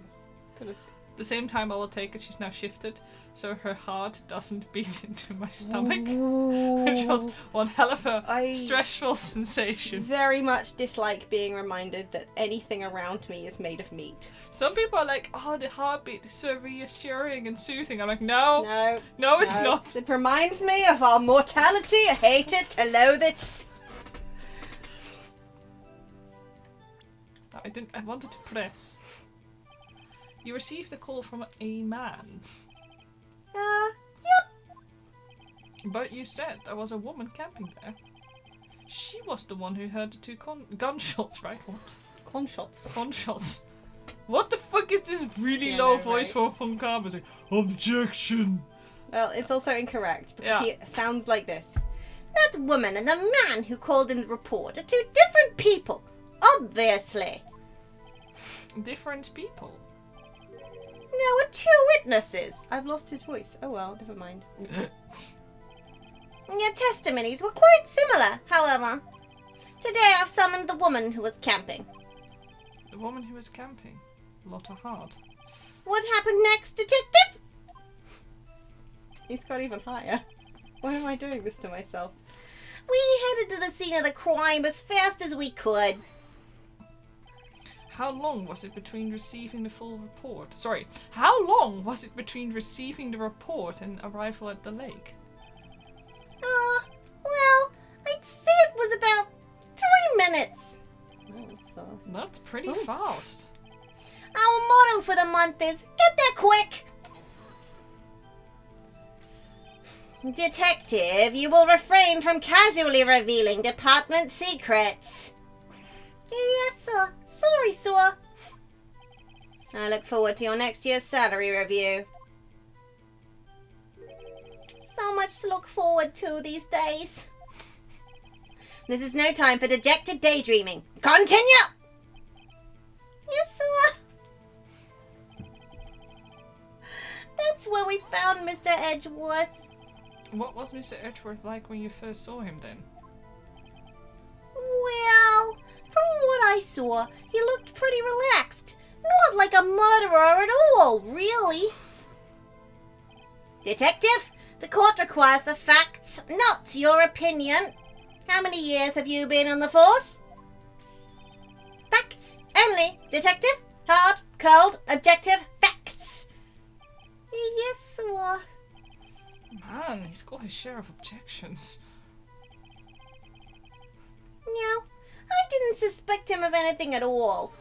At the same time, I will take it she's now shifted, so her heart doesn't beat into my stomach, which was one hell of a stressful sensation. Very much dislike being reminded that anything around me is made of meat. Some people are like, oh, the heartbeat is so reassuring and soothing. I'm like, no, it's not. It reminds me of our mortality. I hate it. I loathe it. I wanted to press. You received a call from a man. Yep. But you said there was a woman camping there. She was the one who heard the two gunshots, right? What? Gunshots. What the fuck is this really low voice for Von Karma saying? Objection! Well, it's also incorrect because he sounds like this. That woman and the man who called in the report are two different people. Obviously. Different people? There were two witnesses. I've lost his voice. Oh well, never mind. Your testimonies were quite similar, however. Today I've summoned the woman who was camping. The woman who was camping? Lotta Hard. What happened next, detective? He's got even higher. Why am I doing this to myself? We headed to the scene of the crime as fast as we could. How long was it between receiving the full report? Sorry, how long was it between receiving the report and arrival at the lake? Well, I'd say it was about 3 minutes. Oh, that's fast. That's pretty fast. Our motto for the month is, get there quick! Detective, you will refrain from casually revealing department secrets. Yes, sir. Sorry, sir. I look forward to your next year's salary review. So much to look forward to these days. This is no time for dejected daydreaming. Continue! Yes, sir. That's where we found Mr. Edgeworth. What was Mr. Edgeworth like when you first saw him then? Well, from what I saw, he looked pretty relaxed. Not like a murderer at all, really. Detective, the court requires the facts, not your opinion. How many years have you been on the force? Facts only, detective. Hard, cold, objective, facts. Yes, sir. Man, he's got his share of objections. No, I didn't suspect him of anything at all.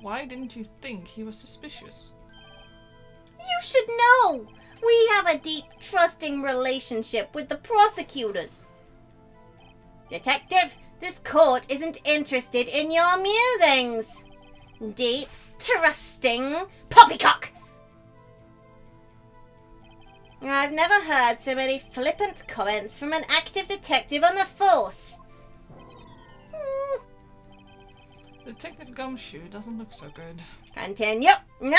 Why didn't you think he was suspicious? You should know. We have a deep, trusting relationship with the prosecutors. Detective, this court isn't interested in your musings. Deep, trusting poppycock. I've never heard so many flippant comments from an active detective on the force. Detective Gumshoe doesn't look so good. Continue. No.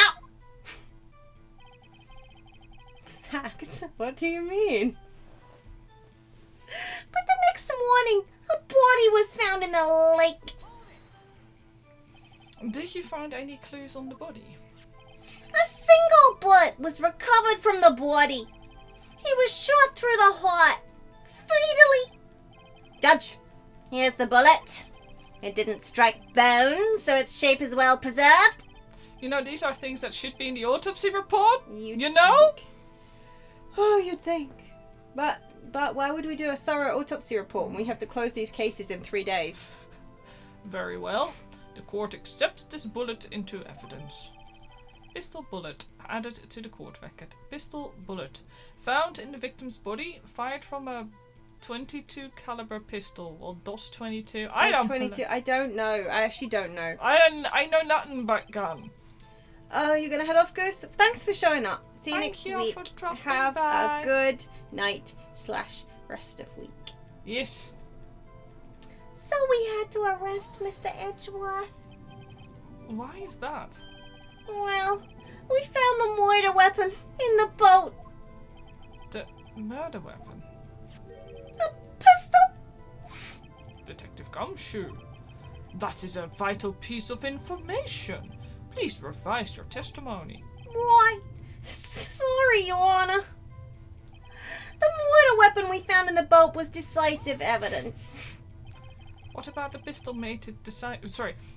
Facts? What do you mean? But the next morning, a body was found in the lake. Did you find any clues on the body? A single bullet was recovered from the body. He was shot through the heart. Fatally. Judge, here's the bullet. It didn't strike bone, so its shape is well preserved. You know, these are things that should be in the autopsy report. You know? Oh, you'd think. But why would we do a thorough autopsy report when we have to close these cases in 3 days? Very well. The court accepts this bullet into evidence. Pistol bullet added to the court record. Pistol bullet found in the victim's body, fired from a .22 caliber pistol or .22. I don't 22. I don't know. I actually don't know. I know nothing about gun. Oh, you're gonna head off, Goose? Thanks for showing up. See you Thank next you week. for dropping Have by. a good night / rest of week. Yes. So we had to arrest Mr. Edgeworth. Why is that? Well, we found the murder weapon in the boat. The murder weapon? A pistol? Detective Gumshoe. That is a vital piece of information. Please revise your testimony. Why? Sorry, Your Honor. The mortar weapon we found in the boat was decisive evidence. What about the pistol made it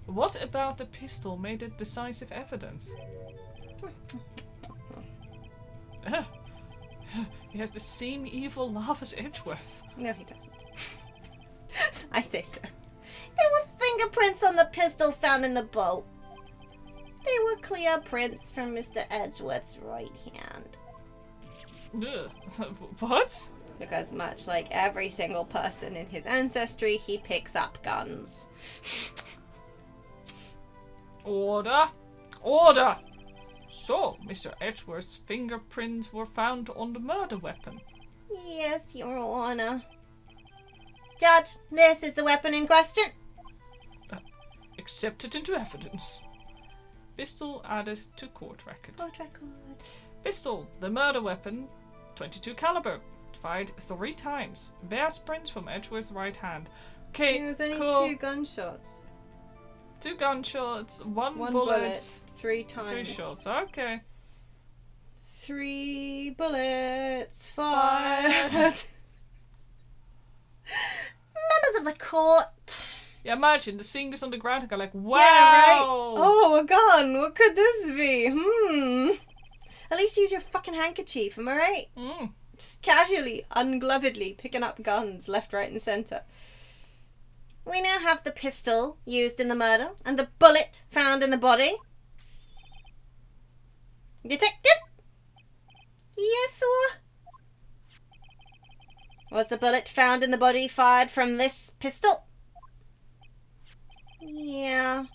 What about the pistol made it decisive evidence? He has the same evil laugh as Edgeworth. No, he doesn't. I say so. There were fingerprints on the pistol found in the boat. They were clear prints from Mr. Edgeworth's right hand. Ugh. What? Because much like every single person in his ancestry, he picks up guns. Order! Order! So, Mr. Edgeworth's fingerprints were found on the murder weapon. Yes, Your Honor. Judge, this is the weapon in question. Accepted into evidence. Pistol added to court record. Court record. Pistol, the murder weapon, 22 caliber, fired 3 times. Bears prints from Edgeworth's right hand. Okay, There was only cool. 2 gunshots. 2 gunshots, 1 1 bullet, 3 times. 3 shots. Okay. 3 bullets fired. Members of the court. Yeah, imagine seeing this on the ground and go like, wow! Yeah, right? Oh, a gun. What could this be? At least use your fucking handkerchief, am I right? Mm. Just casually, unglovedly picking up guns left, right, and centre. We now have the pistol used in the murder and the bullet found in the body. Detective? Yes, sir? Was the bullet found in the body fired from this pistol? Yeah.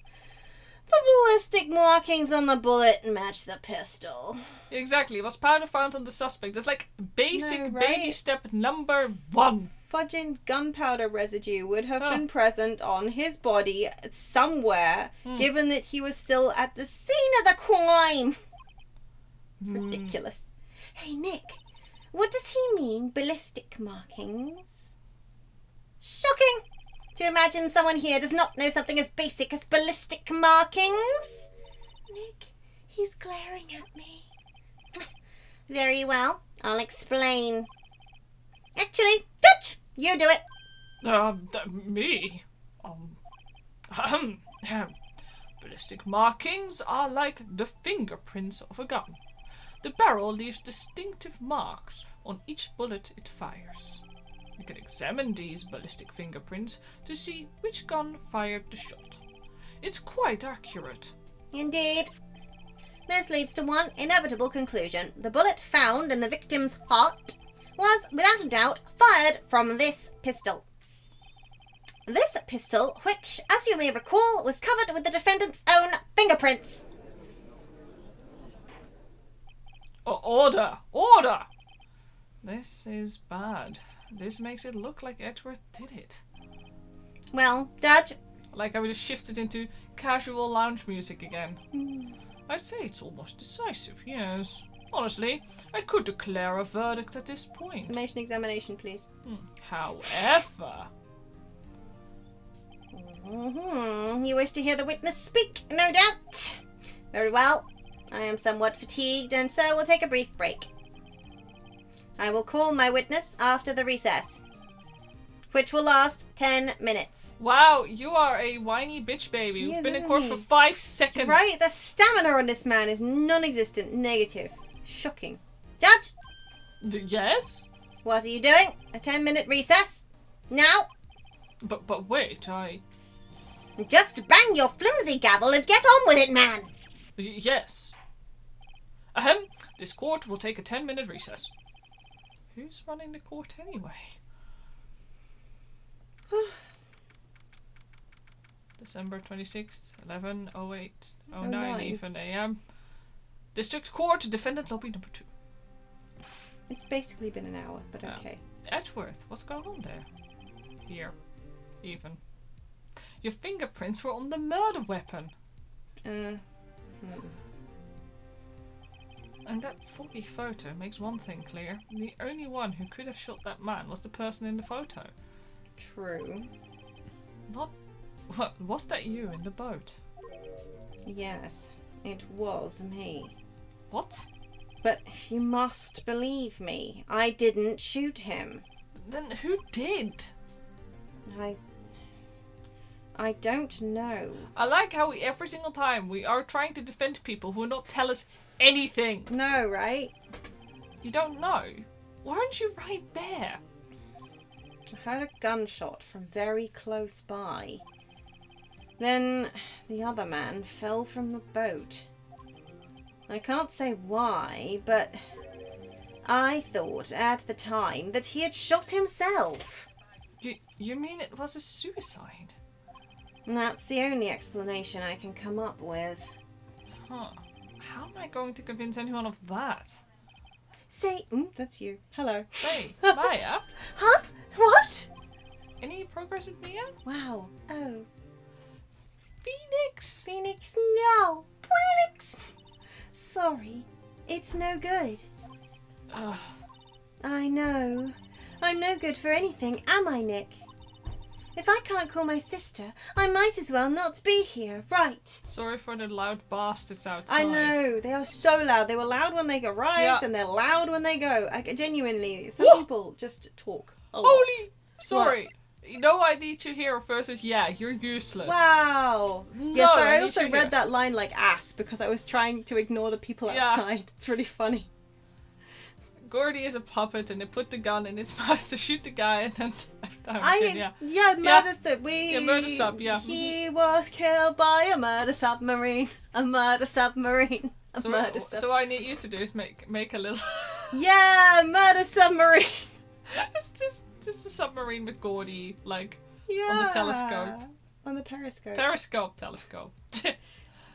The ballistic markings on the bullet match the pistol. Exactly, it was powder found on the suspect. It's like basic No, baby right? step number 1. Fudging gunpowder residue would have been present on his body somewhere, given that he was still at the scene of the crime. Ridiculous. Hey, Nick, what does he mean, ballistic markings? Shocking! To imagine someone here does not know something as basic as ballistic markings. Nick, he's glaring at me. Very well, I'll explain. Actually, Dutch, you do it. Me? Ballistic markings are like the fingerprints of a gun. The barrel leaves distinctive marks on each bullet it fires. You can examine these ballistic fingerprints to see which gun fired the shot. It's quite accurate. Indeed. This leads to one inevitable conclusion. The bullet found in the victim's heart was, without a doubt, fired from this pistol. This pistol, which, as you may recall, was covered with the defendant's own fingerprints. Order! Order! This is bad. This makes it look like Edgeworth did it. Well, Judge, Like I would have shifted into casual lounge music again. I'd say it's almost decisive, yes. Honestly, I could declare a verdict at this point. Summation examination, please. However... You wish to hear the witness speak, no doubt. Very well. I am somewhat fatigued, and so will take a brief break. I will call my witness after the recess, which will last 10 minutes. Wow, you are a whiny bitch baby. He We've is, been in isn't court he? for 5 seconds. Right? The stamina on this man is non-existent. Negative. Shocking. Judge, Yes? what are you doing? A 10-minute recess? Now? But wait, Just bang your flimsy gavel and get on with it, man! Yes. This court will take a 10-minute recess. Who's running the court anyway? December 26th, 11:08:09 even a.m. District Court, defendant lobby number 2. It's basically been an hour, but Yeah. okay. Edgeworth, what's going on there? Here. Even. Your fingerprints were on the murder weapon. And that foggy photo makes one thing clear. The only one who could have shot that man was the person in the photo. True. Not... What? Was that you in the boat? Yes. it was me. What? But you must believe me. I didn't shoot him. Then who did? I don't know. I like how every single time we are trying to defend people who will not tell us anything. No, right? You don't know. Why aren't you right there? I heard a gunshot from very close by. Then the other man fell from the boat. I can't say why, but I thought at the time that he had shot himself. You mean it was a suicide? And that's the only explanation I can come up with. Huh. How am I going to convince anyone of that? Say, that's you. Hello. Hey, Maya? Huh? What? Any progress with Mia? Wow. Oh. Phoenix? Phoenix, no. Phoenix! Sorry. It's no good. Ugh. I know. I'm no good for anything, am I, Nick? If I can't call my sister, I might as well not be here, right? Sorry for the loud bastards outside. I know. They are so loud. They were loud when they arrived, Yeah. and they're loud when they go. Genuinely, some Whoa! people just talk a lot. Holy! Sorry. You know I need you here versus yeah, you're useless. Wow. No, Yeah, so I I need also you read here. that line like ass because I was trying to ignore the people Yeah. outside. It's really funny. Gordy is a puppet and they put the gun in its mouth to shoot the guy and then yeah. Murder sub. Murder sub, yeah. He was killed by a murder submarine. A murder submarine. A murder submarine. So what I need you to do is make a little Yeah, murder submarine. it's just a submarine with Gordy, like Yeah. on the telescope. On the periscope. Telescope.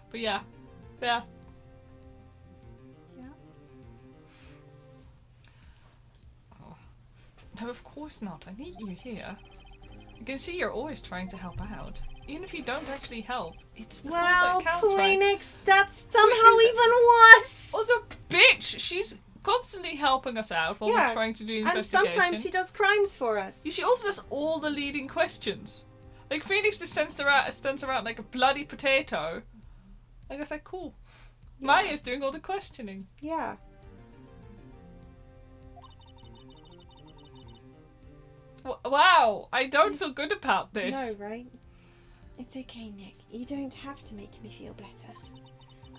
But yeah. Yeah. No, of course not. I need you here. You can see you're always trying to help out. Even if you don't actually help, it's the Well, fault that counts, right? Phoenix, that's somehow even worse. Also, bitch! She's constantly helping us out while we're trying to do And investigation. sometimes she does crimes for us. She also does all the leading questions. Like, Phoenix just stands around like a bloody potato. I guess like, cool. Yeah. Maya's doing all the questioning. Yeah. Wow, I don't feel good about this. No, right? It's okay, Nick. You don't have to make me feel better.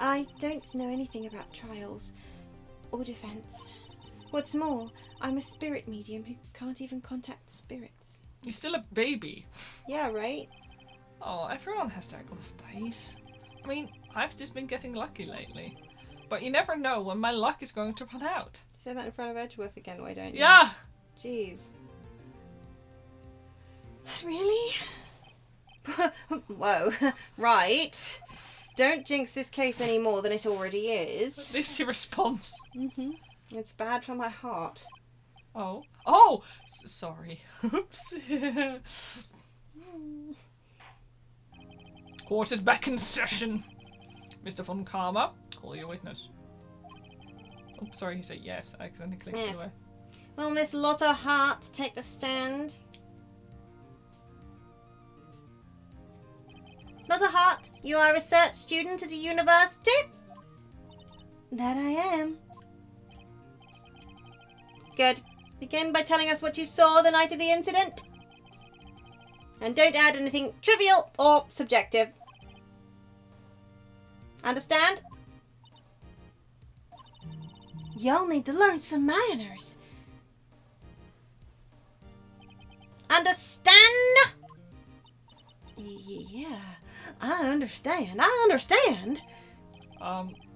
I don't know anything about trials or defense. What's more, I'm a spirit medium who can't even contact spirits. You're still a baby. Yeah, right? Oh, everyone has their off days. I mean, I've just been getting lucky lately. But you never know when my luck is going to run out. Say that in front of Edgeworth again, why don't you? Yeah! Jeez. Really? Whoa. Right. Don't jinx this case any more than it already At is. least he responds. It's bad for my heart. Oh. Oh! Sorry. Oops. Court is back in session. Mr. Von Karma, call your witness. Oh, sorry, he said yes. I accidentally clicked Yes. it away. Will Miss Lotta Hart take the stand? Lotta Hart, you are a research student at a university? That I am. Good. Begin by telling us what you saw the night of the incident. And don't add anything trivial or subjective. Understand? Y'all need to learn some manners. Understand? Yeah, I understand. I understand.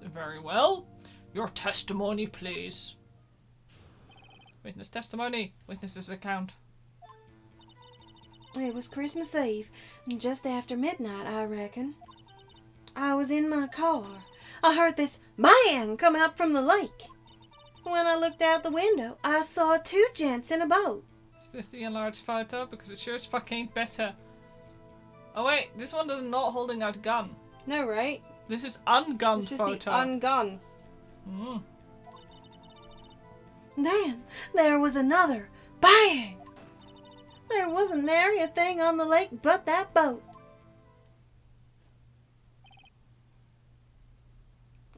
Very well. Your testimony, please. Witness testimony. Witness's account. It was Christmas Eve, just after midnight, I reckon. I was in my car. I heard this bang come out from the lake. When I looked out the window, I saw two gents in a boat. Is this the enlarged photo? Because it sure as fuck ain't better. Oh wait, this one is not holding out a gun. No, right? This is ungunned This is photo. the ungun. Mm. Then there was another bang. There wasn't nary a thing on the lake but that boat.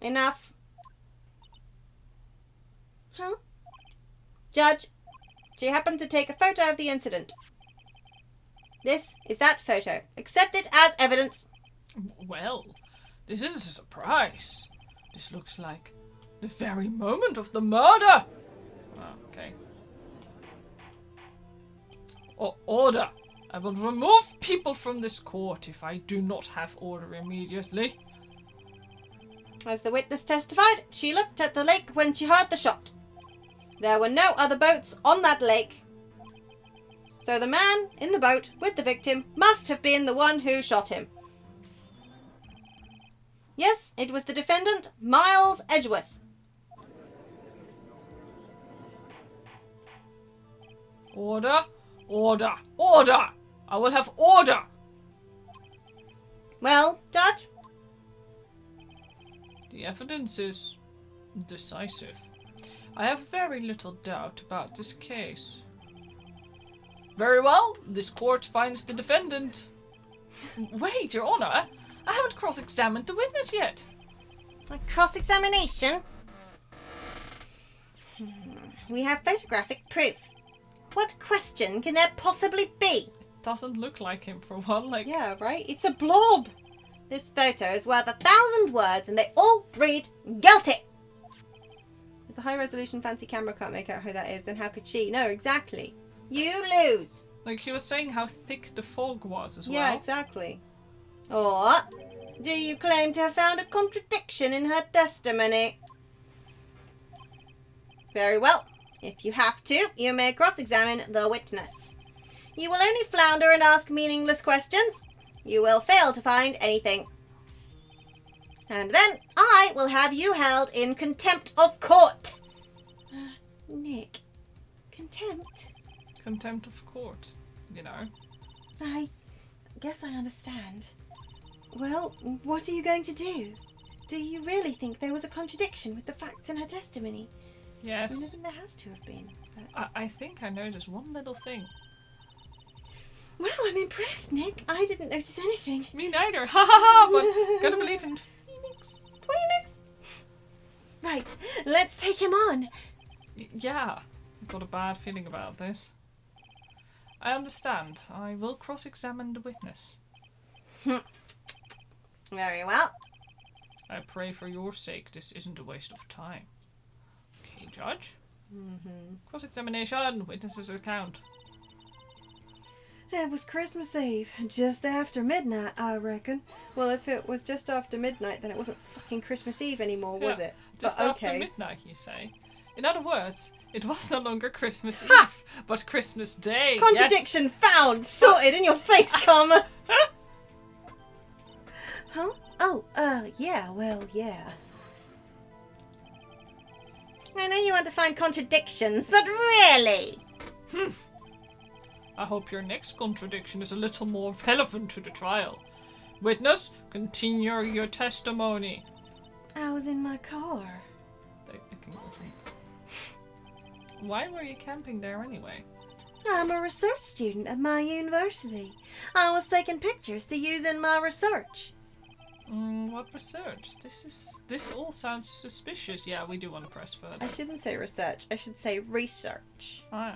Enough. Huh? Judge, she happened to take a photo of the incident. This is that photo. Accept it as evidence. Well, this is a surprise. This looks like the very moment of the murder. Okay. Order. I will remove people from this court if I do not have order immediately. As the witness testified, she looked at the lake when she heard the shot. There were no other boats on that lake. So the man in the boat with the victim must have been the one who shot him. Yes, it was the defendant, Miles Edgeworth. Order. Order. Order. I will have order. Well, Judge? The evidence is decisive. I have very little doubt about this case. Very well, this court finds the defendant. Wait, Your Honor, I haven't cross-examined the witness yet. A cross-examination? We have photographic proof. What question can there possibly be? It doesn't look like him, for one. Yeah, right? It's a blob. This photo is worth 1,000 words and they all read guilty. If the high-resolution fancy camera can't make out who that is, then how could she? No, exactly. You lose. Like, he was saying how thick the fog was as well. Yeah, exactly. Or do you claim to have found a contradiction in her testimony? Very well. If you have to, you may cross-examine the witness. You will only flounder and ask meaningless questions. You will fail to find anything. And then I will have you held in contempt of court. Nick, contempt? Contempt of court, you know. I guess I understand. Well, what are you going to do? Do you really think there was a contradiction with the facts in her testimony? Yes. I think there has to have been. But... I think I noticed one little thing. Well, I'm impressed, Nick. I didn't notice anything. Me neither. Ha ha ha! But gotta believe in Phoenix. Phoenix! Right, let's take him on. Yeah, I've got a bad feeling about this. I understand. I will cross-examine the witness. Very well. I pray for your sake this isn't a waste of time. Okay, Judge. Cross-examination, witness's account. It was Christmas Eve, just after midnight, I reckon. Well, if it was just after midnight, then it wasn't fucking Christmas Eve anymore, was it? Just but after okay. midnight, you say. In other words, it was no longer Christmas Eve, but Christmas Day. Contradiction found! Sorted in your face, Karma! Huh? Oh, yeah, well, yeah. I know you want to find contradictions, but really? I hope your next contradiction is a little more relevant to the trial. Witness, continue your testimony. I was in my car. Why were you camping there anyway? I'm a research student at my university. I was taking pictures to use in my research. What research? This all sounds suspicious. Yeah, we do want to press further. I shouldn't say research. I should say research. Ah,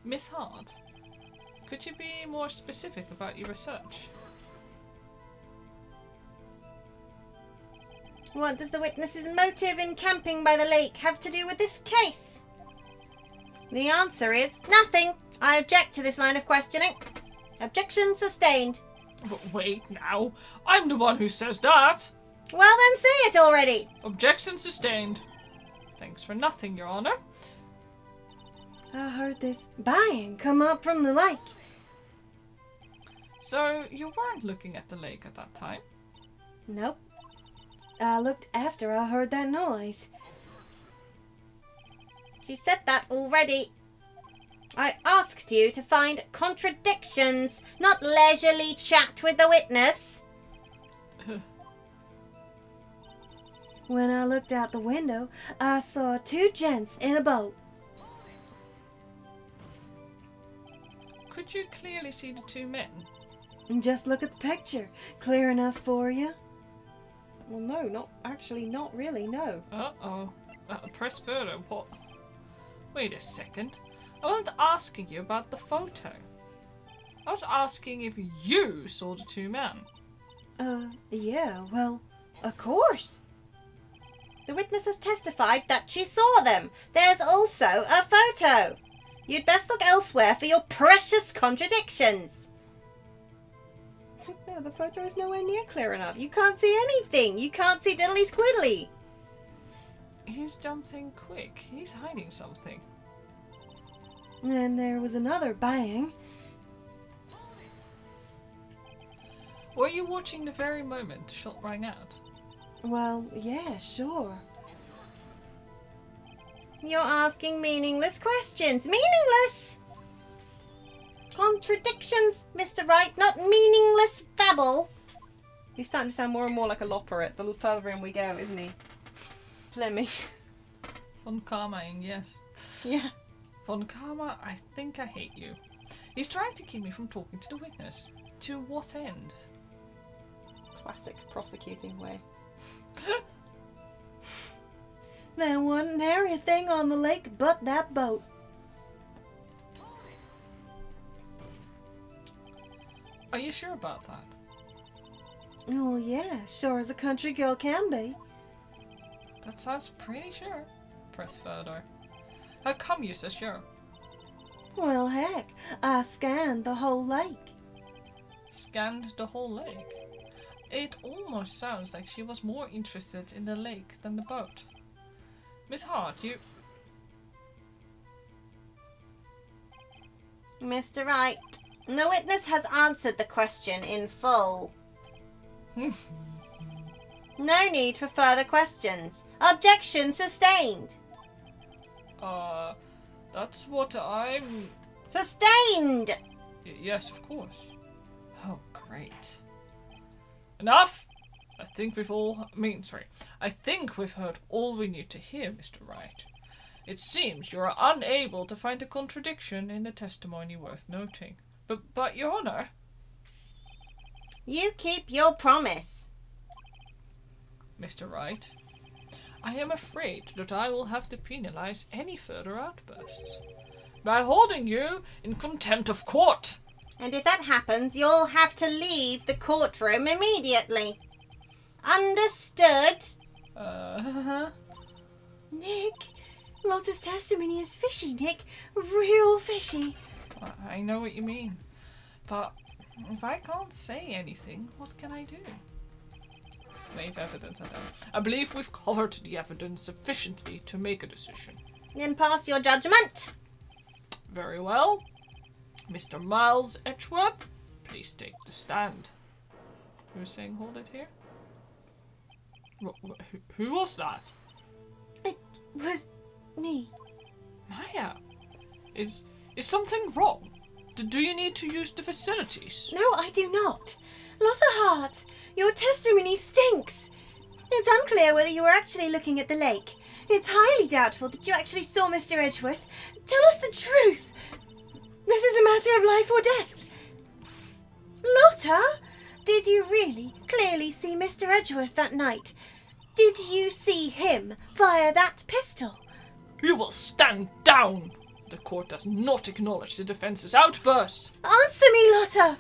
Miss Hart, could you be more specific about your research? What does the witness's motive in camping by the lake have to do with this case? The answer is nothing. I object to this line of questioning. Objection sustained. But wait now, I'm the one who says that. Well then say it already. Objection sustained. Thanks for nothing, Your Honor. I heard this bang come up from the lake. So you weren't looking at the lake at that time? Nope. I looked after I heard that noise. You said that already. I asked you to find contradictions, not leisurely chat with the witness. When I looked out the window, I saw two gents in a boat. Could you clearly see the two men? Just look at the picture. Clear enough for you? Well, no, not really, no. Uh-oh. Press photo, what? Wait a second. I wasn't asking you about the photo. I was asking if you saw the two men. Yeah, well, of course. The witness has testified that she saw them. There's also a photo. You'd best look elsewhere for your precious contradictions. No, the photo is nowhere near clear enough. You can't see anything. You can't see diddly squiddly. He's jumping quick. He's hiding something. And there was another bang. Were you watching the very moment the shot rang out? Well, yeah, sure. You're asking meaningless questions. Meaningless! Contradictions, Mr. Wright, not meaningless babble. He's starting to sound more and more like a loperet the further in we go, isn't he? Lemmy. Von Karmaing, yes. Yeah. Von Karma, I think I hate you. He's trying to keep me from talking to the witness. To what end? Classic prosecuting way. There wasn't nary a thing on the lake but that boat. Are you sure about that? Oh yeah, sure as a country girl can be. That sounds pretty sure. Press further. How come you so sure? Well heck, I scanned the whole lake. Scanned the whole lake. It almost sounds like she was more interested in the lake than the boat. Miss Hart, you... Mr. Wright, the witness has answered the question in full. No need for further questions. Objection sustained. That's what I'm... Sustained! Yes, of course. Oh, great. Enough! I think we've heard all we need to hear, Mr. Wright. It seems you are unable to find a contradiction in the testimony worth noting. But, Your Honour... You keep your promise. Mr. Wright, I am afraid that I will have to penalise any further outbursts by holding you in contempt of court. And if that happens, you'll have to leave the courtroom immediately. Understood? Nick, Lotta's testimony is fishy, Nick. Real fishy. I know what you mean, but if I can't say anything, what can I do? Wave evidence, I believe we've covered the evidence sufficiently to make a decision. Then pass your judgment. Very well. Mr. Miles Edgeworth, please take the stand. Who's saying hold it here? Who was that? It was me. Maya, is something wrong? Do you need to use the facilities? No, I do not. Lotta Hart, your testimony stinks. It's unclear whether you were actually looking at the lake. It's highly doubtful that you actually saw Mr. Edgeworth. Tell us the truth. This is a matter of life or death. Lotta, did you really clearly see Mr. Edgeworth that night? Did you see him fire that pistol? You will stand down! The court does not acknowledge the defense's outburst. Answer me, Lotta!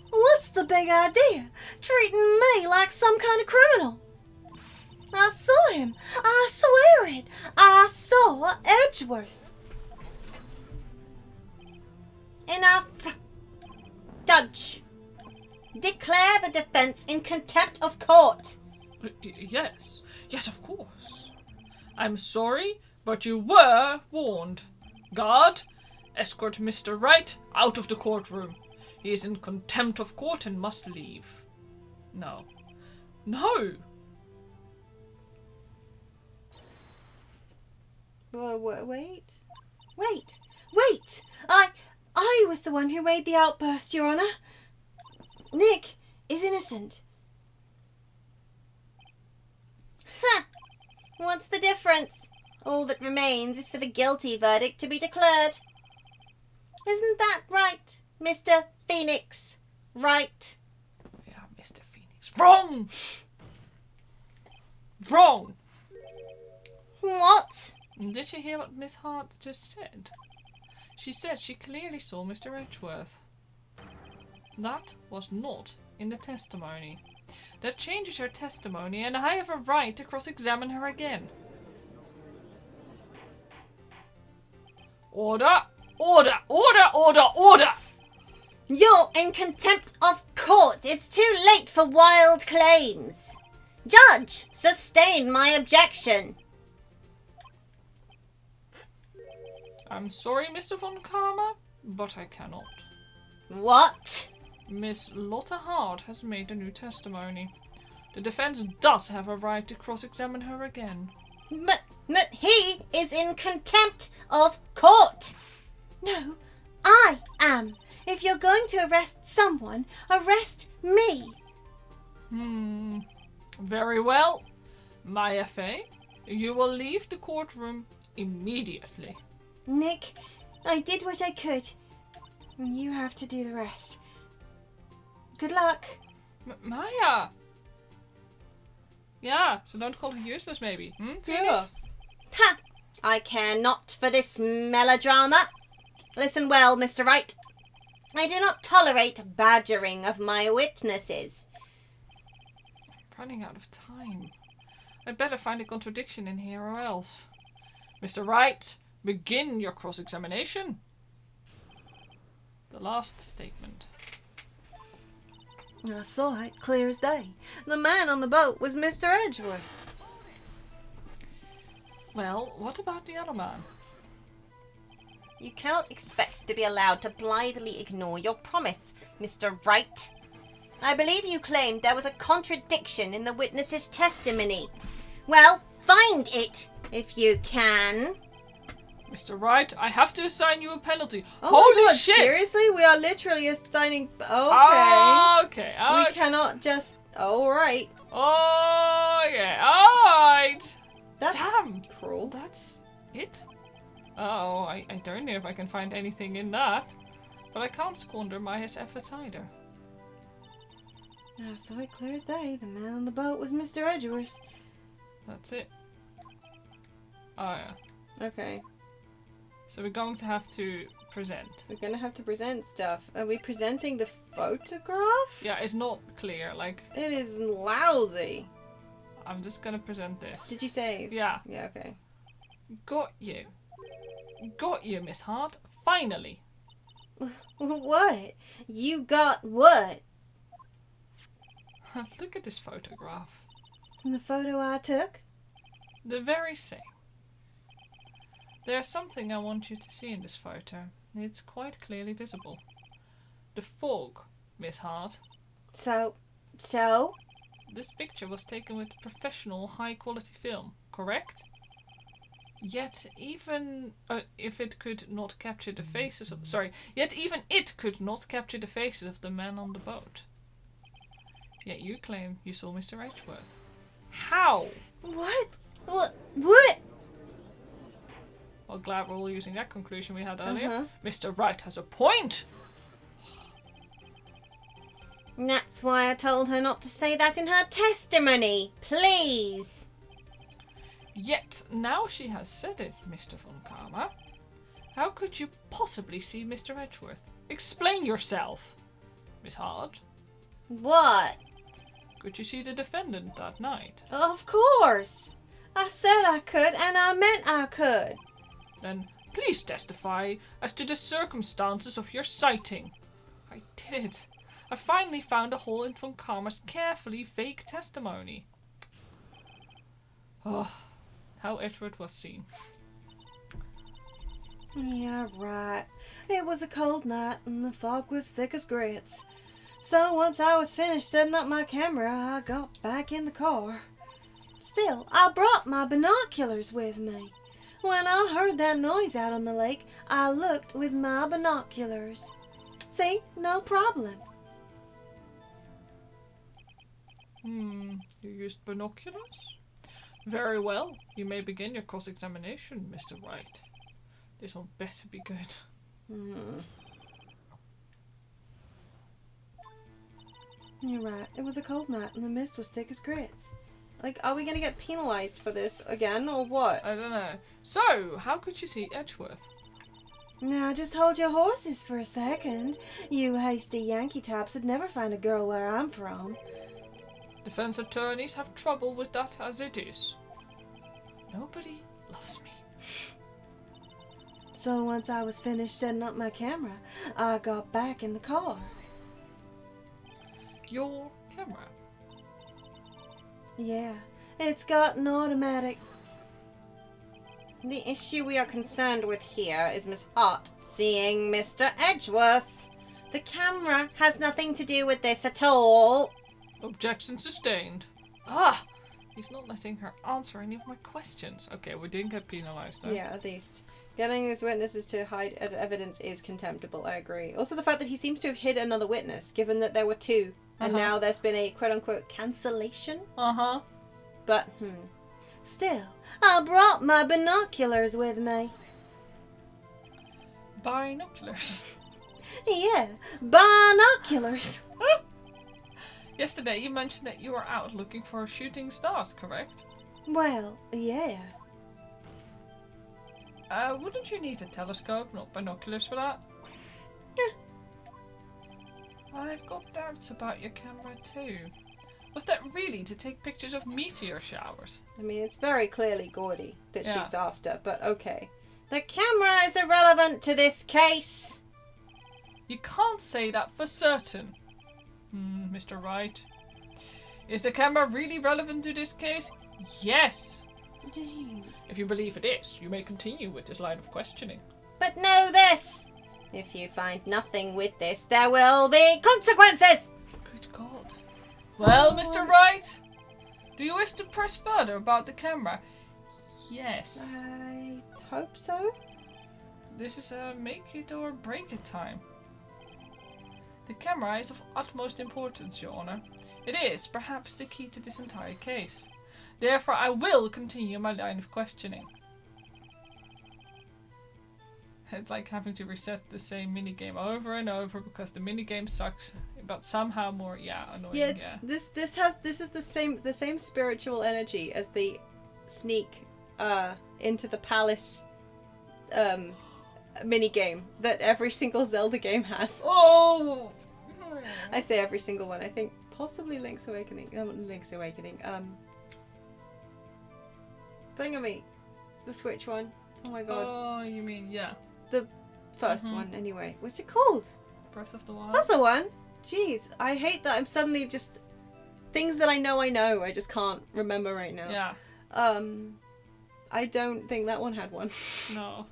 What's the big idea? Treating me like some kind of criminal? I saw him. I swear it. I saw Edgeworth. Enough. Judge, declare the defense in contempt of court. Yes, of course. I'm sorry, but you were warned. Guard, escort Mr. Wright out of the courtroom. He is in contempt of court and must leave. No. Wait. I was the one who made the outburst, Your Honour. Nick is innocent. Ha! What's the difference? All that remains is for the guilty verdict to be declared. Isn't that right, Mr. Phoenix? Right? Yeah, Mr. Phoenix. Wrong! Wrong! What? Did you hear what Miss Hart just said? She said she clearly saw Mr. Edgeworth. That was not in the testimony. That changes her testimony, and I have a right to cross-examine her again. Order! Order! Order! Order! Order! You're in contempt of court. It's too late for wild claims. Judge, sustain my objection. I'm sorry, Mr. von Karma, but I cannot. What? Miss Lotta Hart has made a new testimony. The defense does have a right to cross-examine her again. But he is in contempt of court. No, I am. If you're going to arrest someone, arrest me. Very well. My FA, you will leave the courtroom immediately. Nick, I did what I could. You have to do the rest. Good luck. Maya! Yeah, so don't call her useless, maybe. Phoenix? Yeah. Ha! I care not for this melodrama. Listen well, Mr. Wright. I do not tolerate badgering of my witnesses. Running out of time. I'd better find a contradiction in here or else. Mr. Wright, begin your cross-examination. The last statement. I saw it clear as day. The man on the boat was Mr. Edgeworth. Well, what about the other man? You cannot expect to be allowed to blithely ignore your promise, Mr. Wright. I believe you claimed there was a contradiction in the witness's testimony. Well, find it, if you can. Mr. Wright, I have to assign you a penalty. Oh Holy my God, shit! seriously? We are literally assigning... Okay. Okay. We cannot just... Alright. Okay, alright. That's Damn. cruel. That's it? Oh, I don't know if I can find anything in that. But I can't squander Maya's efforts either. I saw it clear as day. The man on the boat was Mr. Edgeworth. That's it. Oh yeah. Okay. So we're going to have to present. We're gonna have to present stuff. Are we presenting the photograph? Yeah, it's not clear. Like, It is lousy. I'm just gonna present this. Did you save? Yeah. Yeah, okay. Got you. Got you, Miss Hart. Finally. What? You got what? Look at this photograph. The photo I took? The very same. There's something I want you to see in this photo. It's quite clearly visible. The fog, Miss Hart. So? This picture was taken with professional, high-quality film, correct? Yet even if it could not capture the faces of... Yet even it could not capture the faces of the men on the boat. Yet you claim you saw Mr. Edgeworth. How? What? What? Well, glad we're all using that conclusion we had earlier. Uh-huh. Mr. Wright has a point! That's why I told her not to say that in her testimony. Please. Yet, now she has said it, Mr. von Karma. How could you possibly see Mr. Edgeworth? Explain yourself, Miss Hart. What? Could you see the defendant that night? Of course. I said I could, and I meant I could. Then please testify as to the circumstances of your sighting. I did it. I finally found a hole in von Karma's carefully vague testimony. Oh, how Edward was seen. Yeah, right. It was a cold night, and the fog was thick as grits. So once I was finished setting up my camera, I got back in the car. Still, I brought my binoculars with me. When I heard that noise out on the lake, I looked with my binoculars. See, no problem. You used binoculars? Very well. You may begin your cross-examination, Mr. Wright. This one better be good. You're right. It was a cold night, and the mist was thick as grits. Like, are we gonna get penalised for this again, or what? I don't know. So, how could you see Edgeworth? Now just hold your horses for a second. You hasty Yankee taps would never find a girl where I'm from. Defense attorneys have trouble with that as it is. Nobody loves me. So once I was finished setting up my camera, I got back in the car. Your camera? Yeah, it's got an automatic. The issue we are concerned with here is Miss Hart seeing Mr. Edgeworth. The camera has nothing to do with this at all. Objection sustained. Ah! He's not letting her answer any of my questions. Okay, we didn't get penalised though. Yeah, at least. Getting these witnesses to hide evidence is contemptible, I agree. Also the fact that he seems to have hid another witness, given that there were two. And now there's been a quote-unquote cancellation. Uh-huh. But, Still, I brought my binoculars with me. Binoculars. Yeah, binoculars. Yesterday you mentioned that you were out looking for shooting stars, correct? Well, yeah. Wouldn't you need a telescope, not binoculars for that? I've got doubts about your camera too. Was that really to take pictures of meteor showers? I mean, it's very clearly Gordy that Yeah. she's after, but okay. The camera is irrelevant to this case. You can't say that for certain. Mr. Wright. Is the camera really relevant to this case? Yes. Jeez. If you believe it is, you may continue with this line of questioning. But know this. If you find nothing with this, there will be consequences. Good God. Well, Mr. Wright, do you wish to press further about the camera? Yes. I hope so. This is a make it or break it time. The camera is of utmost importance, Your Honor. It is, perhaps, the key to this entire case. Therefore, I will continue my line of questioning. It's like having to reset the same minigame over and over because the minigame sucks, but somehow more, annoying. Yeah, this is the same spiritual energy as the sneak into the palace minigame that every single Zelda game has. Oh! I say every single one. I think possibly Link's Awakening. No, not Link's Awakening. Thingamy, the Switch one. Oh my god, Oh, you mean, the first one anyway. What's it called? Breath of the Wild? That's the one. Jeez, I hate that I'm suddenly just things that I know. I just can't remember right now. Yeah, I don't think that one had one. no.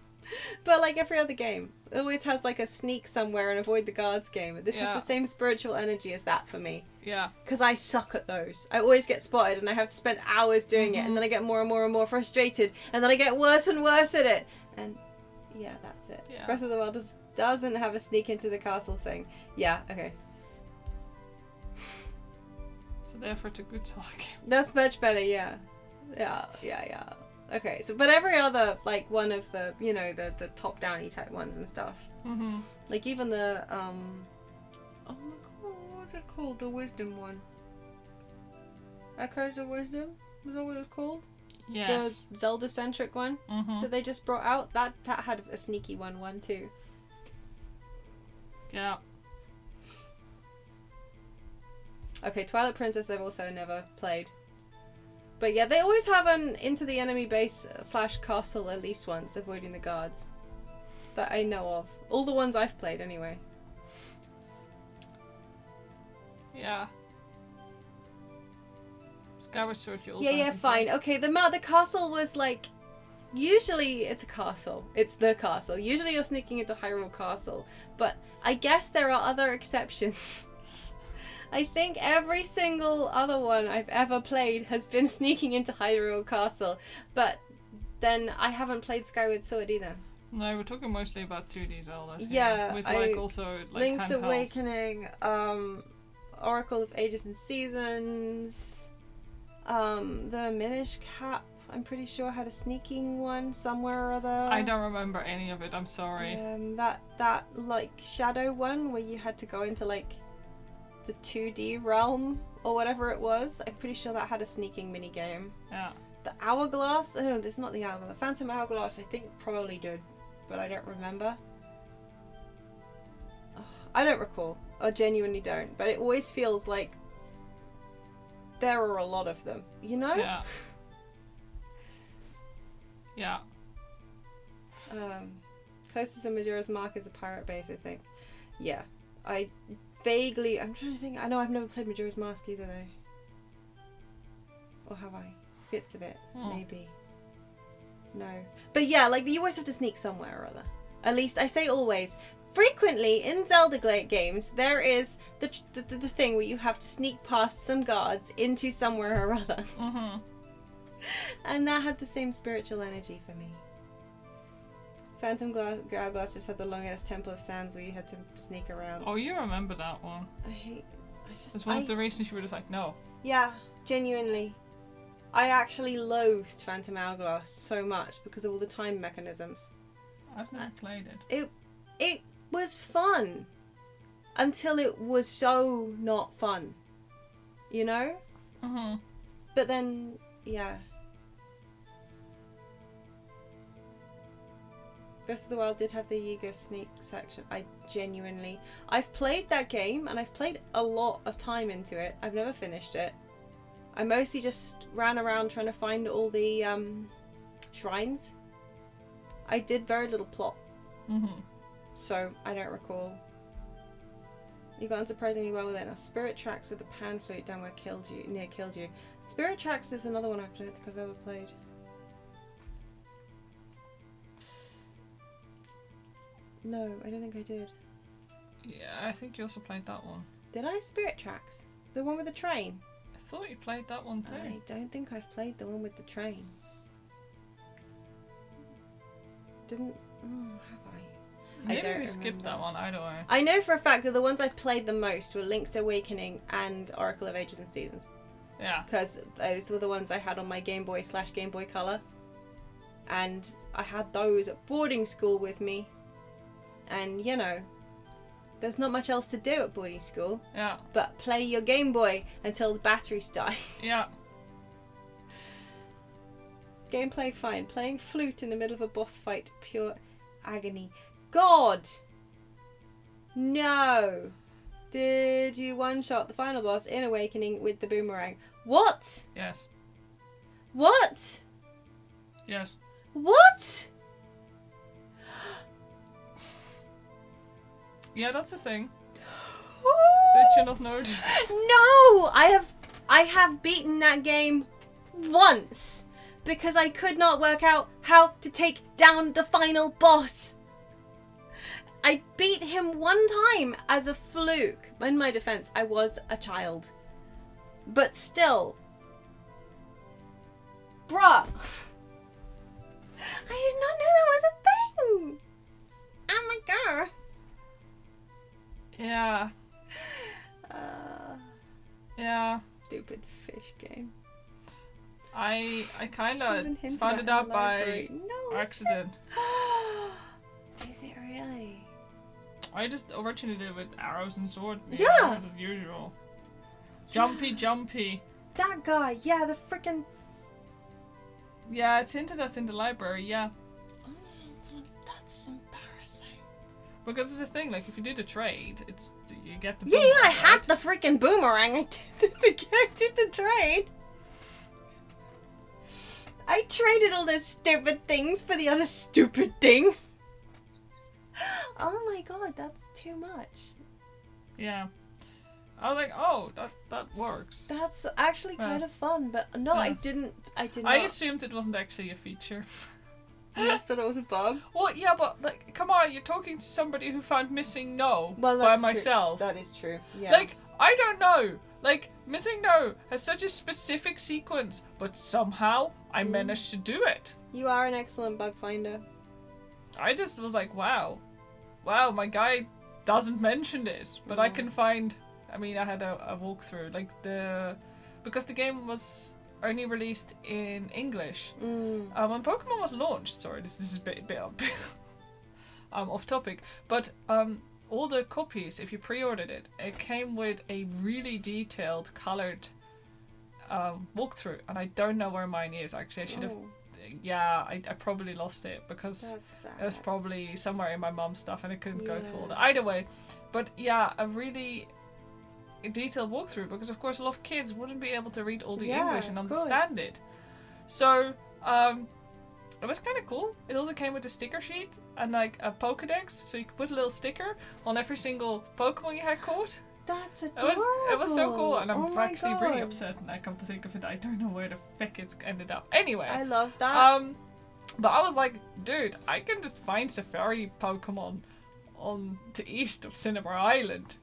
But like every other game, it always has like a sneak somewhere and avoid the guards game. This is Yeah. the same spiritual energy as that for me. Yeah. Because I suck at those. I always get spotted and I have to spend hours doing it, and then I get more and more and more frustrated, and then I get worse and worse at it. And yeah, that's it. Yeah. Breath of the Wild doesn't have a sneak into the castle thing. Yeah, okay. So therefore it's a good Zelda game. That's much better, yeah. Yeah. Okay, so but every other like one of the the top downy type ones and stuff. Mm-hmm. Like even the oh my god, what's it called? The wisdom one. Echoes of Wisdom? Was that what it was called? Yes. The Zelda centric one Mm-hmm. that they just brought out. That had a sneaky one too. Yeah. Okay, Twilight Princess I've also never played. But yeah, they always have an into the enemy base / castle at least once, avoiding the guards. That I know of. All the ones I've played anyway. Yeah. Skyward Sword you also Yeah, haven't fine. played. Okay, the castle was like... Usually it's a castle. It's the castle. Usually you're sneaking into Hyrule Castle. But I guess there are other exceptions. I think every single other one I've ever played has been sneaking into Hyrule Castle. But then I haven't played Skyward Sword either. No, we're talking mostly about 2D Zeldas. here, Yeah, with I- also like Link's handhelds. Awakening, Oracle of Ages and Seasons, the Minish Cap, I'm pretty sure had a sneaking one somewhere or other. I don't remember any of it. I'm sorry. That like shadow one where you had to go into like the 2D realm or whatever it was. I'm pretty sure that had a sneaking mini game. Yeah. The hourglass? No, this is not the hourglass. The Phantom Hourglass, I think probably did, but I don't remember. I don't recall. I genuinely don't. But it always feels like there are a lot of them. You know? Yeah. Yeah. Closest to Majora's Mark is a pirate base, I think. Yeah. I'm trying to think. I know I've never played Majora's Mask either, though. Or have I? Bits of it, maybe. No. But yeah, like, you always have to sneak somewhere or other. At least, I say always. Frequently, in Zelda games, there is the thing where you have to sneak past some guards into somewhere or other. Mm-hmm. And that had the same spiritual energy for me. Phantom Hourglass just had the long-ass Temple of Sands where you had to sneak around. Oh, you remember that one. It's one of the reasons you were just like, no. Yeah, genuinely. I actually loathed Phantom Hourglass so much because of all the time mechanisms. I've never played it. It was fun until it was so not fun, you know? Mm-hmm. But then, yeah. Breath of the Wild did have the Yiga sneak section. I've played that game and I've played a lot of time into it. I've never finished it. I mostly just ran around trying to find all the shrines. I did very little plot. Mm-hmm. So, I don't recall. You got unsurprisingly well with it. Now, Spirit Tracks with the pan flute down where near killed you. Spirit Tracks is another one I don't think I've ever played. No, I don't think I did. Yeah, I think you also played that one. Did I? Spirit Tracks? The one with the train? I thought you played that one too. I don't think I've played the one with the train. Didn't... have I? Maybe I don't we skipped remember. that one, I don't know. I know for a fact that the ones I've played the most were Link's Awakening and Oracle of Ages and Seasons. Yeah. Because those were the ones I had on my Game Boy / Game Boy Color. And I had those at boarding school with me. And, you know, there's not much else to do at boarding school. Yeah. But play your Game Boy until the batteries die. Yeah. Gameplay fine. Playing flute in the middle of a boss fight, pure agony. God! No! Did you one-shot the final boss in Awakening with the boomerang? What? Yes. What? Yes. What? Yeah, that's a thing. Did you not notice? No! I have beaten that game once because I could not work out how to take down the final boss. I beat him one time as a fluke. In my defense, I was a child. But still. Bruh. I did not know that was a thing. Oh my god. Yeah. Yeah. Stupid fish game. I kind of Even hinted found at it the out by library. No, accident. Is it really? I just originally did it with arrows and sword. Yeah. As usual. Jumpy. That guy, yeah, the freaking. Yeah, it's hinted at in the library, yeah. Oh, that's embarrassing. Because it's the thing, like, if you do the trade, it's you get the Yeah, boomerang, I had right? the freaking boomerang. I did the trade. I traded all those stupid things for the other stupid things. Oh my god, that's too much. Yeah. I was like, oh, that works. That's actually kind of fun, but no, I did not. I assumed it wasn't actually a feature. I just thought it was a bug. Well, yeah, but, like, come on, you're talking to somebody who found Missing No Well, by that's myself. True. That is true. Yeah. Like, I don't know. Like, Missing No has such a specific sequence, but somehow I managed to do it. You are an excellent bug finder. I just was like, wow, my guy doesn't mention this, but I can find. I mean, I had a walkthrough, like because the game was only released in English. When Pokemon was launched, sorry, this is a bit off topic, but all the copies, if you pre-ordered it, it came with a really detailed coloured walkthrough, and I don't know where mine is actually. I should have. Oh, Yeah, I probably lost it because that's sad. it was probably somewhere in my mum's stuff, and I couldn't go through all Yeah. that. Either way, but yeah, a really detailed walkthrough, because of course a lot of kids wouldn't be able to read all the Yeah, English and of course. understand it. So it was kind of cool. It also came with a sticker sheet and like a Pokedex, so you could put a little sticker on every single Pokemon you had caught. That's It adorable. was so cool, and I'm Oh my actually really God. upset. And I come to think of it, I don't know where the frick it's ended up. Anyway, I love that. but I was like, dude, I can just find Safari Pokemon on the east of Cinnabar Island.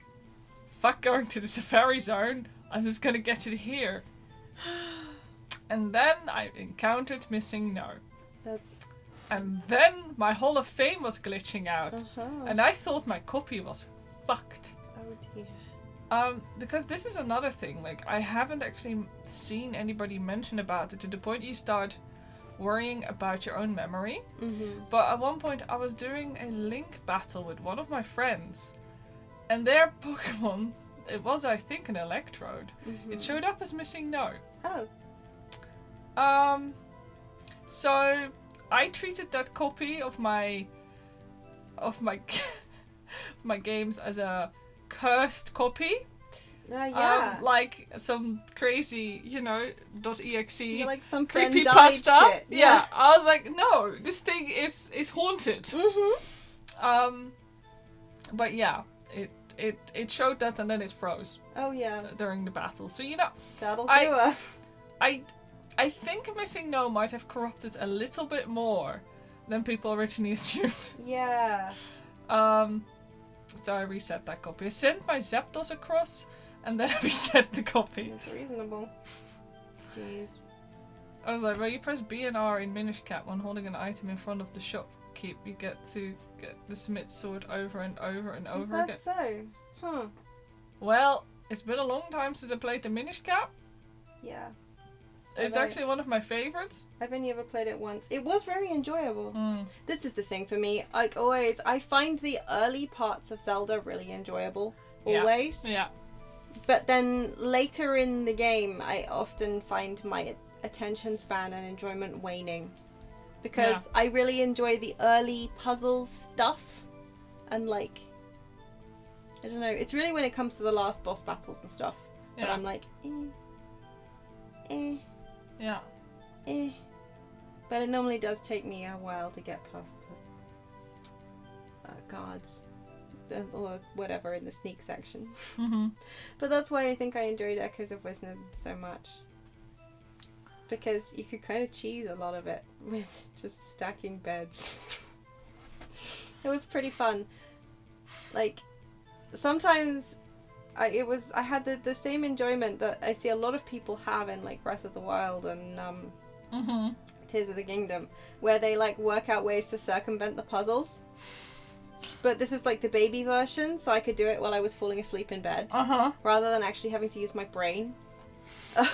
Fuck going to the Safari Zone. I'm just gonna get it here. And then I encountered Missing No. That's And then my Hall of Fame was glitching out. uh-huh. And I thought my copy was fucked. Oh dear. Because this is another thing, like, I haven't actually seen anybody mention about it to the point you start worrying about your own memory. Mm-hmm. But at one point I was doing a link battle with one of my friends, and their Pokemon, it was I think an Electrode, Mm-hmm. it showed up as Missing No. Oh. So I treated that copy of my my games as a cursed copy. Yeah. Like some crazy, .exe You're like some creepy died pasta. shit. Yeah. I was like, no, this thing is haunted. Mm-hmm. But yeah, it showed that, and then it froze Oh yeah. during the battle. So That'll I- do it. I think Missing No might have corrupted a little bit more than people originally assumed. Yeah. So I reset that copy. I sent my Zapdos across, and then I reset the copy. That's reasonable. Jeez. I was like, well, you press B and R in Minish Cap when holding an item in front of the shopkeep. You get to get the Smith's sword over and over and Is over that again. so? Huh. Well, it's been a long time since I played the Minish Cap. Yeah. It's Right. actually one of my favorites. I've only ever played it once. It was very enjoyable. Mm. This is the thing for me. Like always, I find the early parts of Zelda really enjoyable. Yeah. Always. Yeah. But then later in the game, I often find my attention span and enjoyment waning. Because I really enjoy the early puzzle stuff. And like, I don't know, it's really when it comes to the last boss battles and stuff that Yeah. I'm like, eh. Yeah. But it normally does take me a while to get past the guards or whatever in the sneak section. Mm-hmm. But that's why I think I enjoyed Echoes of Wisdom so much. Because you could kind of cheese a lot of it with just stacking beds. It was pretty fun. Like, sometimes I had the same enjoyment that I see a lot of people have in like Breath of the Wild and Mm-hmm. Tears of the Kingdom, where they like work out ways to circumvent the puzzles. But this is like the baby version, so I could do it while I was falling asleep in bed, Uh-huh. rather than actually having to use my brain. That's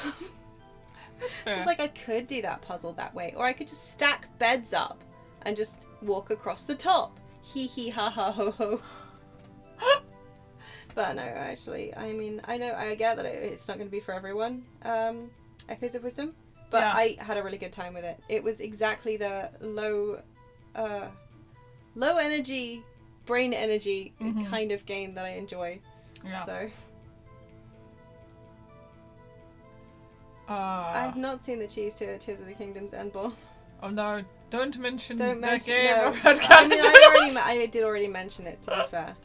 So fair. it's like I could do that puzzle that way, or I could just stack beds up and just walk across the top. Hee hee ha ha ho ho. But no, actually, I mean, I get that it's not going to be for everyone, Echoes of Wisdom, but Yeah. I had a really good time with it. It was exactly the low energy, brain energy Mhm. kind of game that I enjoy. Yeah. So I've not seen the cheese to Tears of the Kingdom's end boss. Oh no, don't mention Don't that mention. game No. about I mean, Canada. I did already mention it, to be fair,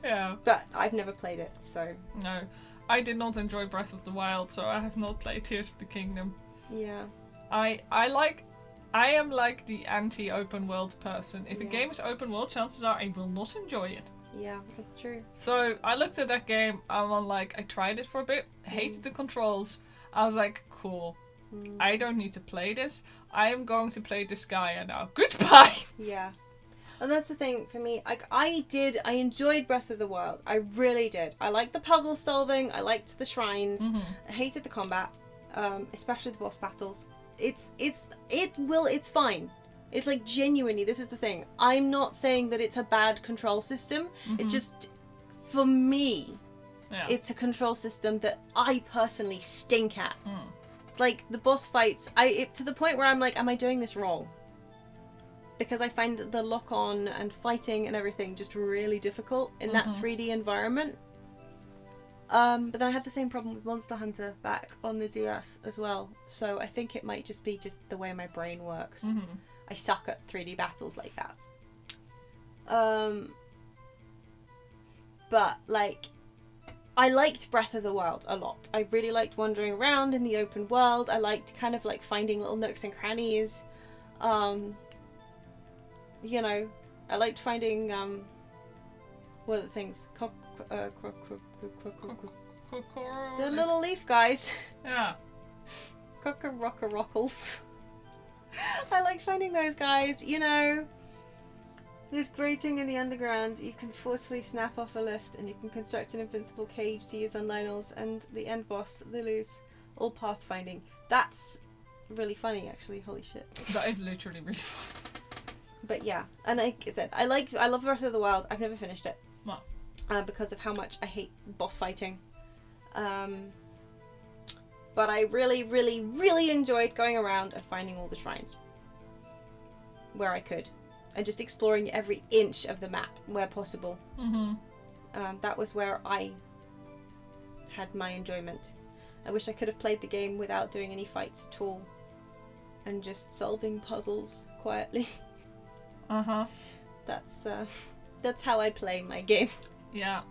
Yeah. but I've never played it, so No. I did not enjoy Breath of the Wild, so I have not played Tears of the Kingdom. yeah. I am like the anti-open world person. If a Yeah. game is open world, chances are I will not enjoy it. Yeah, that's true. So I looked at that game, I tried it for a bit, hated the controls. I was like, cool, I don't need to play this. I am going to play Disgaea now. Goodbye! Yeah. And that's the thing for me. Like, I enjoyed Breath of the Wild. I really did. I liked the puzzle solving. I liked the shrines. Mhm. I hated the combat, especially the boss battles. It's fine. It's like genuinely, this is the thing. I'm not saying that it's a bad control system. It just for me, Yeah. it's a control system that I personally stink at. Mm. Like, the boss fights, to the point where I'm like, am I doing this wrong? Because I find the lock-on and fighting and everything just really difficult in that 3D environment. But then I had the same problem with Monster Hunter back on the DS as well. So I think it might just be the way my brain works. I suck at 3D battles like that. But, like, I liked Breath of the Wild a lot. I really liked wandering around in the open world. I liked kind of like finding little nooks and crannies. You know, I liked finding, what are the things? The little leaf guys. Yeah. Cockorockorockles. I like finding those guys, you know. This grating in the underground, you can forcefully snap off a lift and you can construct an invincible cage to use on Lionels, and the end boss, Lulu's, all pathfinding. That's really funny, actually. Holy shit. That is literally really fun. But yeah, and like I said, I love Breath of the Wild. I've never finished it. Wow. Because of how much I hate boss fighting. But I really, really, really enjoyed going around and finding all the shrines where I could, and just exploring every inch of the map where possible. That was where I had my enjoyment. I wish I could have played the game without doing any fights at all, and just solving puzzles quietly. That's how I play my game. Yeah.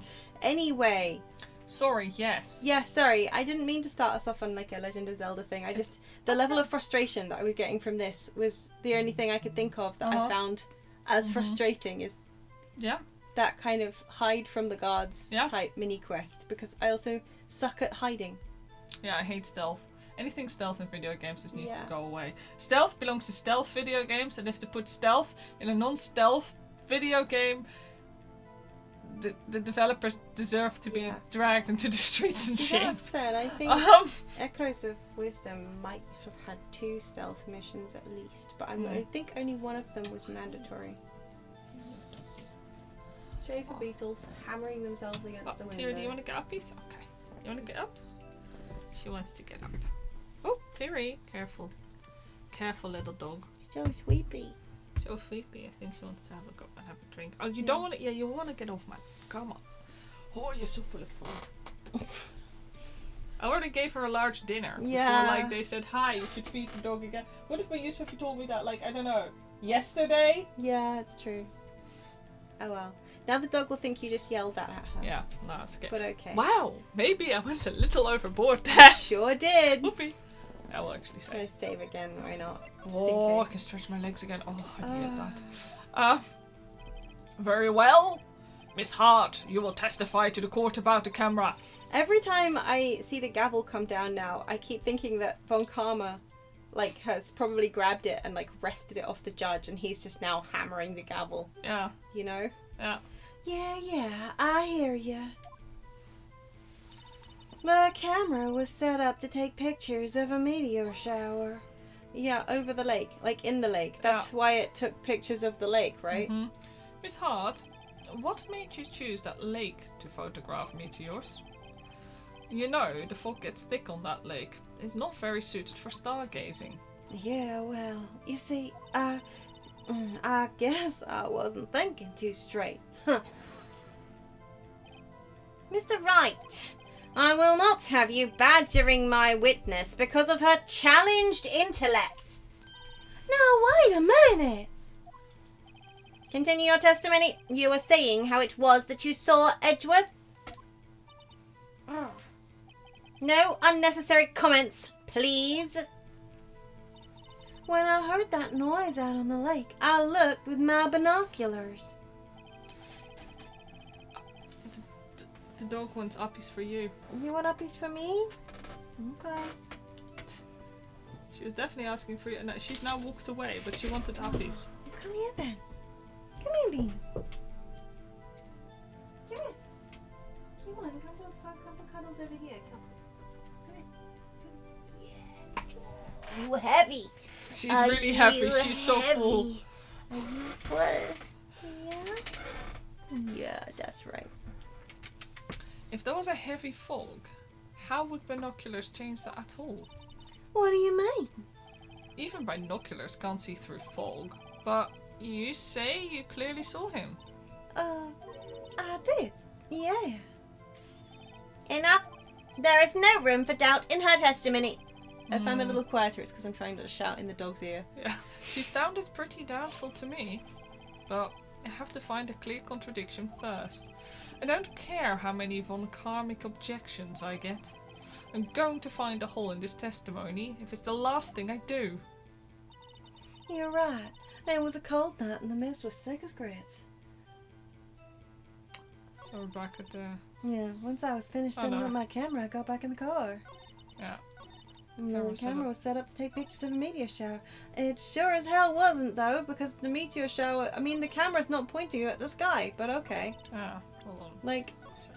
Anyway. Sorry, yes. Yeah, sorry. I didn't mean to start us off on like a Legend of Zelda thing. The level of frustration that I was getting from this was the only thing I could think of that I found as frustrating is that kind of hide from the guards type mini quest, because I also suck at hiding. Yeah, I hate stealth. Anything stealth in video games just needs to go away. Stealth belongs to stealth video games, and if they put stealth in a non-stealth video game, the developers deserve to be dragged into the streets and shit. That said, I think Echoes of Wisdom might have had 2 stealth missions at least, but I think only one of them was mandatory. Schaefer beetles hammering themselves against the window. Terry, do you want to get up, please? Okay. You want to get up? She wants to get up. Oh, Terry, careful. Careful, little dog. So sleepy. So sleepy. I think she wants to have a drink. Oh, you don't want to? Yeah, you want to get off, man. Come on. Oh, you're so full of food. I already gave her a large dinner. Yeah. Before, like, they said, hi, you should feed the dog again. What if you told me that, like, I don't know, yesterday? Yeah, it's true. Oh well. Now the dog will think you just yelled that at her. Yeah, no, it's okay. But okay. Wow, maybe I went a little overboard there. Sure did. Whoopee. I will actually I'm gonna say. save again, why not? Just Oh, in I case. can stretch my legs again. Oh, I needed that. Very well. Miss Hart, you will testify to the court about the camera. Every time I see the gavel come down now, I keep thinking that Von Karma, like, has probably grabbed it and, like, wrested it off the judge, and he's just now hammering the gavel. Yeah. You know? Yeah. Yeah, I hear ya. The camera was set up to take pictures of a meteor shower. Yeah, over the lake. Like, in the lake. That's why it took pictures of the lake, right? Mm-hmm. Miss Hart, what made you choose that lake to photograph meteors? You know, the fog gets thick on that lake. It's not very suited for stargazing. Yeah, well, you see, I guess I wasn't thinking too straight. Huh. Mr. Wright, I will not have you badgering my witness because of her challenged intellect. Now, wait a minute. Continue your testimony. You were saying how it was that you saw Edgeworth. No unnecessary comments, please. When I heard that noise out on the lake, I looked with my binoculars. The dog wants uppies for you. You want uppies for me? Okay. She was definitely asking for you. No, she's now walked away, but she wanted uppies. Come here then. Come here, Bean. Come here. Come on, come for cuddles over here. Come here. You heavy. She's really heavy. She's so full. Are you full? Yeah? Yeah, that's right. If there was a heavy fog, how would binoculars change that at all? What do you mean? Even binoculars can't see through fog, but you say you clearly saw him. I did. Yeah. Enough. There is no room for doubt in her testimony. If I'm a little quieter, it's because I'm trying to shout in the dog's ear. Yeah, she sounded pretty doubtful to me, but I have to find a clear contradiction first. I don't care how many von karmic objections I get. I'm going to find a hole in this testimony if it's the last thing I do. You're right. It was a cold night and the mist was thick as grits. So we're back at the... Yeah, once I was finished setting up my camera, I got back in the car. Yeah. And Camera the set camera up. was set up to take pictures of a meteor shower. It sure as hell wasn't, though, because the meteor shower... I mean, the camera's not pointing at the sky, but okay. Ah, hold on. Like, So-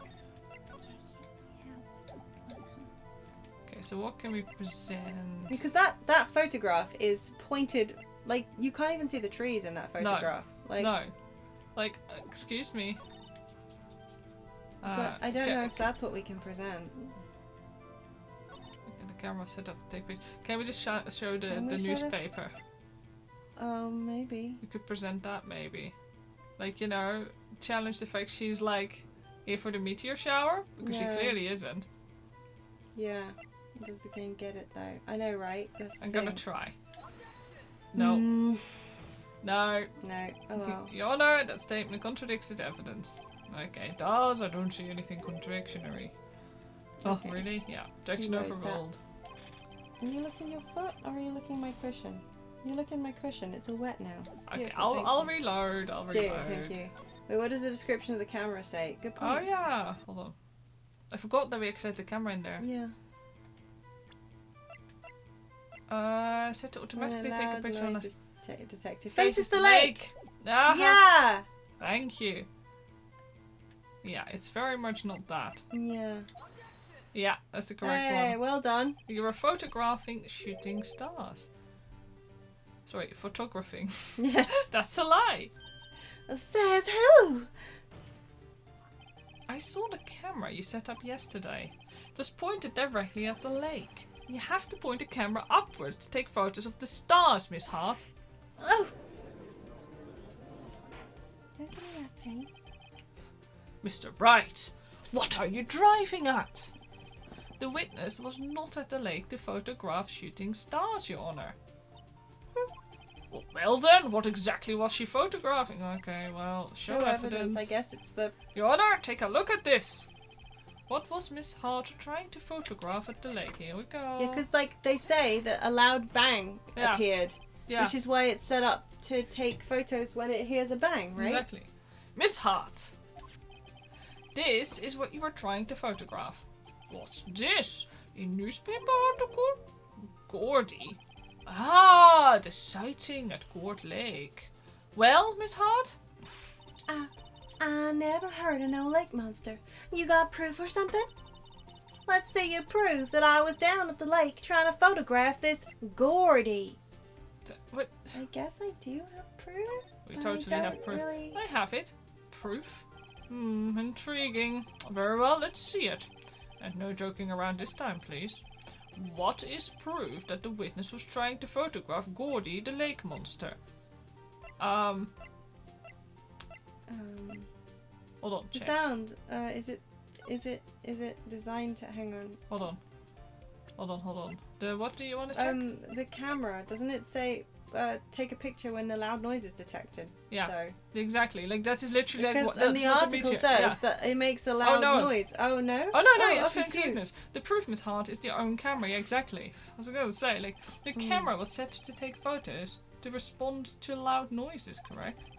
Okay, so what can we present? Because that photograph is pointed, like, you can't even see the trees in that photograph. Like, No. Like, excuse me. but I don't know if that's what we can present. Okay, the camera set up to take pictures. Can we just show the Can we show the- newspaper? Maybe. We could present that maybe. Like, you know, challenge the fact she's like here for the meteor shower, because Yeah. she clearly isn't. Yeah. Does the game get it, though? I know, right? That's the I'm gonna thing. try. No. Mm, No. no. Oh, well. Your Honor, that statement contradicts its evidence. Okay, it does. I don't see anything contradictory. Oh, Okay. really? Yeah. Objection You wrote overruled. Are you licking your foot or are you licking my cushion? You're licking my cushion. It's all wet now. Okay, Beautiful, thank I'll you. reload. I'll Do, reload. thank you. Wait, what does the description of the camera say? Good Oh point. yeah. Hold on. I forgot that we actually had the camera in there. Yeah. Set to automatically When take a loud picture on noise the is detected. faces the lake. Ah, Yeah. thank you. Yeah, it's very much not that. Yeah. Yeah, that's the correct Hey, one. well done. You were photographing shooting stars. Sorry, photographing. Yes. That's a lie. Says who? I saw the camera you set up yesterday. It was pointed directly at the lake. You have to point the camera upwards to take photos of the stars, Miss Hart. Oh, Don't give me that face. Mr. Wright, what are you driving at? The witness was not at the lake to photograph shooting stars, Your Honor. Well then, what exactly was she photographing? Okay, well, show No evidence. I guess it's the... Your Honor, take a look at this. What was Miss Hart trying to photograph at the lake? Here we go. Yeah, because, like, they say that a loud bang Yeah. appeared. Yeah, Which is why it's set up to take photos when it hears a bang, right? exactly. Miss Hart, this is what you were trying to photograph. What's this? A newspaper article? Gordy. Ah, the sighting at Gord Lake. Well, Miss Hart? I never heard of no lake monster. You got proof or something? Let's see you prove that I was down at the lake trying to photograph this Gordy. What? I guess I do have proof. We I totally have don't proof. really- I have it. Proof. Intriguing. Very well, let's see it. And no joking around this time, please. What is proof that the witness was trying to photograph Gordy, the lake monster? Hold on, The check. sound, is it designed to... Hang on. Hold on. Hold on. What do you want to check? The camera, doesn't it say, take a picture when the loud noise is detected? Yeah, Though? exactly. Like, that is literally like... Because that's the not a article meteor. says Yeah. that it makes a loud no. noise. Oh, no? Oh no, Oh, yes, okay, thank phew. goodness. The proof, Miss Hart, is your own camera, yeah, exactly. I was gonna say, like, the camera was set to take photos to respond to loud noises, correct?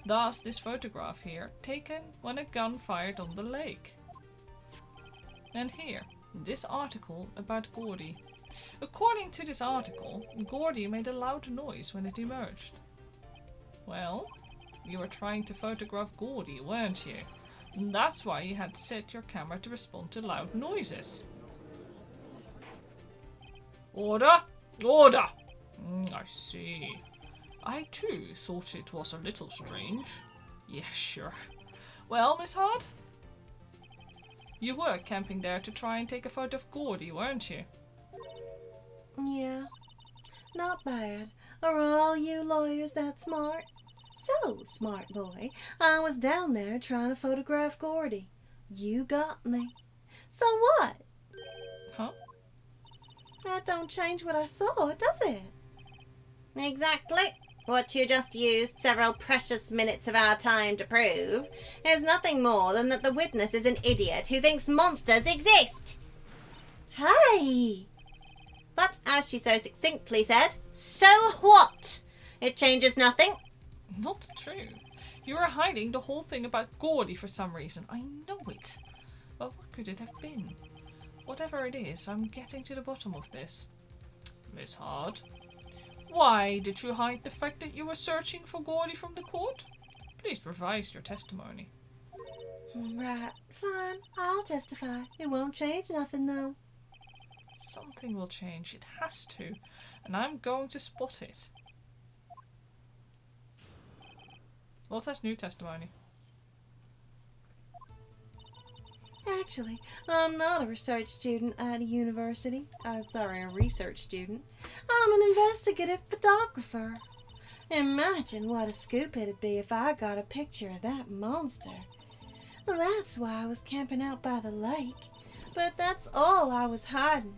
Thus, this photograph here, taken when a gun fired on the lake. And here, this article about Gordy. According to this article, Gordy made a loud noise when it emerged. Well, you were trying to photograph Gordy, weren't you? And that's why you had set your camera to respond to loud noises. Order! Order! I see. I too thought it was a little strange. Yes, sure. Well, Miss Hart? You were camping there to try and take a photo of Gordy, weren't you? Yeah, not bad. Are all you lawyers that smart? So, smart boy, I was down there trying to photograph Gordy. You got me. So what? Huh? That don't change what I saw, does it? Exactly. What you just used several precious minutes of our time to prove is nothing more than that the witness is an idiot who thinks monsters exist. Hey! But, as she so succinctly said, so what? It changes nothing. Not true. You were hiding the whole thing about Gordy for some reason. I know it. But what could it have been? Whatever it is, I'm getting to the bottom of this. Miss Hart, why did you hide the fact that you were searching for Gordy from the court? Please revise your testimony. Right, fine. I'll testify. It won't change nothing, though. Something will change. It has to. And I'm going to spot it. What's that new testimony? Actually, I'm not a research student at a university. A research student. I'm an investigative photographer. Imagine what a scoop it'd be if I got a picture of that monster. That's why I was camping out by the lake. But that's all I was hiding.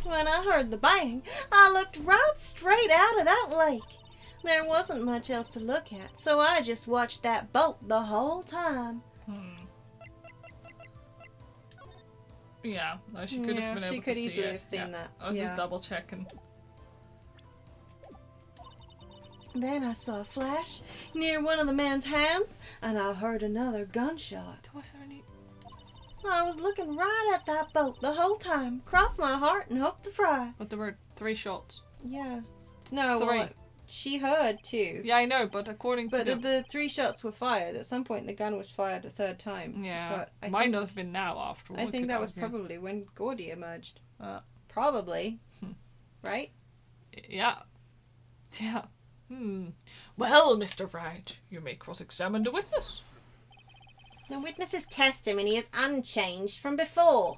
When I heard the bang, I looked right straight out of that lake. There wasn't much else to look at, so I just watched that boat the whole time. Yeah, no, she could have been able she to could see easily it. have seen that. I was just Yeah. double checking. Then I saw a flash near one of the man's hands, and I heard another gunshot. Was there any... I was looking right at that boat the whole time. Cross my heart and hope to fry. But there were 3 shots. Yeah. No, 3. well, she heard 2. Yeah, I know, but according to But the 3 shots were fired. At some point, the gun was fired a 3rd time. Yeah, But I might think, not have been now after all. I It think could that was have been- probably when Gordy emerged. Hmm. Probably. Right? Yeah. Yeah. Well, Mr. Wright, you may cross-examine the witness. The witness's testimony is unchanged from before.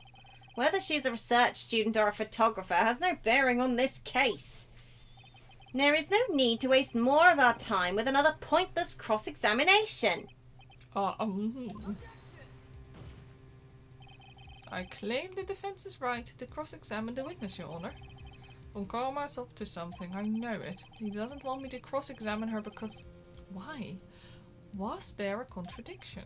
Whether she's a research student or a photographer has no bearing on this case. There is no need to waste more of our time with another pointless cross-examination. I claim the defense's right to cross-examine the witness, Your Honor. Von Karma's up to something, I know it. He doesn't want me to cross-examine her because... Why? Was there a contradiction?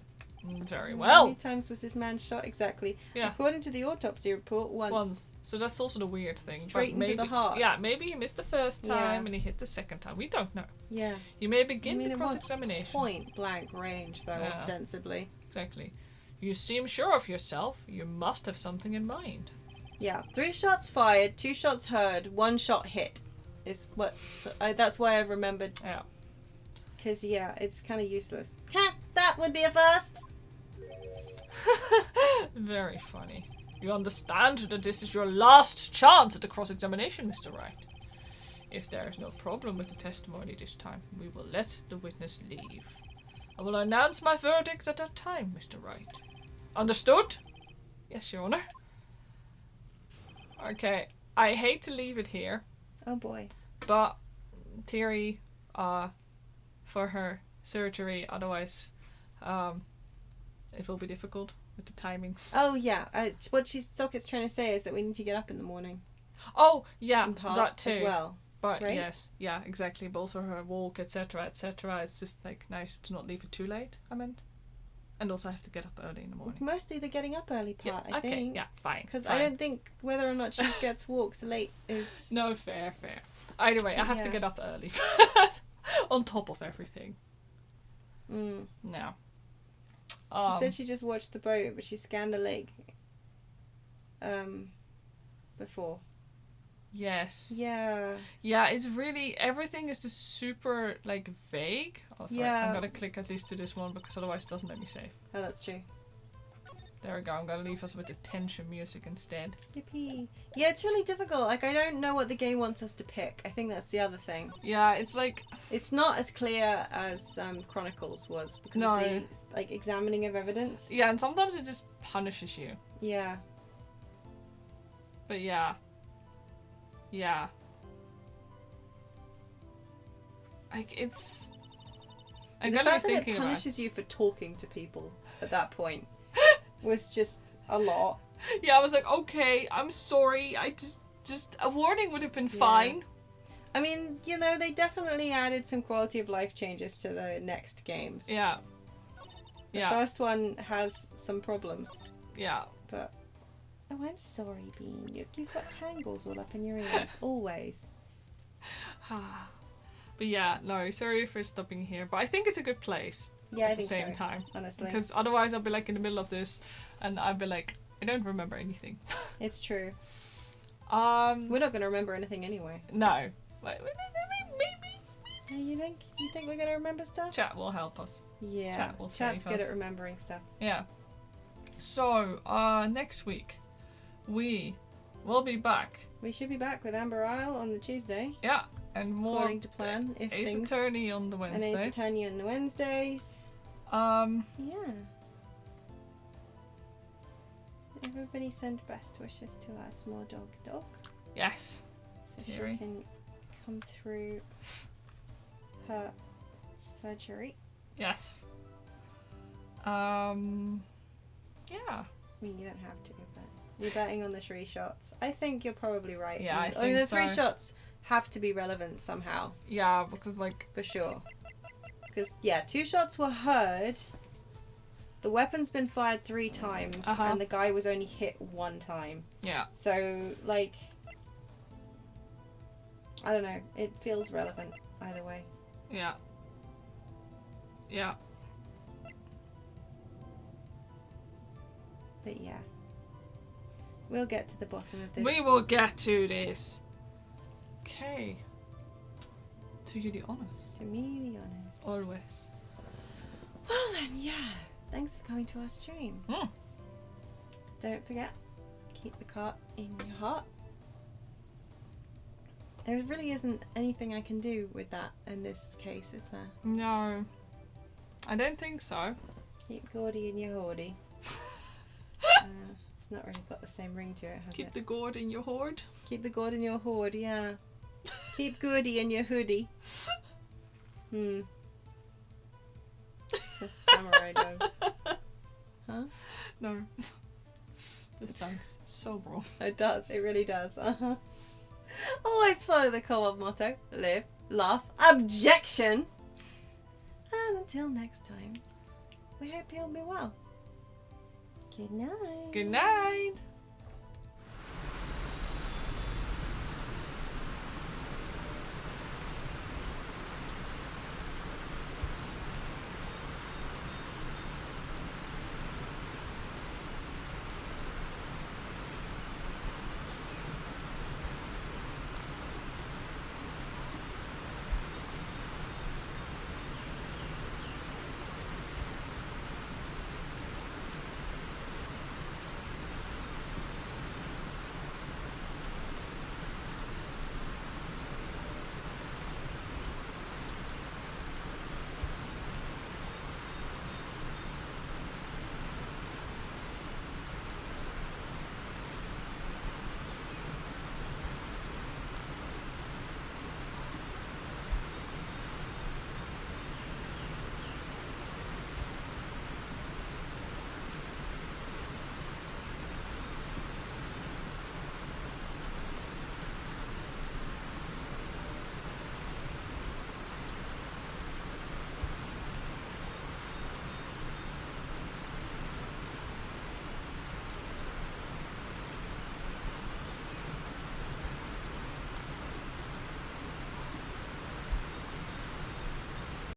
Very How well. many times was this man shot exactly? Yeah. According to the autopsy report, once. So that's also the weird thing. Straight but maybe, into the heart. Yeah, maybe he missed the first time Yeah. and he hit the second time. We don't know. Yeah. You may begin I mean, the it was cross-examination. Point blank range, though, Yeah. ostensibly. Exactly. You seem sure of yourself. You must have something in mind. Yeah. 3 shots fired, 2 shots heard, 1 shot hit. Is what. So, that's why I remembered. Yeah. Because, yeah, it's kind of useless. Ha! That would be a first. Very funny. You understand that this is your last chance at the cross-examination, Mr. Wright. If there is no problem with the testimony this time, we will let the witness leave. I will announce my verdict at that time, Mr. Wright. Understood? Yes, Your Honor. Okay, I hate to leave it here, Oh boy. but Thierry, for her surgery, otherwise, it will be difficult with the timings. Oh, yeah. What Socket's trying to say is that we need to get up in the morning. Oh, yeah, In part, that too. as well. But right? yes, yeah, exactly. But also her walk, etc., etc. It's just like nice to not leave it too late. I meant, and also I have to get up early in the morning. Mostly the getting up early Yeah, part, I okay, think. yeah, fine. Because fine. I don't think whether or not she gets walked late is... No, fair. Either way, I have to Yeah. get up early. On top of everything. Mm. Now. She said she just watched the boat, but she scanned the lake before. Yes. Yeah. Yeah, it's really, everything is just super, like, vague. Oh, sorry, Yeah. I'm gonna click at least to this one because otherwise it doesn't let me save. Oh, that's true. There we go. I'm gonna leave us with the tension music instead. Yippee. Yeah, it's really difficult. Like, I don't know what the game wants us to pick. I think that's the other thing. Yeah, it's like It's not as clear as Chronicles was because No. of the like examining of evidence. yeah, and sometimes it just punishes you. Yeah. But yeah. Like it's. I'm The gonna be fact that it thinking about. punishes you for talking to people at that point was just a lot. Yeah, I was like, okay, I'm sorry. I just a warning would have been fine. I mean, you know, they definitely added some quality of life changes to the next games. Yeah. The Yeah. first one has some problems, Yeah. but oh, I'm sorry, Bean. You've got tangles all up in your ears, always. But yeah, no, sorry for stopping here. But I think it's a good place Yeah, I at the think same so, time. honestly. Because otherwise I'll be like in the middle of this and I'll be like, I don't remember anything. It's true. Um We're not going to remember anything anyway. no. Maybe Oh, you think we're going to remember stuff? chat will help us. Yeah. Chat will Chat's save good us. at remembering stuff. Yeah. So, next week we will be back. We should be back with Amber Isle on the Tuesday, Yeah. And more according to plan. If Ace things Attorney on the and Ace Wednesday. Attorney on the Wednesdays. Yeah. Everybody send best wishes to our small dog Doc, Yes. so Theory. she can come through her surgery. Yes. Yeah. I mean, you don't have to, but you're betting on the 3 shots. I think you're probably right. Yeah, I mean, think the 3 so. shots have to be relevant somehow, Yeah, because like for sure. Because, yeah, 2 shots were heard. The weapon's been fired 3 times, and the guy was only hit 1 time. yeah. So, like, I don't know. It feels relevant either way. Yeah. Yeah. But yeah, we'll get to the bottom of this. We will get to this. Okay. To you the honors. To me, the honors. Always. Well then, yeah. Thanks for coming to our stream. Mm. Don't forget, keep the cart in your heart. There really isn't anything I can do with that in this case, is there? No. I don't think so. Keep Gordy in your hoardie. It's not really got the same ring to it, has Keep it? the gourd in your hoard. Keep the gourd in your hoard, yeah. Keep Gordy in your hoodie. Samurai dogs. Huh? No. This sounds so wrong. It does, it really does. Uh-huh. Always follow the co-op motto. Live, laugh, objection! And until next time, we hope you'll be well. Good night. Good night.